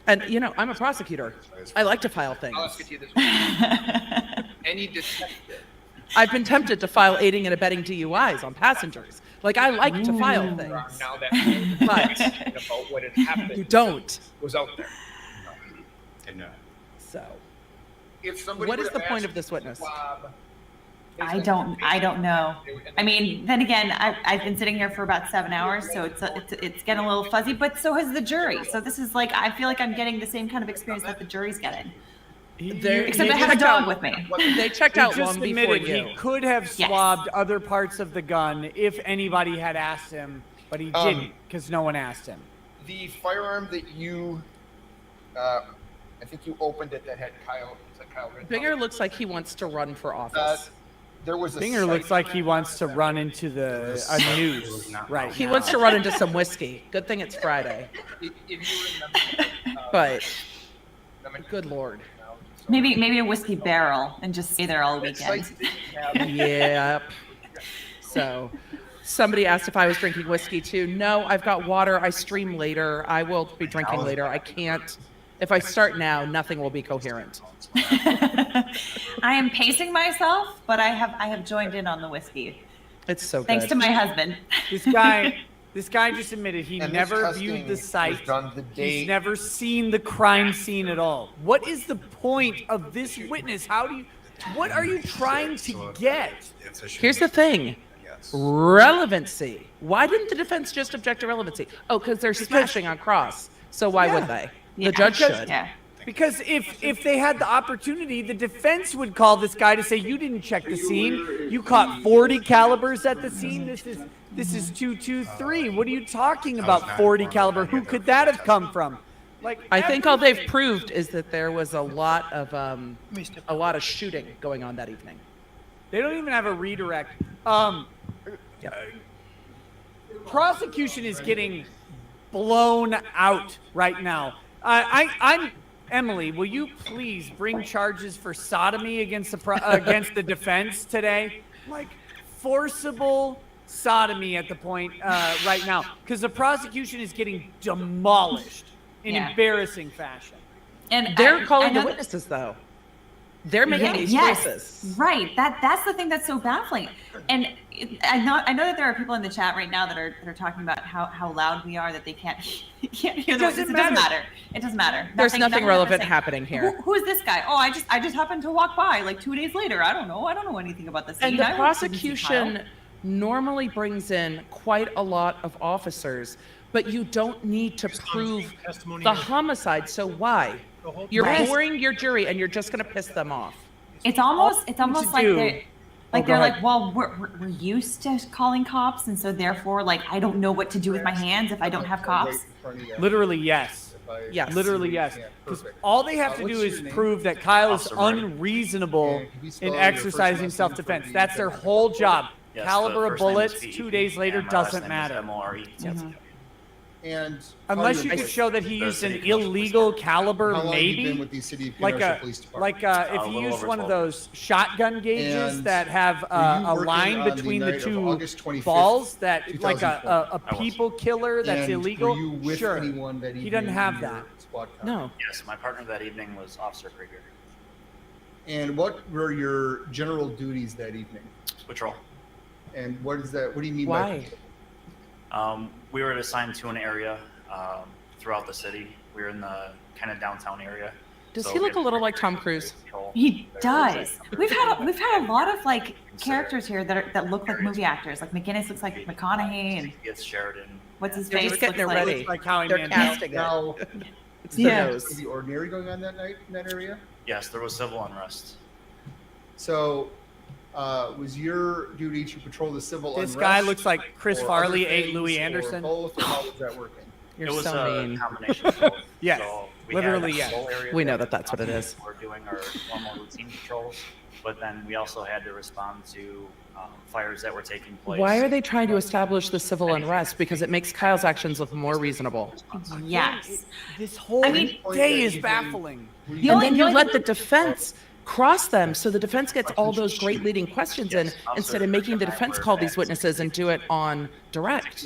Speaker 15: And, you know, I'm a prosecutor. I like to file things.
Speaker 4: I'll ask it to you this way. Any detective
Speaker 15: I've been tempted to file aiding and abetting DUIs on passengers. Like, I like to file things.
Speaker 4: now that
Speaker 15: But
Speaker 4: about what had happened
Speaker 15: you don't.
Speaker 4: was out there.
Speaker 14: And,
Speaker 15: So,
Speaker 4: If somebody
Speaker 15: what is
Speaker 4: would
Speaker 15: the
Speaker 4: have
Speaker 15: point
Speaker 4: asked
Speaker 15: of this witness?
Speaker 4: Swab,
Speaker 3: I don't know. I mean, then again, I've been sitting here for about 7 hours, so it's getting a little fuzzy. But so has the jury. So this is like, I feel like I'm getting the same kind of experience that the jury's getting. Except I have a dog with me.
Speaker 15: They checked
Speaker 2: He
Speaker 15: out
Speaker 2: just
Speaker 15: long before
Speaker 2: admitted
Speaker 15: you.
Speaker 2: he could have
Speaker 3: Yes.
Speaker 2: swabbed other parts of the gun if anybody had asked him, but he didn't because no one asked him.
Speaker 4: the firearm that you, I think you opened it that had Kyle Rittenhouse.
Speaker 15: Binger looks like he wants to run for office.
Speaker 4: There was a
Speaker 2: Binger looks like he wants to run into a noose right
Speaker 15: He
Speaker 2: now.
Speaker 15: wants to run into some whiskey. Good thing it's Friday.
Speaker 4: If you remember,
Speaker 15: But, good Lord.
Speaker 3: Maybe a whiskey barrel and just stay there all weekend.
Speaker 15: Yep. So, somebody asked if I was drinking whiskey too. No, I've got water. I stream later. I will be drinking later. I can't. If I start now, nothing will be coherent.
Speaker 3: I am pacing myself, but I have joined in on the whiskey.
Speaker 15: It's so good.
Speaker 3: Thanks to my husband.
Speaker 2: This guy just admitted he
Speaker 4: And this
Speaker 2: never
Speaker 4: testing
Speaker 2: viewed the
Speaker 4: was
Speaker 2: site.
Speaker 4: done the day-
Speaker 2: He's never seen the crime scene at all. What is the point of this witness? What are you trying to get?
Speaker 15: Here's the thing. Relevancy. Why didn't the defense just object to relevancy? Oh, because they're smashing on cross. So why would they? The judge should.
Speaker 3: Yeah.
Speaker 2: Because if they had the opportunity, the defense would call this guy to say, you didn't check the scene. You caught 40 calibers at the scene. This is 223. What are you talking about, 40 caliber? Who could that have come from? Like,
Speaker 15: I think all they've proved is that there was a lot of shooting going on that evening.
Speaker 2: They don't even have a redirect. Prosecution is getting blown out right now. I'm Emily, will you please bring charges for sodomy against against the defense today? Like forcible sodomy at the point right now, because the prosecution is getting demolished in embarrassing fashion.
Speaker 15: And they're calling the witnesses, though. They're making these choices.
Speaker 3: Right. That's the thing that's so baffling. And I know that there are people in the chat right now that are talking about how loud we are, that they can't hear the witnesses. It doesn't matter. It doesn't matter.
Speaker 15: There's nothing relevant happening here.
Speaker 3: Who is this guy? Oh, I just happened to walk by like 2 days later. I don't know anything about this.
Speaker 15: And the prosecution normally brings in quite a lot of officers, but you don't need to prove the homicide. So why? You're boring your jury and you're just going to piss them off.
Speaker 3: It's almost like they're like, well, we're used to calling cops, and so therefore, like, I don't know what to do with my hands if I don't have cops.
Speaker 2: Literally, yes.
Speaker 15: Yes.
Speaker 2: Literally, yes. Because all they have to do is prove that Kyle is unreasonable in exercising self-defense. That's their whole job.
Speaker 16: Yes,
Speaker 2: Caliber
Speaker 16: the
Speaker 2: of
Speaker 16: first name is
Speaker 2: bullets,
Speaker 16: Pete,
Speaker 2: 2 days later,
Speaker 16: and my last
Speaker 2: doesn't
Speaker 16: name is
Speaker 2: matter.
Speaker 16: MORE.
Speaker 5: And
Speaker 2: unless you could show that he used an illegal caliber,
Speaker 5: How long have you been
Speaker 2: maybe
Speaker 5: with the City of
Speaker 2: like
Speaker 5: Kenosha Police Department?
Speaker 2: if he used one of those shotgun gauges
Speaker 5: And
Speaker 2: that have
Speaker 5: were you
Speaker 2: a
Speaker 5: working
Speaker 2: line
Speaker 5: on the
Speaker 2: between the
Speaker 5: night of
Speaker 2: two
Speaker 5: August 25th,
Speaker 2: balls, that like
Speaker 5: 2004?
Speaker 2: a people killer that's
Speaker 5: And
Speaker 2: illegal.
Speaker 5: were you with
Speaker 2: Sure,
Speaker 5: anyone that
Speaker 2: he doesn't
Speaker 5: evening
Speaker 2: have
Speaker 5: in your
Speaker 2: that.
Speaker 5: squad car?
Speaker 15: No.
Speaker 16: Yes, my partner that evening was Officer Krieger.
Speaker 5: And what were your general duties that evening?
Speaker 16: Patrol.
Speaker 5: And what is that? What do you mean
Speaker 15: Why?
Speaker 16: by? We were assigned to an area throughout the city. We were in the kind of downtown area.
Speaker 15: Does
Speaker 16: So
Speaker 15: he
Speaker 16: we
Speaker 15: look a
Speaker 16: had
Speaker 15: little like Tom Cruise?
Speaker 16: patrol.
Speaker 3: He
Speaker 16: There
Speaker 3: does.
Speaker 16: was
Speaker 3: We've had a lot of like characters here that look like movie actors. Like McGinnis looks like McConaughey, and
Speaker 16: It's Sheridan.
Speaker 3: what's his
Speaker 15: They're
Speaker 3: face?
Speaker 15: just getting it
Speaker 3: looks like-
Speaker 15: ready.
Speaker 2: Like Howie
Speaker 15: They're
Speaker 2: Mandel.
Speaker 15: casting it.
Speaker 5: Now,
Speaker 15: It's
Speaker 3: Yeah.
Speaker 15: their
Speaker 5: was
Speaker 15: nose.
Speaker 5: the ordinary going on that night in that area?
Speaker 16: Yes, there was civil unrest.
Speaker 5: So, was your duty to patrol the civil
Speaker 2: This
Speaker 5: unrest?
Speaker 2: guy looks like Chris
Speaker 5: or
Speaker 2: Farley
Speaker 5: other
Speaker 2: ate
Speaker 5: things,
Speaker 2: Louis
Speaker 5: or
Speaker 2: Anderson.
Speaker 5: Both, or how was that working?
Speaker 15: You're
Speaker 16: It was
Speaker 15: so
Speaker 16: a
Speaker 15: mean.
Speaker 16: combination of both.
Speaker 2: Yes,
Speaker 16: So we
Speaker 2: literally,
Speaker 16: had a
Speaker 2: yes.
Speaker 16: patrol area
Speaker 15: We know
Speaker 16: that
Speaker 15: that that's what it is.
Speaker 16: We're doing our normal routine patrols, but then we also had to respond to fires that were taking place.
Speaker 15: Why are they trying to establish the civil unrest? Because it makes Kyle's actions look more reasonable.
Speaker 3: Yes.
Speaker 2: This whole
Speaker 3: I mean-
Speaker 2: day is baffling.
Speaker 15: And then you let the defense cross them, so the defense gets all those great leading questions in, instead of making the defense call these witnesses and do it on direct.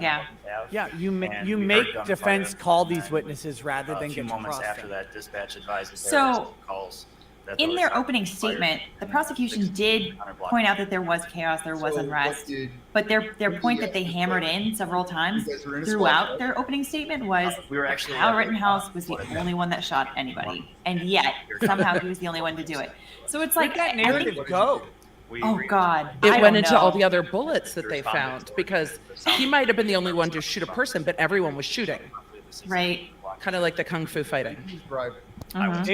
Speaker 3: Yeah.
Speaker 2: Yeah, you
Speaker 16: And we
Speaker 2: make
Speaker 16: heard gunfire,
Speaker 2: defense call
Speaker 16: and
Speaker 2: these
Speaker 16: then,
Speaker 2: witnesses rather
Speaker 16: A
Speaker 2: than
Speaker 16: few
Speaker 2: get to
Speaker 16: moments
Speaker 2: cross
Speaker 16: after
Speaker 2: them.
Speaker 16: that, dispatch advised that
Speaker 3: So,
Speaker 16: there was calls that there
Speaker 3: In
Speaker 16: was
Speaker 3: their
Speaker 16: shots
Speaker 3: opening
Speaker 16: fired,
Speaker 3: statement, the
Speaker 16: and
Speaker 3: prosecution did
Speaker 16: 100 block
Speaker 3: point out that there was chaos, there was
Speaker 5: So
Speaker 3: unrest,
Speaker 5: what did-
Speaker 3: but their
Speaker 5: did
Speaker 3: point
Speaker 5: you
Speaker 3: that they
Speaker 5: guys do?
Speaker 3: hammered in several times
Speaker 5: You guys were in a squad
Speaker 3: throughout
Speaker 5: car?
Speaker 3: their opening statement was
Speaker 16: We were actually
Speaker 3: Kyle
Speaker 16: at-
Speaker 3: Rittenhouse was the only one that shot anybody, and yet somehow he was the only one to do it. So it's like,
Speaker 2: Where'd that
Speaker 3: I think-
Speaker 2: narrative go?
Speaker 3: oh God,
Speaker 15: It
Speaker 3: I
Speaker 15: went
Speaker 3: don't
Speaker 15: into
Speaker 3: know.
Speaker 15: all the other bullets that they found, because he might have been the only one to shoot a person, but everyone was shooting.
Speaker 3: Right.
Speaker 15: Kind of like the kung fu fighting.
Speaker 5: Who's bribing?
Speaker 3: Mhm.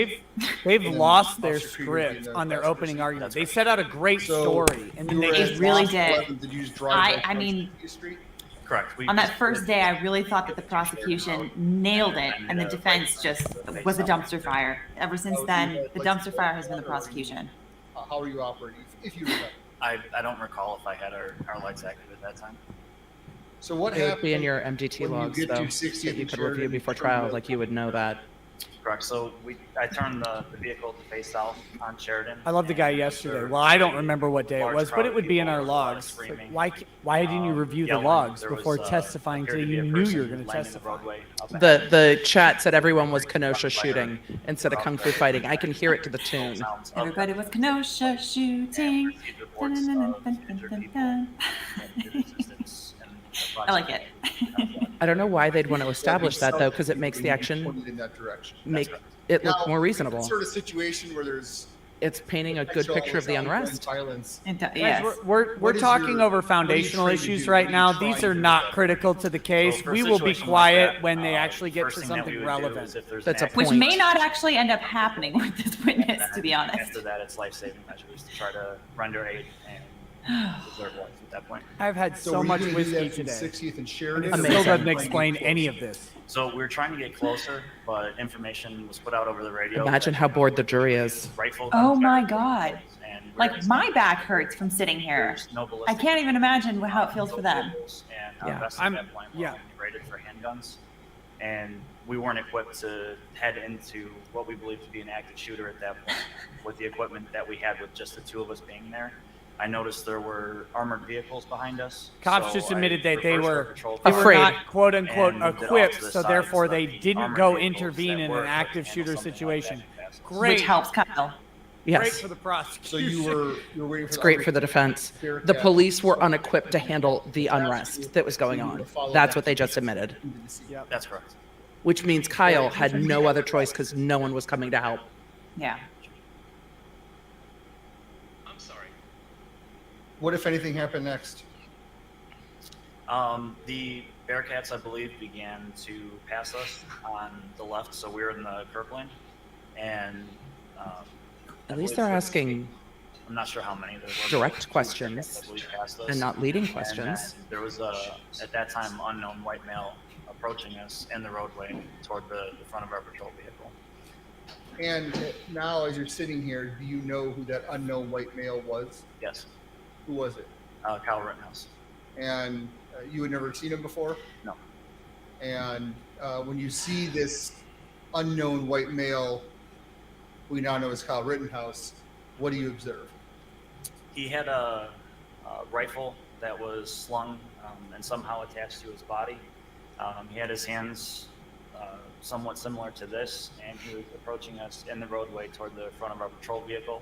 Speaker 2: They've
Speaker 5: And then
Speaker 2: lost their
Speaker 5: Officer Krieger being
Speaker 2: script
Speaker 5: the
Speaker 2: on their
Speaker 5: best
Speaker 2: opening
Speaker 5: person.
Speaker 2: argument. They set out a great
Speaker 5: So,
Speaker 2: story, and then
Speaker 5: you
Speaker 2: they
Speaker 5: were
Speaker 2: just
Speaker 5: at
Speaker 3: really
Speaker 5: Lost
Speaker 3: did.
Speaker 5: 11, Did you just drive
Speaker 3: I
Speaker 5: right down
Speaker 3: mean-
Speaker 5: 60th Street?
Speaker 16: Correct. We
Speaker 3: On that
Speaker 16: just-
Speaker 3: first day, I really thought that the prosecution nailed it, and the defense just was a dumpster fire. Ever since then, the dumpster fire has been the prosecution.
Speaker 5: How are you operating, if you remember?
Speaker 16: I don't recall if I had our lights active at that time.
Speaker 5: So what
Speaker 15: It would
Speaker 5: happened
Speaker 15: be in your MDT
Speaker 5: when you
Speaker 15: logs,
Speaker 5: get to
Speaker 15: though,
Speaker 5: 60th
Speaker 15: that you
Speaker 5: and
Speaker 15: could review
Speaker 5: Sheridan
Speaker 15: before
Speaker 5: from
Speaker 15: trial,
Speaker 5: the-
Speaker 15: like you would know that.
Speaker 16: Correct. So I turned the vehicle to face south on Sheridan.
Speaker 2: I love the guy
Speaker 16: and
Speaker 2: yesterday.
Speaker 16: observed
Speaker 2: Well, I don't
Speaker 16: a
Speaker 2: remember what day it
Speaker 16: large
Speaker 2: was, but
Speaker 16: crowd
Speaker 2: it
Speaker 16: of
Speaker 2: would be in
Speaker 16: people,
Speaker 2: our
Speaker 16: a lot of
Speaker 2: logs. Like,
Speaker 16: screaming,
Speaker 2: why didn't you review the
Speaker 16: yelling.
Speaker 2: logs
Speaker 16: There
Speaker 2: before
Speaker 16: was,
Speaker 2: testifying
Speaker 16: appeared
Speaker 2: till
Speaker 16: to be
Speaker 2: you
Speaker 16: a
Speaker 2: knew you
Speaker 16: person
Speaker 2: were going to
Speaker 16: lining the
Speaker 2: testify?
Speaker 16: roadway up ahead.
Speaker 15: The chat said everyone was Kenosha shooting instead of kung fu fighting. I can hear it to the tune.
Speaker 16: Sounds of
Speaker 3: Everybody was Kenosha shooting.
Speaker 16: received reports of injured people and resistance and
Speaker 3: I like it.
Speaker 15: I don't know why they'd want to establish that, though, because it makes the action
Speaker 5: Pointed in that direction.
Speaker 15: make it look
Speaker 5: Now,
Speaker 15: more
Speaker 5: if
Speaker 15: reasonable.
Speaker 5: it's sort of situation where there's
Speaker 15: It's painting a good
Speaker 5: potential
Speaker 15: picture of the
Speaker 5: ongoing
Speaker 15: unrest.
Speaker 5: violence.
Speaker 3: Yes.
Speaker 2: Guys, we're
Speaker 5: What is
Speaker 2: talking
Speaker 5: your-
Speaker 2: over
Speaker 5: what are you
Speaker 2: foundational
Speaker 5: trying to
Speaker 2: issues
Speaker 5: do?
Speaker 2: right
Speaker 5: What are
Speaker 2: now.
Speaker 5: you
Speaker 2: These
Speaker 5: trying
Speaker 2: are
Speaker 5: to
Speaker 2: not
Speaker 5: do?
Speaker 2: critical to the case.
Speaker 16: So for a
Speaker 2: We will be
Speaker 16: situation like
Speaker 2: quiet
Speaker 16: that,
Speaker 2: when they actually get
Speaker 16: first
Speaker 2: to
Speaker 16: thing that
Speaker 2: something
Speaker 16: we would do
Speaker 2: relevant.
Speaker 16: is if there's
Speaker 15: That's
Speaker 16: an
Speaker 15: a
Speaker 3: Which
Speaker 15: point.
Speaker 3: may not actually end up happening with this witness, to be honest.
Speaker 16: After that, it's life-saving measures to try to render aid and preserve life at that point.
Speaker 2: I've had
Speaker 5: So
Speaker 2: so
Speaker 5: were you
Speaker 2: much
Speaker 5: gonna do
Speaker 2: whiskey
Speaker 5: that from
Speaker 2: today.
Speaker 5: 60th and
Speaker 2: And
Speaker 5: Sheridan.
Speaker 2: it
Speaker 5: or
Speaker 2: still
Speaker 5: was
Speaker 2: doesn't
Speaker 5: that
Speaker 2: explain
Speaker 5: like
Speaker 2: any of this.
Speaker 16: So we were trying to get closer, but information was put out over the radio.
Speaker 15: Imagine how bored the jury is.
Speaker 16: Rifle
Speaker 3: Oh
Speaker 16: guns
Speaker 3: my
Speaker 16: fired,
Speaker 3: God.
Speaker 16: and
Speaker 3: Like, my back hurts from sitting here.
Speaker 16: there's no
Speaker 3: I
Speaker 16: ballistic
Speaker 3: can't even imagine how it feels for them.
Speaker 16: vehicles, and our
Speaker 15: Yeah,
Speaker 16: vests at that point were only rated for handguns. And we weren't equipped to head into what we believe to be an active shooter at that point with the equipment that we had with just the two of us being there. I noticed there were armored vehicles behind us.
Speaker 2: Cops
Speaker 16: so
Speaker 2: just
Speaker 16: I
Speaker 2: admitted that they
Speaker 16: reversed our
Speaker 2: were
Speaker 16: patrol
Speaker 15: Afraid.
Speaker 2: not quote unquote
Speaker 16: and moved it off
Speaker 2: equipped,
Speaker 16: to the
Speaker 2: so
Speaker 16: side
Speaker 2: therefore
Speaker 16: that
Speaker 2: they
Speaker 16: the
Speaker 2: didn't
Speaker 16: armored
Speaker 2: go
Speaker 16: vehicles
Speaker 2: intervene
Speaker 16: that
Speaker 2: in
Speaker 16: were
Speaker 2: an
Speaker 16: equipped to
Speaker 2: active
Speaker 16: handle
Speaker 2: shooter
Speaker 16: something like that
Speaker 2: situation.
Speaker 16: could pass us.
Speaker 2: Great.
Speaker 3: Which helps Kyle.
Speaker 2: Great
Speaker 15: Yes.
Speaker 2: for the
Speaker 5: So
Speaker 2: prosecution.
Speaker 5: you were waiting for
Speaker 15: It's
Speaker 5: the
Speaker 15: great
Speaker 5: other
Speaker 15: for the defense.
Speaker 5: Bearcat
Speaker 15: The police were
Speaker 5: to-
Speaker 15: unequipped to handle the unrest that was going on. That's what they just admitted,
Speaker 5: into the scene.
Speaker 2: Yep.
Speaker 16: That's correct.
Speaker 15: which means Kyle had no other choice because no one was coming to help.
Speaker 3: Yeah.
Speaker 16: I'm sorry.
Speaker 5: What, if anything, happened next?
Speaker 16: The Bearcats, I believe, began to pass us on the left, so we were in the curb lane. And
Speaker 15: At least they're asking
Speaker 16: I'm not sure how many there were.
Speaker 15: direct questions
Speaker 16: I believe passed us.
Speaker 15: and not leading
Speaker 16: And
Speaker 15: questions.
Speaker 16: then there was at that time, unknown white male approaching us in the roadway toward the front of our patrol vehicle.
Speaker 5: And now, as you're sitting here, do you know who that unknown white male was?
Speaker 16: Yes,
Speaker 5: Who was it?
Speaker 16: Kyle Rittenhouse.
Speaker 5: And you had never seen him before?
Speaker 16: No.
Speaker 5: And when you see this unknown white male, who we now know as Kyle Rittenhouse, what do you observe?
Speaker 16: He had a rifle that was slung and somehow attached to his body. He had his hands somewhat similar to this, and he was approaching us in the roadway toward the front of our patrol vehicle.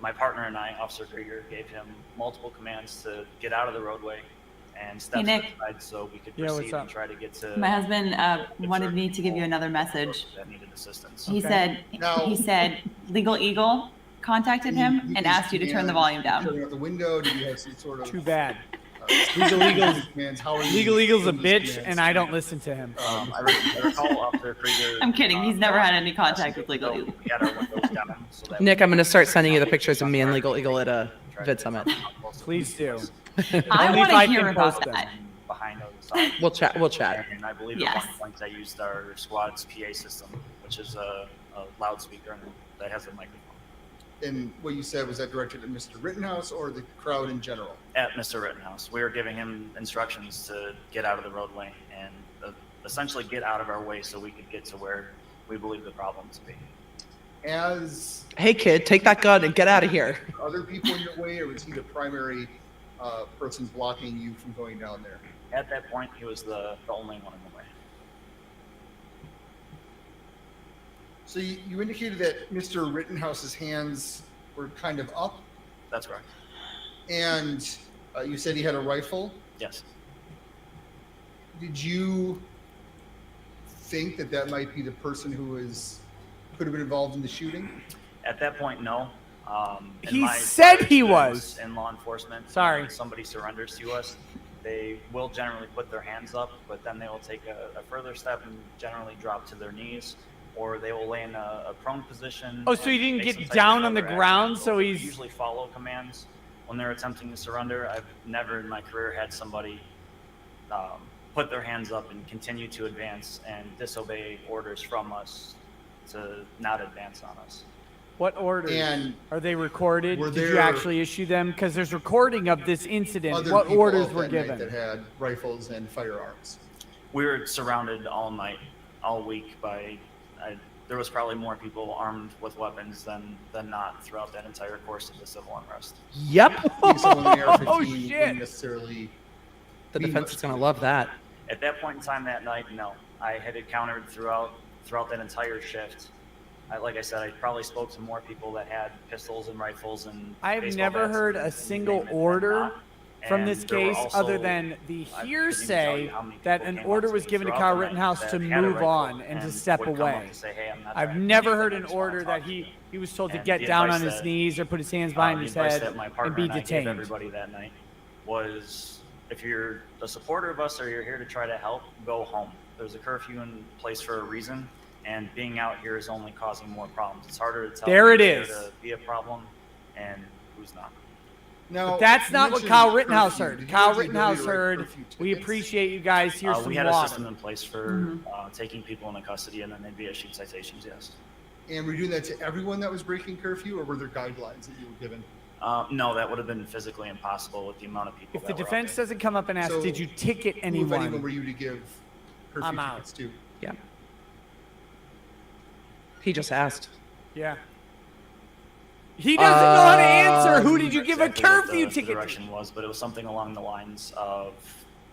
Speaker 16: My partner and I, Officer Krieger, gave him multiple commands to get out of the roadway and step
Speaker 3: Hey, Nick.
Speaker 16: aside so we could
Speaker 2: Yeah, what's
Speaker 16: proceed
Speaker 2: up?
Speaker 16: and try to get to.
Speaker 3: My husband wanted me to give you another message.
Speaker 16: That needed assistance.
Speaker 3: He
Speaker 2: Okay.
Speaker 3: said Legal Eagle contacted him and asked you to turn the volume down.
Speaker 5: Turning out the window? Did you have some sort of
Speaker 2: Too bad.
Speaker 5: Legal Eagles? How are you
Speaker 2: Legal Eagle's a
Speaker 5: giving these
Speaker 2: bitch,
Speaker 5: commands?
Speaker 2: and I don't listen to him.
Speaker 16: I recall Officer Krieger.
Speaker 3: I'm kidding. He's never had any contact with Legal Eagle.
Speaker 16: We had our windows down so that
Speaker 15: Nick, I'm going to start sending you the pictures of me and Legal Eagle at a Vid Summit.
Speaker 2: Please do.
Speaker 3: I
Speaker 2: Only
Speaker 3: want
Speaker 2: if I
Speaker 3: to hear
Speaker 2: can
Speaker 3: about
Speaker 2: post them.
Speaker 3: that.
Speaker 16: behind on the side.
Speaker 15: We'll chat. We'll chat.
Speaker 16: And I believe
Speaker 3: Yes.
Speaker 16: at one point I used our squad's PA system, which is a loudspeaker that has a microphone.
Speaker 5: And what you said, was that directed at Mr. Rittenhouse or the crowd in general?
Speaker 16: At Mr. Rittenhouse, we were giving him instructions to get out of the roadway and essentially get out of our way so we could get to where we believe the problem to be.
Speaker 5: As
Speaker 15: Hey, kid, take that gun and get out of here.
Speaker 5: other people in your way, or was he the primary person blocking you from going down there?
Speaker 16: At that point, he was the only one in the way.
Speaker 5: So you indicated that Mr. Rittenhouse's hands were kind of up,
Speaker 16: That's correct.
Speaker 5: and you said he had a rifle.
Speaker 16: Yes.
Speaker 5: Did you think that that might be the person who could have been involved in the shooting?
Speaker 16: At that point, no. In
Speaker 2: He
Speaker 16: my
Speaker 2: said
Speaker 16: prior
Speaker 2: he
Speaker 16: experience
Speaker 2: was.
Speaker 16: in law enforcement.
Speaker 2: Sorry.
Speaker 16: When somebody surrenders to us, they will generally put their hands up, but then they will take a further step and generally drop to their knees, or they will lay in a prone position.
Speaker 2: Oh, so he
Speaker 16: and
Speaker 2: didn't
Speaker 16: take
Speaker 2: get
Speaker 16: some type of
Speaker 2: down on the
Speaker 16: further
Speaker 2: ground,
Speaker 16: action.
Speaker 2: so
Speaker 16: They
Speaker 2: he's-
Speaker 16: usually follow commands when they're attempting to surrender. I've never in my career had somebody put their hands up and continue to advance and disobey orders from us to not advance on us.
Speaker 2: What orders?
Speaker 5: And
Speaker 2: are they recorded?
Speaker 5: were
Speaker 2: Did you
Speaker 5: there
Speaker 2: actually issue them? Because there's recording of this incident.
Speaker 5: Other
Speaker 2: What
Speaker 5: people
Speaker 2: orders
Speaker 5: out
Speaker 2: were
Speaker 5: that night
Speaker 2: given?
Speaker 5: that had rifles and firearms?
Speaker 16: We were surrounded all night, all week by. There was probably more people armed with weapons than not throughout that entire course of the civil unrest.
Speaker 15: Yep.
Speaker 5: I think someone in the AR-15
Speaker 2: Oh,
Speaker 5: wouldn't
Speaker 2: shit.
Speaker 5: necessarily.
Speaker 15: The
Speaker 5: be
Speaker 15: defense
Speaker 5: much
Speaker 15: is going to love that.
Speaker 16: At that point in time that night, no. I had encountered throughout that entire shift. Like I said, I probably spoke to more people that had pistols and rifles and.
Speaker 2: I've
Speaker 16: baseball
Speaker 2: never
Speaker 16: bats
Speaker 2: heard
Speaker 16: and
Speaker 2: a single
Speaker 16: than
Speaker 2: order
Speaker 16: not.
Speaker 2: from
Speaker 16: And
Speaker 2: this
Speaker 16: there were
Speaker 2: case
Speaker 16: also-
Speaker 2: other than the
Speaker 16: I couldn't even tell
Speaker 2: hearsay
Speaker 16: you how many
Speaker 2: that
Speaker 16: people
Speaker 2: an
Speaker 16: came up
Speaker 2: order
Speaker 16: to
Speaker 2: was
Speaker 16: me
Speaker 2: given to
Speaker 16: throughout
Speaker 2: Kyle
Speaker 16: the night
Speaker 2: Rittenhouse
Speaker 16: that
Speaker 2: to
Speaker 16: had a
Speaker 2: move
Speaker 16: rifle
Speaker 2: on and to
Speaker 16: and
Speaker 2: step
Speaker 16: would come up
Speaker 2: away.
Speaker 16: and say, "Hey, I'm not
Speaker 2: I've
Speaker 16: driving
Speaker 2: never
Speaker 16: anything,
Speaker 2: heard
Speaker 16: I
Speaker 2: an
Speaker 16: just wanna
Speaker 2: order
Speaker 16: talk
Speaker 2: that
Speaker 16: to you."
Speaker 2: he was told to
Speaker 16: And
Speaker 2: get
Speaker 16: the
Speaker 2: down on
Speaker 16: advice
Speaker 2: his
Speaker 16: that,
Speaker 2: knees or put his hands behind
Speaker 16: the
Speaker 2: his
Speaker 16: advice
Speaker 2: head
Speaker 16: that my
Speaker 2: and
Speaker 16: partner
Speaker 2: be
Speaker 16: and I gave
Speaker 2: detained.
Speaker 16: everybody that night was, if you're a supporter of us or you're here to try to help, go home. There's a curfew in place for a reason, and being out here is only causing more problems. It's harder to tell
Speaker 2: There it
Speaker 16: who's
Speaker 2: is.
Speaker 16: there to be a problem and who's not.
Speaker 5: Now,
Speaker 2: But that's
Speaker 5: you
Speaker 2: not what
Speaker 5: mentioned
Speaker 2: Kyle Rittenhouse
Speaker 5: curfew.
Speaker 2: heard.
Speaker 5: Did you
Speaker 2: Kyle
Speaker 5: have the ability
Speaker 2: Rittenhouse
Speaker 5: to write
Speaker 2: heard,
Speaker 5: curfew
Speaker 2: we
Speaker 5: tickets?
Speaker 2: appreciate you guys. Here's some
Speaker 16: We had a
Speaker 2: water.
Speaker 16: system in place for
Speaker 3: Mm-hmm.
Speaker 16: taking people into custody, and then they'd be issued citations. Yes.
Speaker 5: And were you doing that to everyone that was breaking curfew, or were there guidelines that you were given?
Speaker 16: No, that would have been physically impossible with the amount of people.
Speaker 2: If the
Speaker 16: that were out
Speaker 2: defense
Speaker 16: there.
Speaker 2: doesn't come up and ask,
Speaker 5: So,
Speaker 2: did you ticket
Speaker 5: Who, if anyone,
Speaker 2: anyone?
Speaker 5: were you to give curfew
Speaker 2: I'm out.
Speaker 5: tickets too.
Speaker 15: Yeah. He just asked.
Speaker 2: Yeah. He doesn't know how to answer. Who did you give a
Speaker 16: Exactly what
Speaker 2: curfew
Speaker 16: the
Speaker 2: ticket to?
Speaker 16: direction was, but it was something along the lines of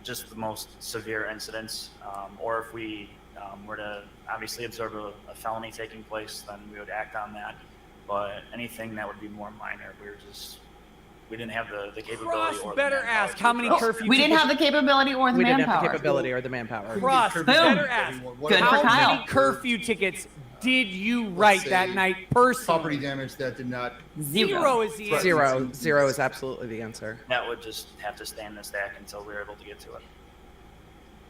Speaker 16: just the most severe incidents, or if we were to obviously observe a felony taking place, then we would act on that. But anything that would be more minor, we didn't have the capability
Speaker 2: Cross
Speaker 16: or the
Speaker 2: better
Speaker 16: manpower
Speaker 2: ask
Speaker 16: to
Speaker 2: how many
Speaker 16: address it.
Speaker 2: curfew
Speaker 3: We didn't
Speaker 2: tickets.
Speaker 3: have the capability or the
Speaker 15: We didn't have the
Speaker 3: manpower.
Speaker 15: capability or the manpower.
Speaker 2: Cross
Speaker 3: Boom.
Speaker 2: better ask.
Speaker 3: Good
Speaker 2: How
Speaker 3: for Kyle.
Speaker 2: many curfew tickets did you write that
Speaker 5: say
Speaker 2: night personally?
Speaker 5: Property damage that did not.
Speaker 2: Zero is the answer.
Speaker 15: Zero is absolutely the answer.
Speaker 16: That would just have to stay in the stack until we were able to get to it.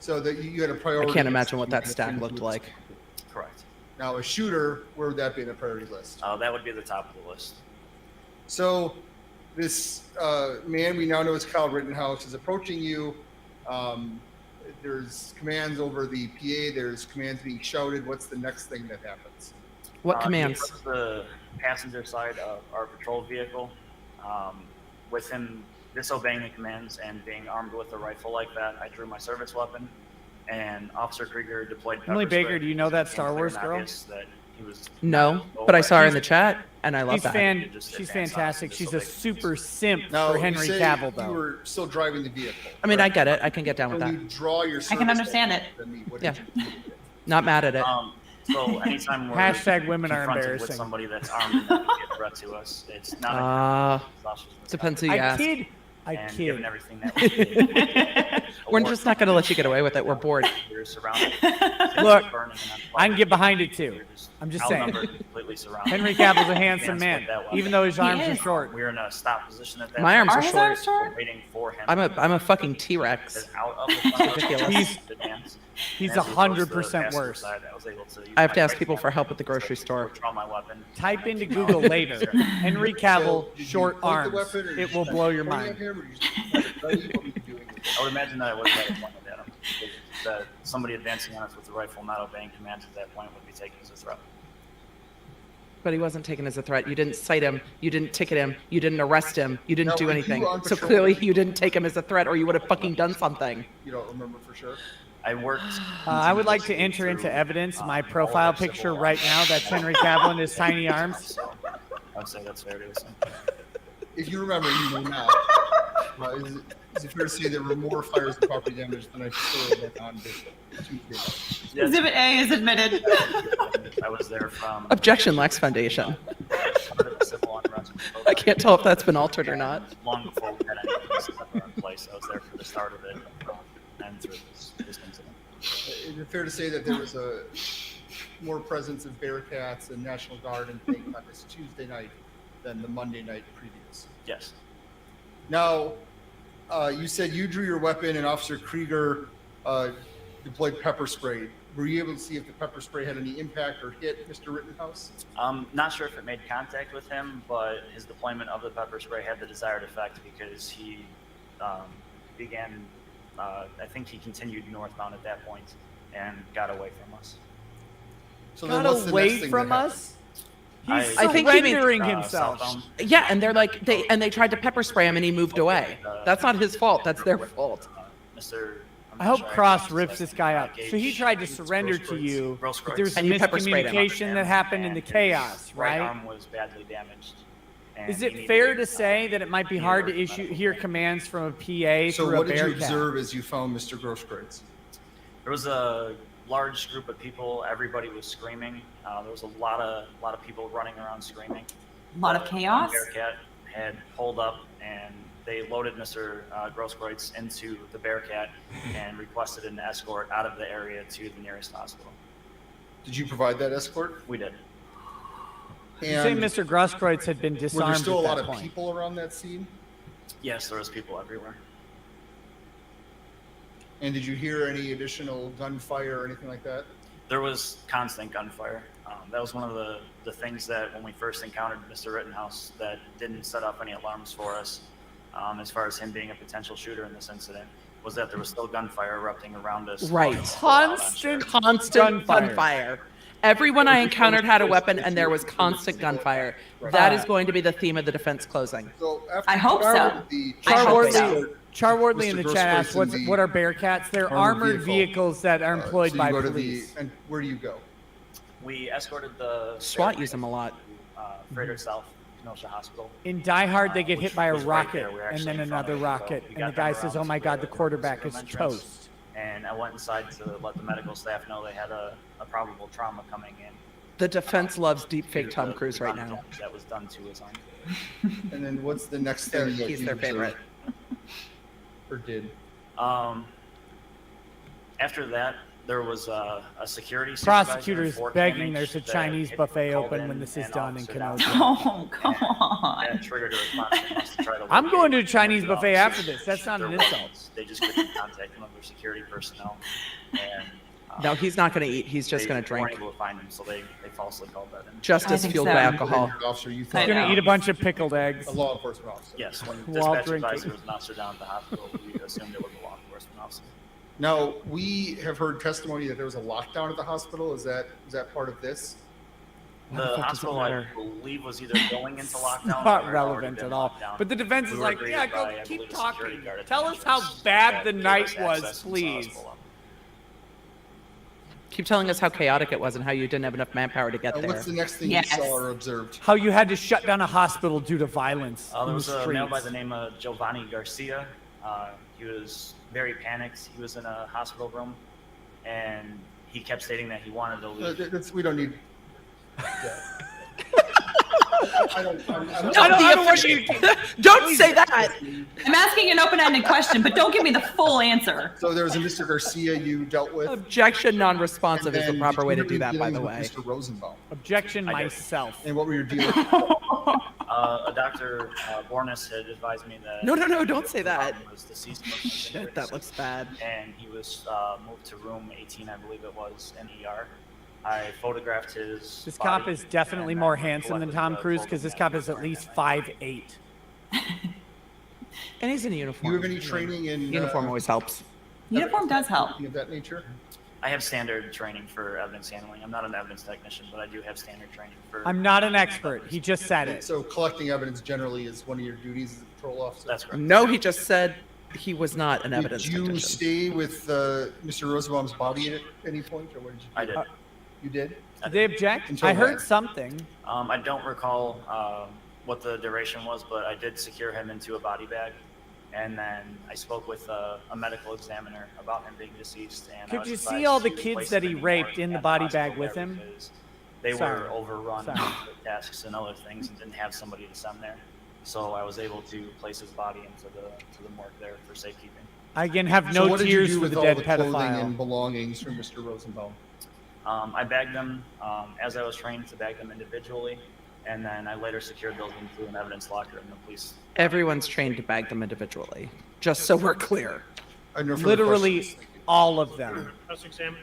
Speaker 5: So that you had a priority.
Speaker 15: I can't
Speaker 5: list
Speaker 15: imagine what that
Speaker 5: you
Speaker 15: stack
Speaker 5: had to
Speaker 15: looked
Speaker 5: do.
Speaker 15: like.
Speaker 16: Correct.
Speaker 5: Now a shooter, where would that be in the priority list?
Speaker 16: That would be the top of the list.
Speaker 5: So this man we now know is Kyle Rittenhouse is approaching you. There's commands over the PA. There's commands being shouted. What's the next thing that happens?
Speaker 15: What
Speaker 16: He
Speaker 15: commands?
Speaker 16: was the passenger side of our patrol vehicle. With him disobeying the commands and being armed with a rifle like that, I drew my service weapon, and Officer Krieger deployed pepper
Speaker 2: Emily Baker,
Speaker 16: spray.
Speaker 2: do you know that
Speaker 16: It became
Speaker 2: Star
Speaker 16: clear
Speaker 2: Wars
Speaker 16: and
Speaker 2: girl?
Speaker 16: obvious that he was
Speaker 15: No,
Speaker 16: not
Speaker 15: but I saw her in
Speaker 16: aware.
Speaker 15: the chat, and I love that.
Speaker 2: She's fantastic. She's a super simp
Speaker 5: Now
Speaker 2: for
Speaker 5: you
Speaker 2: Henry
Speaker 5: say
Speaker 2: Cavill,
Speaker 5: you
Speaker 2: though.
Speaker 5: were still driving the vehicle.
Speaker 15: I mean, I get it. I can get down with
Speaker 5: When
Speaker 15: that.
Speaker 5: you draw your
Speaker 3: I can
Speaker 5: service
Speaker 3: understand
Speaker 5: weapon,
Speaker 3: it.
Speaker 5: then what
Speaker 15: Yeah.
Speaker 5: did you do?
Speaker 15: Not mad at it.
Speaker 16: So anytime we're
Speaker 2: Hashtag women are
Speaker 16: confronted
Speaker 2: embarrassing.
Speaker 16: with somebody that's armed and that would be a threat to us, it's not
Speaker 15: Depends who you
Speaker 2: I
Speaker 15: ask.
Speaker 2: kid. I
Speaker 16: and
Speaker 2: kid.
Speaker 16: given everything that we did,
Speaker 15: We're just not going to let you get away with it. We're bored.
Speaker 16: we're surrounded.
Speaker 2: Look,
Speaker 16: burning and on
Speaker 2: I can
Speaker 16: fire.
Speaker 2: get behind it too.
Speaker 16: We're
Speaker 2: I'm just saying.
Speaker 16: outnumbered, completely surrounded.
Speaker 2: Henry Cavill's a handsome
Speaker 16: Hands
Speaker 2: man,
Speaker 16: with that weapon.
Speaker 2: even though his arms are
Speaker 3: is.
Speaker 2: short.
Speaker 16: We're in a stop position at that
Speaker 15: My
Speaker 16: point.
Speaker 15: arms are
Speaker 3: Are his
Speaker 15: short.
Speaker 3: arms short?
Speaker 16: We're waiting for him.
Speaker 15: I'm a fucking T-Rex.
Speaker 16: Get out of the front of the
Speaker 2: He's-
Speaker 16: advance.
Speaker 2: He's
Speaker 16: And as we approached the
Speaker 2: 100%
Speaker 16: passenger
Speaker 2: worse.
Speaker 16: side, I was able to use
Speaker 15: I have
Speaker 16: my
Speaker 15: to ask
Speaker 16: right
Speaker 15: people
Speaker 16: hand
Speaker 15: for help at the
Speaker 16: to
Speaker 15: grocery store.
Speaker 16: withdraw my weapon.
Speaker 2: Type into Google later. Henry Cavill,
Speaker 5: So, did you
Speaker 2: short
Speaker 5: point the
Speaker 2: arms.
Speaker 5: weapon, or
Speaker 2: It
Speaker 5: you
Speaker 2: will
Speaker 5: just
Speaker 2: blow your
Speaker 5: pointing
Speaker 2: mind.
Speaker 5: at him, or you just had it ready? What were you doing with it?
Speaker 16: I would imagine that I would have pointed at him. That somebody advancing on us with a rifle, not obeying commands at that point, would be taken as a threat.
Speaker 15: But he wasn't taken as a threat. You didn't cite him. You didn't ticket him. You didn't arrest him. You didn't
Speaker 5: Now,
Speaker 15: do
Speaker 5: were you
Speaker 15: anything.
Speaker 5: on
Speaker 15: So
Speaker 5: patrol?
Speaker 15: clearly you didn't take him as a threat, or you would have fucking done something.
Speaker 5: You don't remember for sure?
Speaker 16: I worked.
Speaker 2: I would like to
Speaker 16: continuously
Speaker 2: enter into
Speaker 16: through,
Speaker 2: evidence my
Speaker 16: all of
Speaker 2: profile
Speaker 16: our
Speaker 2: picture
Speaker 16: civil
Speaker 2: right
Speaker 16: laws.
Speaker 2: now. That's Henry Cavill in his tiny arms.
Speaker 16: So I would say that's fair to assume.
Speaker 5: If you remember, you may not. Is it fair to say there were more fires and property damage than I saw that on Tuesday?
Speaker 16: Yes.
Speaker 3: Exhibit A is admitted.
Speaker 16: I was there from
Speaker 15: Objection, Lex Foundation.
Speaker 16: part of the civil unrest.
Speaker 15: I can't tell if that's been altered or not.
Speaker 16: Long before we had anything in place, I was there for the start of it and through this incident.
Speaker 5: Is it fair to say that there was a more presence of Bearcats and National Guard and things on this Tuesday night than the Monday night previous?
Speaker 16: Yes.
Speaker 5: Now, you said you drew your weapon and Officer Krieger deployed pepper spray. Were you able to see if the pepper spray had any impact or hit Mr. Rittenhouse?
Speaker 16: Not sure if it made contact with him, but his deployment of the pepper spray had the desired effect because he began, I think he continued northbound at that point and got away from us.
Speaker 5: So then
Speaker 2: Got
Speaker 5: what's the
Speaker 2: away
Speaker 5: next thing
Speaker 2: from
Speaker 5: that
Speaker 2: us? He's
Speaker 15: I think he made-
Speaker 2: surrendering himself.
Speaker 16: Southbound.
Speaker 15: Yeah, and they're like they tried to pepper spray him and he moved away. That's not his fault. That's their fault.
Speaker 16: Mr. I'm
Speaker 2: I
Speaker 16: not
Speaker 2: hope
Speaker 16: sure
Speaker 2: Cross
Speaker 16: pronounced
Speaker 2: rips
Speaker 16: his
Speaker 2: this
Speaker 16: last
Speaker 2: guy
Speaker 16: name,
Speaker 2: up. So he tried to surrender to you,
Speaker 16: Gross
Speaker 2: but there was some
Speaker 15: And you pepper sprayed him.
Speaker 2: miscommunication that happened in the
Speaker 16: And his
Speaker 2: chaos,
Speaker 16: right
Speaker 2: right?
Speaker 16: arm was badly damaged. and
Speaker 2: Is
Speaker 16: he
Speaker 2: it
Speaker 16: needed,
Speaker 2: fair to say that it might be hard to
Speaker 16: medical
Speaker 2: hear
Speaker 16: care.
Speaker 2: commands from a PA
Speaker 5: So
Speaker 2: through
Speaker 5: what
Speaker 2: a
Speaker 5: did you
Speaker 2: Bearcat?
Speaker 5: observe as you found Mr. Grosskreutz?
Speaker 16: There was a large group of people. Everybody was screaming. There was a lot of people running around screaming.
Speaker 3: A lot of chaos.
Speaker 16: Bearcat had pulled up and they loaded Mr. Grosskreutz into the Bearcat and requested an escort out of the area to the nearest hospital.
Speaker 5: Did you provide that escort?
Speaker 16: We did.
Speaker 2: You say
Speaker 5: And
Speaker 2: Mr. Grosskreutz had been
Speaker 5: were
Speaker 2: disarmed
Speaker 5: there still a
Speaker 2: at
Speaker 5: lot
Speaker 2: that
Speaker 5: of
Speaker 2: point.
Speaker 5: people around that scene?
Speaker 16: Yes, there was people everywhere.
Speaker 5: And did you hear any additional gunfire or anything like that?
Speaker 16: There was constant gunfire. That was one of the things that when we first encountered Mr. Rittenhouse that didn't set off any alarms for us as far as him being a potential shooter in this incident, was that there was still gunfire erupting around us.
Speaker 15: Right.
Speaker 2: Constant
Speaker 15: Constant
Speaker 2: gunfire.
Speaker 15: gunfire. Everyone I encountered had a weapon, and there was constant gunfire. That is going to be the theme of the defense closing.
Speaker 5: So after
Speaker 3: I hope so.
Speaker 2: Char Wardley in
Speaker 5: Mr.
Speaker 2: the chat asked,
Speaker 5: Grossberg's in
Speaker 2: what are Bearcats? They're armored vehicles that are employed
Speaker 5: so you
Speaker 2: by
Speaker 5: go to
Speaker 2: police.
Speaker 5: and where do you go?
Speaker 16: We escorted the
Speaker 15: SWAT use them a lot.
Speaker 16: Frederick South Kenosha Hospital.
Speaker 2: In Die Hard, they get
Speaker 16: which
Speaker 2: hit by a
Speaker 16: was right
Speaker 2: rocket
Speaker 16: there. We're
Speaker 2: and
Speaker 16: actually
Speaker 2: then
Speaker 16: in front
Speaker 2: another
Speaker 16: of it.
Speaker 2: rocket,
Speaker 16: We
Speaker 2: and
Speaker 16: got
Speaker 2: the guy
Speaker 16: them
Speaker 2: says,
Speaker 16: around
Speaker 2: "Oh my
Speaker 16: to
Speaker 2: God, the quarterback
Speaker 16: room
Speaker 2: is
Speaker 16: entrance,
Speaker 2: toast."
Speaker 16: And I went inside to let the medical staff know they had a probable trauma coming in.
Speaker 15: The defense loves deep fake Tom Cruise right now.
Speaker 16: That was done to his arm.
Speaker 5: And then what's the next thing that
Speaker 15: He's
Speaker 5: you
Speaker 15: their
Speaker 5: observed
Speaker 15: favorite.
Speaker 5: or did?
Speaker 16: After that, there was a security
Speaker 2: Prosecutors
Speaker 16: supervisor in Fort
Speaker 2: begging
Speaker 16: Hammond
Speaker 2: there's a
Speaker 16: that
Speaker 2: Chinese
Speaker 16: had
Speaker 2: buffet
Speaker 16: called
Speaker 2: open
Speaker 16: in
Speaker 2: when this is
Speaker 16: an
Speaker 2: done in
Speaker 16: officer down
Speaker 2: Kenosha.
Speaker 3: Oh, come on.
Speaker 16: That triggered a response from us to try to
Speaker 2: I'm going to a
Speaker 16: locate
Speaker 2: Chinese
Speaker 16: the
Speaker 2: buffet after
Speaker 16: officers.
Speaker 2: this. That's not an
Speaker 16: There
Speaker 2: insult.
Speaker 16: was- They just couldn't contact one of their security personnel. And,
Speaker 15: No, he's not going to eat. He's just
Speaker 16: they
Speaker 15: going to drink.
Speaker 16: weren't able to find him, so they falsely called that in.
Speaker 15: Justice fueled by alcohol.
Speaker 5: Officer, you
Speaker 2: He's
Speaker 5: thought
Speaker 2: going to eat a bunch of pickled eggs.
Speaker 5: a law enforcement officer.
Speaker 16: Yes, when
Speaker 2: While
Speaker 16: dispatch
Speaker 2: drinking.
Speaker 16: advisor was an officer down at the hospital, we assumed it was a law enforcement officer.
Speaker 5: Now we have heard testimony that there was a lockdown at the hospital. Is that part of this?
Speaker 15: Why the
Speaker 16: The
Speaker 15: fuck does it
Speaker 16: hospital, I
Speaker 15: matter?
Speaker 16: believe, was either going into lockdown
Speaker 2: Not
Speaker 16: or had already
Speaker 2: relevant
Speaker 16: been
Speaker 2: at all.
Speaker 16: locked down.
Speaker 2: But the defense
Speaker 16: We
Speaker 2: is
Speaker 16: were
Speaker 2: like,
Speaker 16: greeted
Speaker 2: yeah, go
Speaker 16: by, I
Speaker 2: keep
Speaker 16: believe, a
Speaker 2: talking.
Speaker 16: security guard at the
Speaker 2: Tell us how
Speaker 16: entrance
Speaker 2: bad
Speaker 16: that
Speaker 2: the
Speaker 16: gave
Speaker 2: night
Speaker 16: us
Speaker 2: was,
Speaker 16: access and saw us
Speaker 2: please.
Speaker 16: pull up.
Speaker 15: Keep telling us how chaotic it was and how you didn't have enough manpower to get there.
Speaker 5: What's the next thing
Speaker 3: Yes.
Speaker 5: you saw or observed?
Speaker 2: How you had to shut down a hospital due to violence
Speaker 16: There
Speaker 2: in
Speaker 16: was
Speaker 2: the
Speaker 16: a male by
Speaker 2: streets.
Speaker 16: the name of Giovanni Garcia. He was very panicked. He was in a hospital room, and he kept stating that he wanted to leave.
Speaker 5: We don't need. I don't
Speaker 15: Don't say that.
Speaker 3: I'm asking an open-ended question, but don't give me the full answer.
Speaker 5: So there was a Mr. Garcia you dealt with.
Speaker 15: Objection non-responsive
Speaker 5: And
Speaker 15: is the
Speaker 5: then
Speaker 15: proper
Speaker 5: did
Speaker 15: way
Speaker 5: you
Speaker 15: to do
Speaker 5: have
Speaker 15: that, by
Speaker 5: dealings
Speaker 15: the
Speaker 5: with
Speaker 15: way.
Speaker 5: Mr. Rosenbaum.
Speaker 2: Objection
Speaker 16: I did.
Speaker 2: myself.
Speaker 5: And what were your dealings?
Speaker 16: A Dr. Bornis had advised me that.
Speaker 15: No, don't say that.
Speaker 16: Was deceased from
Speaker 15: Shit, that looks bad.
Speaker 16: And he was moved to room 18, I believe it was, in ER. I photographed his.
Speaker 2: This cop
Speaker 16: body,
Speaker 2: is definitely
Speaker 16: and
Speaker 2: more
Speaker 16: I
Speaker 2: handsome than
Speaker 16: collected
Speaker 2: Tom
Speaker 16: the
Speaker 2: Cruise
Speaker 16: photo
Speaker 2: because this
Speaker 16: that
Speaker 2: cop
Speaker 16: he
Speaker 2: is at
Speaker 16: was
Speaker 2: least
Speaker 16: wearing.
Speaker 2: 5'8".
Speaker 15: And he's in a
Speaker 5: Do
Speaker 15: uniform.
Speaker 5: you have any training in
Speaker 15: Uniform always helps.
Speaker 3: Uniform does help.
Speaker 5: anything of that nature?
Speaker 16: I have standard training for evidence handling. I'm not an evidence technician, but I do have standard training for.
Speaker 2: I'm not an expert. He just said it.
Speaker 5: So collecting evidence generally is one of your duties as a patrol officer.
Speaker 16: That's correct.
Speaker 15: No, he just said he was not an evidence
Speaker 5: Did you
Speaker 15: technician.
Speaker 5: stay with Mr. Rosenbaum's body at any point, or what did you do?
Speaker 16: I did.
Speaker 5: You did?
Speaker 2: Did they object?
Speaker 5: Until
Speaker 2: I heard
Speaker 5: when?
Speaker 2: something.
Speaker 16: I don't recall what the duration was, but I did secure him into a body bag. And then I spoke with a medical examiner about him being deceased. And I
Speaker 2: Could
Speaker 16: was
Speaker 2: you
Speaker 16: advised
Speaker 2: see all the
Speaker 16: to
Speaker 2: kids
Speaker 16: place
Speaker 2: that
Speaker 16: him
Speaker 2: he
Speaker 16: in
Speaker 2: raped
Speaker 16: the
Speaker 2: in the
Speaker 16: morgue
Speaker 2: body
Speaker 16: at
Speaker 2: bag
Speaker 16: hospital
Speaker 2: with
Speaker 16: there
Speaker 2: him?
Speaker 16: because they
Speaker 2: Sorry.
Speaker 16: were overrun
Speaker 2: Sorry.
Speaker 16: with tasks and other things and didn't have somebody to send there. So I was able to place his body into the morgue there for safekeeping.
Speaker 2: I again have
Speaker 5: So
Speaker 2: no
Speaker 5: what did you
Speaker 2: tears
Speaker 5: do
Speaker 2: for
Speaker 5: with
Speaker 2: the
Speaker 5: all
Speaker 2: dead
Speaker 5: the clothing
Speaker 2: pedophile.
Speaker 5: and belongings from Mr. Rosenbaum?
Speaker 16: I bagged them as I was trained to bag them individually, and then I later secured those into an evidence locker in the police.
Speaker 15: Everyone's trained to bag them individually, just so we're clear.
Speaker 5: I have no further
Speaker 2: Literally
Speaker 5: questions. Thank you.
Speaker 2: all of them.
Speaker 1: Cross-examine.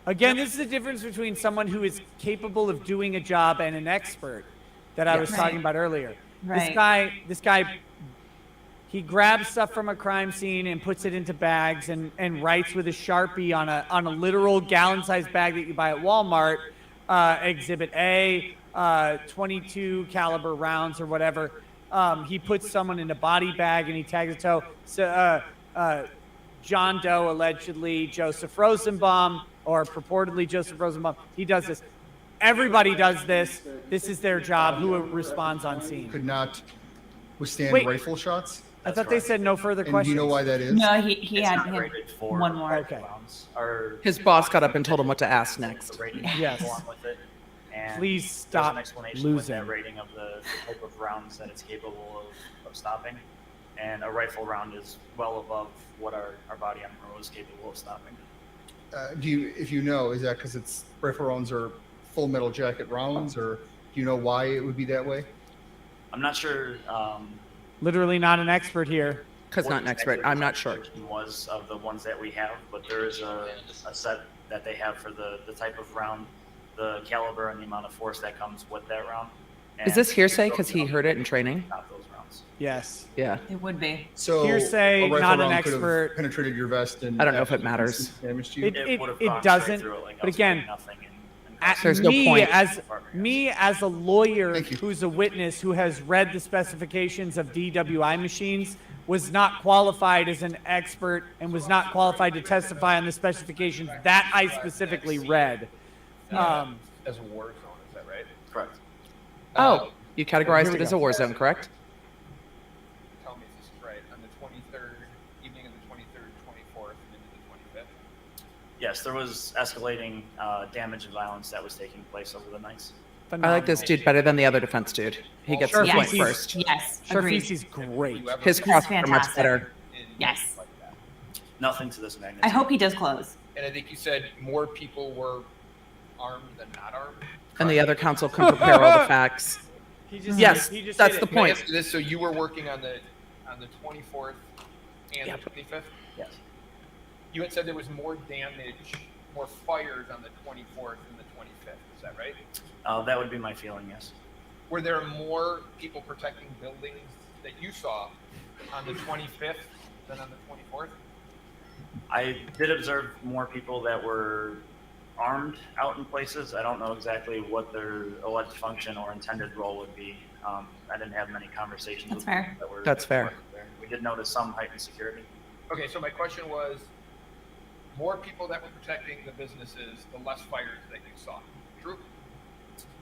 Speaker 2: Again, this is the difference between someone who is capable of doing a job and an expert that I was
Speaker 3: Yes.
Speaker 2: talking about earlier.
Speaker 3: Right.
Speaker 2: This guy, he grabs stuff from a crime scene and puts it into bags and writes with a Sharpie on a literal gallon-sized bag that you buy at Walmart, Exhibit A, 22 caliber rounds or whatever. He puts someone in a body bag and he tags a toe. So, John Doe, allegedly Joseph Rosenbaum, or purportedly Joseph Rosenbaum. He does this. Everybody does this. This is their job. Who responds on scene?
Speaker 5: Could not withstand
Speaker 2: Wait.
Speaker 5: rifle shots?
Speaker 2: I thought they said no further
Speaker 5: And do
Speaker 2: questions.
Speaker 5: you know why that is?
Speaker 3: No, he
Speaker 16: It's
Speaker 3: had,
Speaker 16: not
Speaker 3: he had
Speaker 16: rated for
Speaker 3: one more.
Speaker 2: Okay.
Speaker 16: rounds. Or
Speaker 15: His boss got up and told him what to ask next.
Speaker 16: the rating
Speaker 2: Yes.
Speaker 16: along with it. And
Speaker 2: Please
Speaker 16: there's
Speaker 2: stop
Speaker 16: an explanation with that
Speaker 2: losing.
Speaker 16: rating of the type of rounds that it's capable of stopping. And a rifle round is well above what our body armor was capable of stopping.
Speaker 5: If you know, is that because it's rifle rounds are full metal jacket rounds, or do you know why it would be that way?
Speaker 16: I'm not sure.
Speaker 2: Literally not an expert here.
Speaker 15: Because
Speaker 16: what
Speaker 15: not an expert, I'm not sure.
Speaker 16: the was of the ones that we have, but there is a set that they have for the type of round, the caliber and the amount of force that comes with that round.
Speaker 15: Is this
Speaker 16: And
Speaker 15: hearsay because he heard it in training?
Speaker 16: Not those rounds.
Speaker 2: Yes.
Speaker 15: Yeah.
Speaker 3: It would be.
Speaker 5: So
Speaker 2: Hearsay,
Speaker 5: a rifle
Speaker 2: not an
Speaker 5: round could have
Speaker 2: expert.
Speaker 5: penetrated your vest and
Speaker 15: I don't know if it matters.
Speaker 5: damaged you.
Speaker 2: It
Speaker 16: would have
Speaker 2: it
Speaker 16: gone
Speaker 2: doesn't,
Speaker 16: straight through it, like I
Speaker 2: but
Speaker 16: was doing
Speaker 2: again,
Speaker 16: nothing and
Speaker 15: There's no point.
Speaker 2: Me as a lawyer who's a witness who has read the specifications of DWI machines was not qualified as an expert and was not qualified to testify on the specifications that I specifically read.
Speaker 4: As a war zone, is that right?
Speaker 9: Correct.
Speaker 15: Oh, you
Speaker 2: here
Speaker 15: categorized
Speaker 2: we
Speaker 15: it as
Speaker 2: go.
Speaker 15: a war zone, correct?
Speaker 4: Tell me if this is right. On the 23rd, evening of the 23rd, 24th, and into the 25th.
Speaker 16: Yes, there was escalating damage and violence that was taking place over the nights.
Speaker 15: I like this dude better than the other defense dude. He gets the point first.
Speaker 3: Yes, agreed.
Speaker 2: Sharfisi's great.
Speaker 15: His cross are much
Speaker 3: fantastic.
Speaker 15: better.
Speaker 3: Yes.
Speaker 16: Nothing to this magnitude.
Speaker 3: I hope he does close.
Speaker 4: And I think you said more people were armed than not armed.
Speaker 15: And the other counsel can prepare all the facts. Yes, that's the
Speaker 4: Can I
Speaker 15: point.
Speaker 4: ask you this? So you were working on the 24th and
Speaker 16: Yep.
Speaker 4: the 25th.
Speaker 16: Yes.
Speaker 4: You had said there was more damage, more fires on the 24th and the 25th. Is that right?
Speaker 16: That would be my feeling, yes.
Speaker 4: Were there more people protecting buildings that you saw on the 25th than on the 24th?
Speaker 16: I did observe more people that were armed out in places. I don't know exactly what their alleged function or intended role would be. I didn't have many conversations with
Speaker 3: fair.
Speaker 16: people that were.
Speaker 15: That's fair.
Speaker 16: There. We did notice some heightened security.
Speaker 4: Okay, so my question was, more people that were protecting the businesses, the less fires that you saw. True?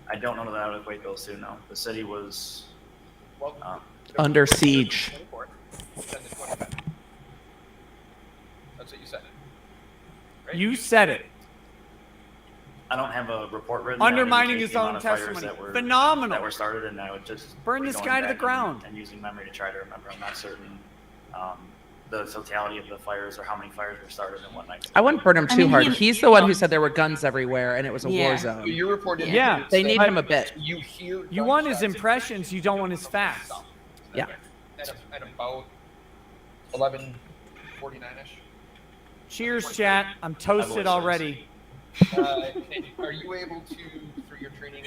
Speaker 16: I don't know that I would equate those two. No, the city was
Speaker 4: Well,
Speaker 15: Under siege.
Speaker 4: 24th, then the 25th. That's what you said. Right?
Speaker 2: You said it.
Speaker 16: I don't have a report written.
Speaker 2: Undermining
Speaker 16: that
Speaker 2: his
Speaker 16: indicates the
Speaker 2: own
Speaker 16: amount of fires
Speaker 2: testimony.
Speaker 16: that were,
Speaker 2: Phenomenal.
Speaker 16: That were started, and I would just
Speaker 2: Burn
Speaker 16: be
Speaker 2: this
Speaker 16: going
Speaker 2: guy to the
Speaker 16: back
Speaker 2: ground.
Speaker 16: and using memory to try to remember. I'm not certain the totality of the fires or how many fires were started in one night.
Speaker 15: I wouldn't burn him
Speaker 3: I
Speaker 15: too
Speaker 3: mean,
Speaker 15: hard.
Speaker 3: he-
Speaker 15: He's the one who said there were guns everywhere and it was a
Speaker 3: Yeah.
Speaker 15: war
Speaker 4: So
Speaker 15: zone.
Speaker 4: your report didn't
Speaker 2: Yeah,
Speaker 4: include
Speaker 15: They
Speaker 4: saying
Speaker 15: need him a bit.
Speaker 4: You hear
Speaker 2: You want his
Speaker 4: gunshots
Speaker 2: impressions, you don't want his facts.
Speaker 15: Yeah.
Speaker 4: At about 11:49ish.
Speaker 2: Cheers, chat. I'm toasted
Speaker 16: cheers.
Speaker 2: already.
Speaker 4: And are you able to, through your training,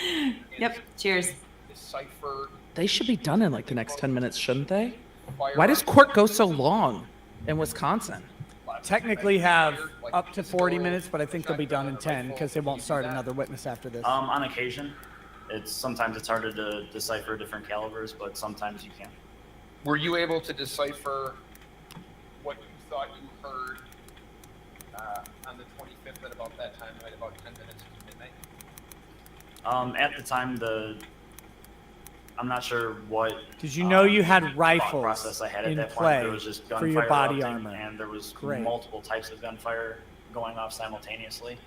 Speaker 3: Yep. Cheers.
Speaker 4: decipher
Speaker 15: They should be done in like the next 10 minutes, shouldn't they?
Speaker 4: firearms?
Speaker 15: Why does court go so long in Wisconsin?
Speaker 2: Technically have up to 40 minutes, but I think they'll be done in 10 because they won't start another witness after this.
Speaker 16: On occasion, sometimes it's harder to decipher different calibers, but sometimes you can.
Speaker 4: Were you able to decipher what you thought you heard on the 25th at about that time, right about 10 minutes to midnight?
Speaker 16: At the time, I'm not sure what.
Speaker 2: Did you know you had
Speaker 16: thought
Speaker 2: rifles
Speaker 16: process I had at
Speaker 2: in
Speaker 16: that point.
Speaker 2: play
Speaker 16: There was just
Speaker 2: for
Speaker 16: gunfire
Speaker 2: your body
Speaker 16: erupting,
Speaker 2: armor?
Speaker 16: and there was
Speaker 2: Great.
Speaker 16: multiple types of gunfire going off simultaneously.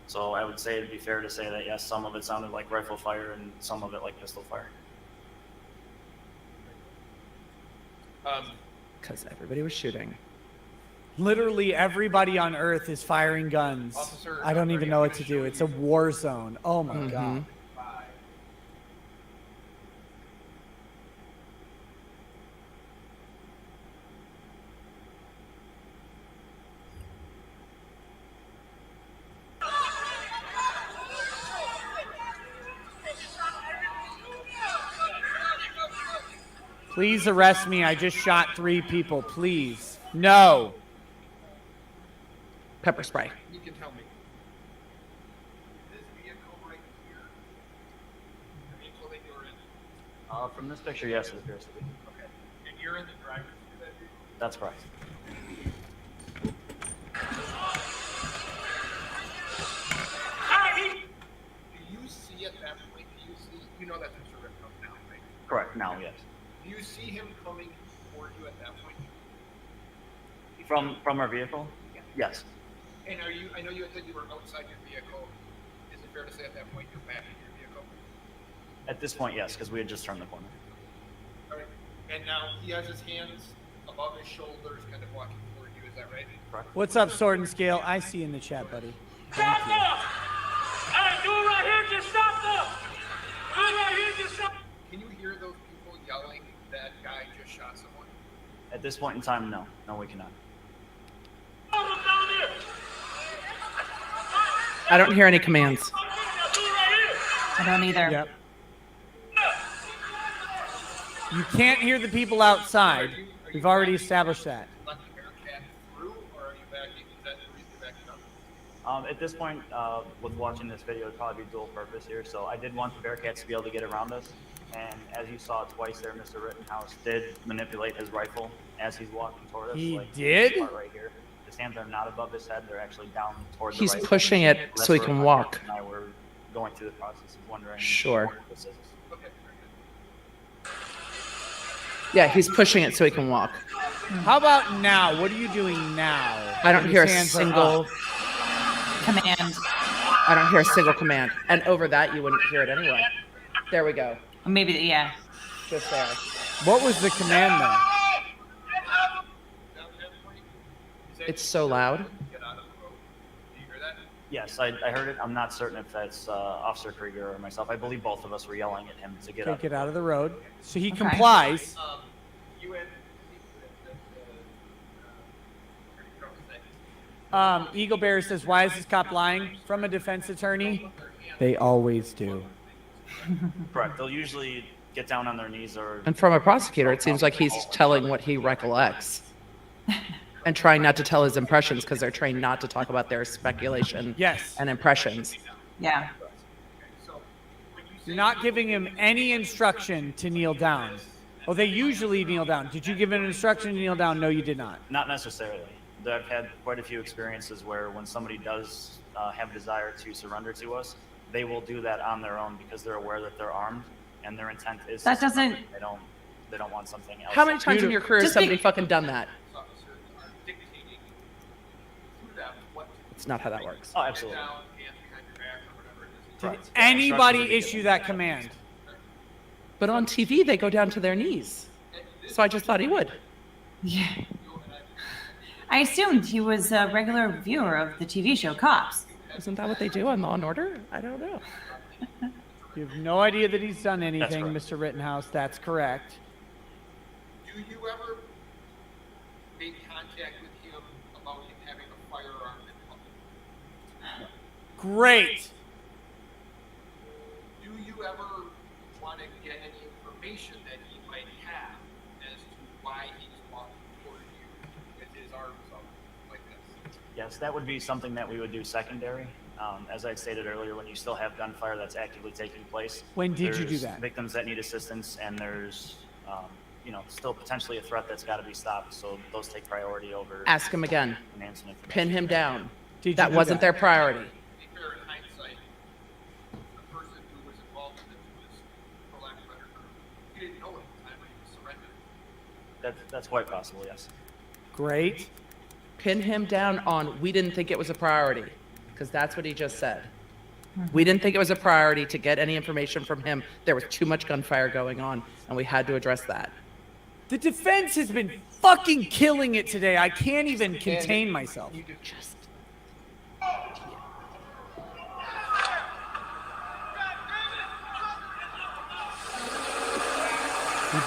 Speaker 16: So I would say it'd be fair to say that yes, some of it sounded like rifle fire and some of it like pistol fire.
Speaker 15: Because everybody was shooting.
Speaker 2: Literally everybody on Earth is firing guns.
Speaker 4: Officer,
Speaker 2: I don't
Speaker 4: I'm
Speaker 2: even
Speaker 4: ready.
Speaker 2: know
Speaker 4: I'm
Speaker 2: what to
Speaker 4: gonna
Speaker 2: do.
Speaker 4: show
Speaker 2: It's a
Speaker 4: you.
Speaker 2: war zone. Oh my
Speaker 15: Mhm.
Speaker 2: god. Please arrest me. I just shot 3 people. Please. No.
Speaker 15: Pepper spray.
Speaker 4: You can tell me. This vehicle right here, the vehicle that you're in,
Speaker 16: From this picture, yes, it appears to be.
Speaker 4: okay, and you're in the driver's seat of that vehicle?
Speaker 16: That's correct.
Speaker 4: Do you see at that point, you know that's Mr. Rittenhouse now, right?
Speaker 16: Correct. Now, yes.
Speaker 4: Do you see him coming toward you at that point?
Speaker 16: From our vehicle? Yes.
Speaker 4: And I know you had said you were outside your vehicle. Is it fair to say at that point you're back in your vehicle?
Speaker 16: At this point, yes, because we had just turned the corner.
Speaker 4: All right. And now he has his hands above his shoulders, kind of walking toward you. Is that right?
Speaker 16: Correct.
Speaker 2: What's up, Sword and Scale? I see you in the chat, buddy. Thank you.
Speaker 4: Can you hear those people yelling that guy just shot someone?
Speaker 16: At this point in time, no. No, we cannot.
Speaker 15: I don't hear any commands.
Speaker 3: I don't either.
Speaker 2: Yep. You can't hear the people outside. We've already established that.
Speaker 4: Let the Bearcat through, or are you backing? Is that the reason you're backing
Speaker 16: At this point, with watching this video, it'd probably be dual purpose here. So I did want the Bearcats to be able to get around us. And as you saw twice there, Mr. Rittenhouse did manipulate his rifle as he's walking toward us.
Speaker 2: He
Speaker 16: like
Speaker 2: did?
Speaker 16: this part right here. His hands are not above his head. They're actually down toward the
Speaker 15: He's
Speaker 16: rifle.
Speaker 15: pushing it
Speaker 16: That's
Speaker 15: so he
Speaker 16: where
Speaker 15: can
Speaker 16: my
Speaker 15: walk.
Speaker 16: friend and I were going through the process of wondering
Speaker 15: Sure.
Speaker 16: what this is.
Speaker 15: Yeah, he's pushing it so he can walk.
Speaker 2: How about now? What are you doing now?
Speaker 15: I don't
Speaker 2: His
Speaker 15: hear a
Speaker 2: hands are
Speaker 15: single
Speaker 2: up.
Speaker 3: Command.
Speaker 15: I don't hear a single command. And over that, you wouldn't hear it anyway. There we go.
Speaker 3: Maybe, yeah.
Speaker 15: Just there.
Speaker 2: What was the command then?
Speaker 15: It's so loud.
Speaker 16: Yes, I heard it. I'm not certain if that's Officer Krieger or myself. I believe both of us were yelling at him to get
Speaker 2: Take
Speaker 16: up.
Speaker 2: it out of the road. So he
Speaker 3: Okay.
Speaker 2: complies. Eagle Bear says, why is this cop lying? From a defense attorney? They always do.
Speaker 16: Correct. They'll usually get down on their knees or.
Speaker 15: And from a prosecutor, it seems like he's telling what he recollects. And trying not to tell his impressions because they're trained not to talk about their speculation
Speaker 2: Yes.
Speaker 15: and impressions.
Speaker 3: Yeah.
Speaker 2: You're not giving him any instruction to kneel down. Oh, they usually kneel down. Did you give an instruction to kneel down? No, you did not.
Speaker 16: Not necessarily. I've had quite a few experiences where when somebody does have a desire to surrender to us, they will do that on their own because they're aware that they're armed and their intent is.
Speaker 3: That
Speaker 16: to surrender.
Speaker 3: doesn't-
Speaker 16: They don't want something else.
Speaker 15: How many times in your career has
Speaker 3: Just
Speaker 15: somebody
Speaker 3: be-
Speaker 15: fucking done that? It's not how that works.
Speaker 16: Oh, absolutely.
Speaker 2: Did anybody issue that command?
Speaker 15: But on TV, they go down to their knees. So I just thought he would.
Speaker 3: Yeah. I assumed he was a regular viewer of the TV show Cops.
Speaker 15: Isn't that what they do on Law and Order? I don't know.
Speaker 2: You have no idea that he's done anything,
Speaker 16: right.
Speaker 2: Mr. Rittenhouse. That's correct.
Speaker 4: Do you ever make contact with him about him having a firearm in public?
Speaker 2: Great.
Speaker 4: Do you ever want to get any information that he might have as to why he's walking toward you with his arms up like this?
Speaker 16: Yes, that would be something that we would do secondary. As I stated earlier, when you still have gunfire that's actively taking place.
Speaker 2: When did you do
Speaker 16: there's
Speaker 2: that?
Speaker 16: Victims that need assistance, and there's, still potentially a threat that's got to be stopped. So those take priority over.
Speaker 15: Ask him again.
Speaker 16: enhancing information.
Speaker 15: Pin him down.
Speaker 2: Did you
Speaker 15: That
Speaker 2: do
Speaker 15: wasn't their priority.
Speaker 4: To be fair, in hindsight, the person who was involved in this was, for lack of a better term, he didn't know at the time when he was surrendering.
Speaker 16: That's quite possible, yes.
Speaker 2: Great.
Speaker 15: Pin him down on, we didn't think it was a priority. Because that's what he just said. We didn't think it was a priority to get any information from him. There was too much gunfire going on, and we had to address that.
Speaker 2: The defense has been fucking killing it today. I can't even contain myself.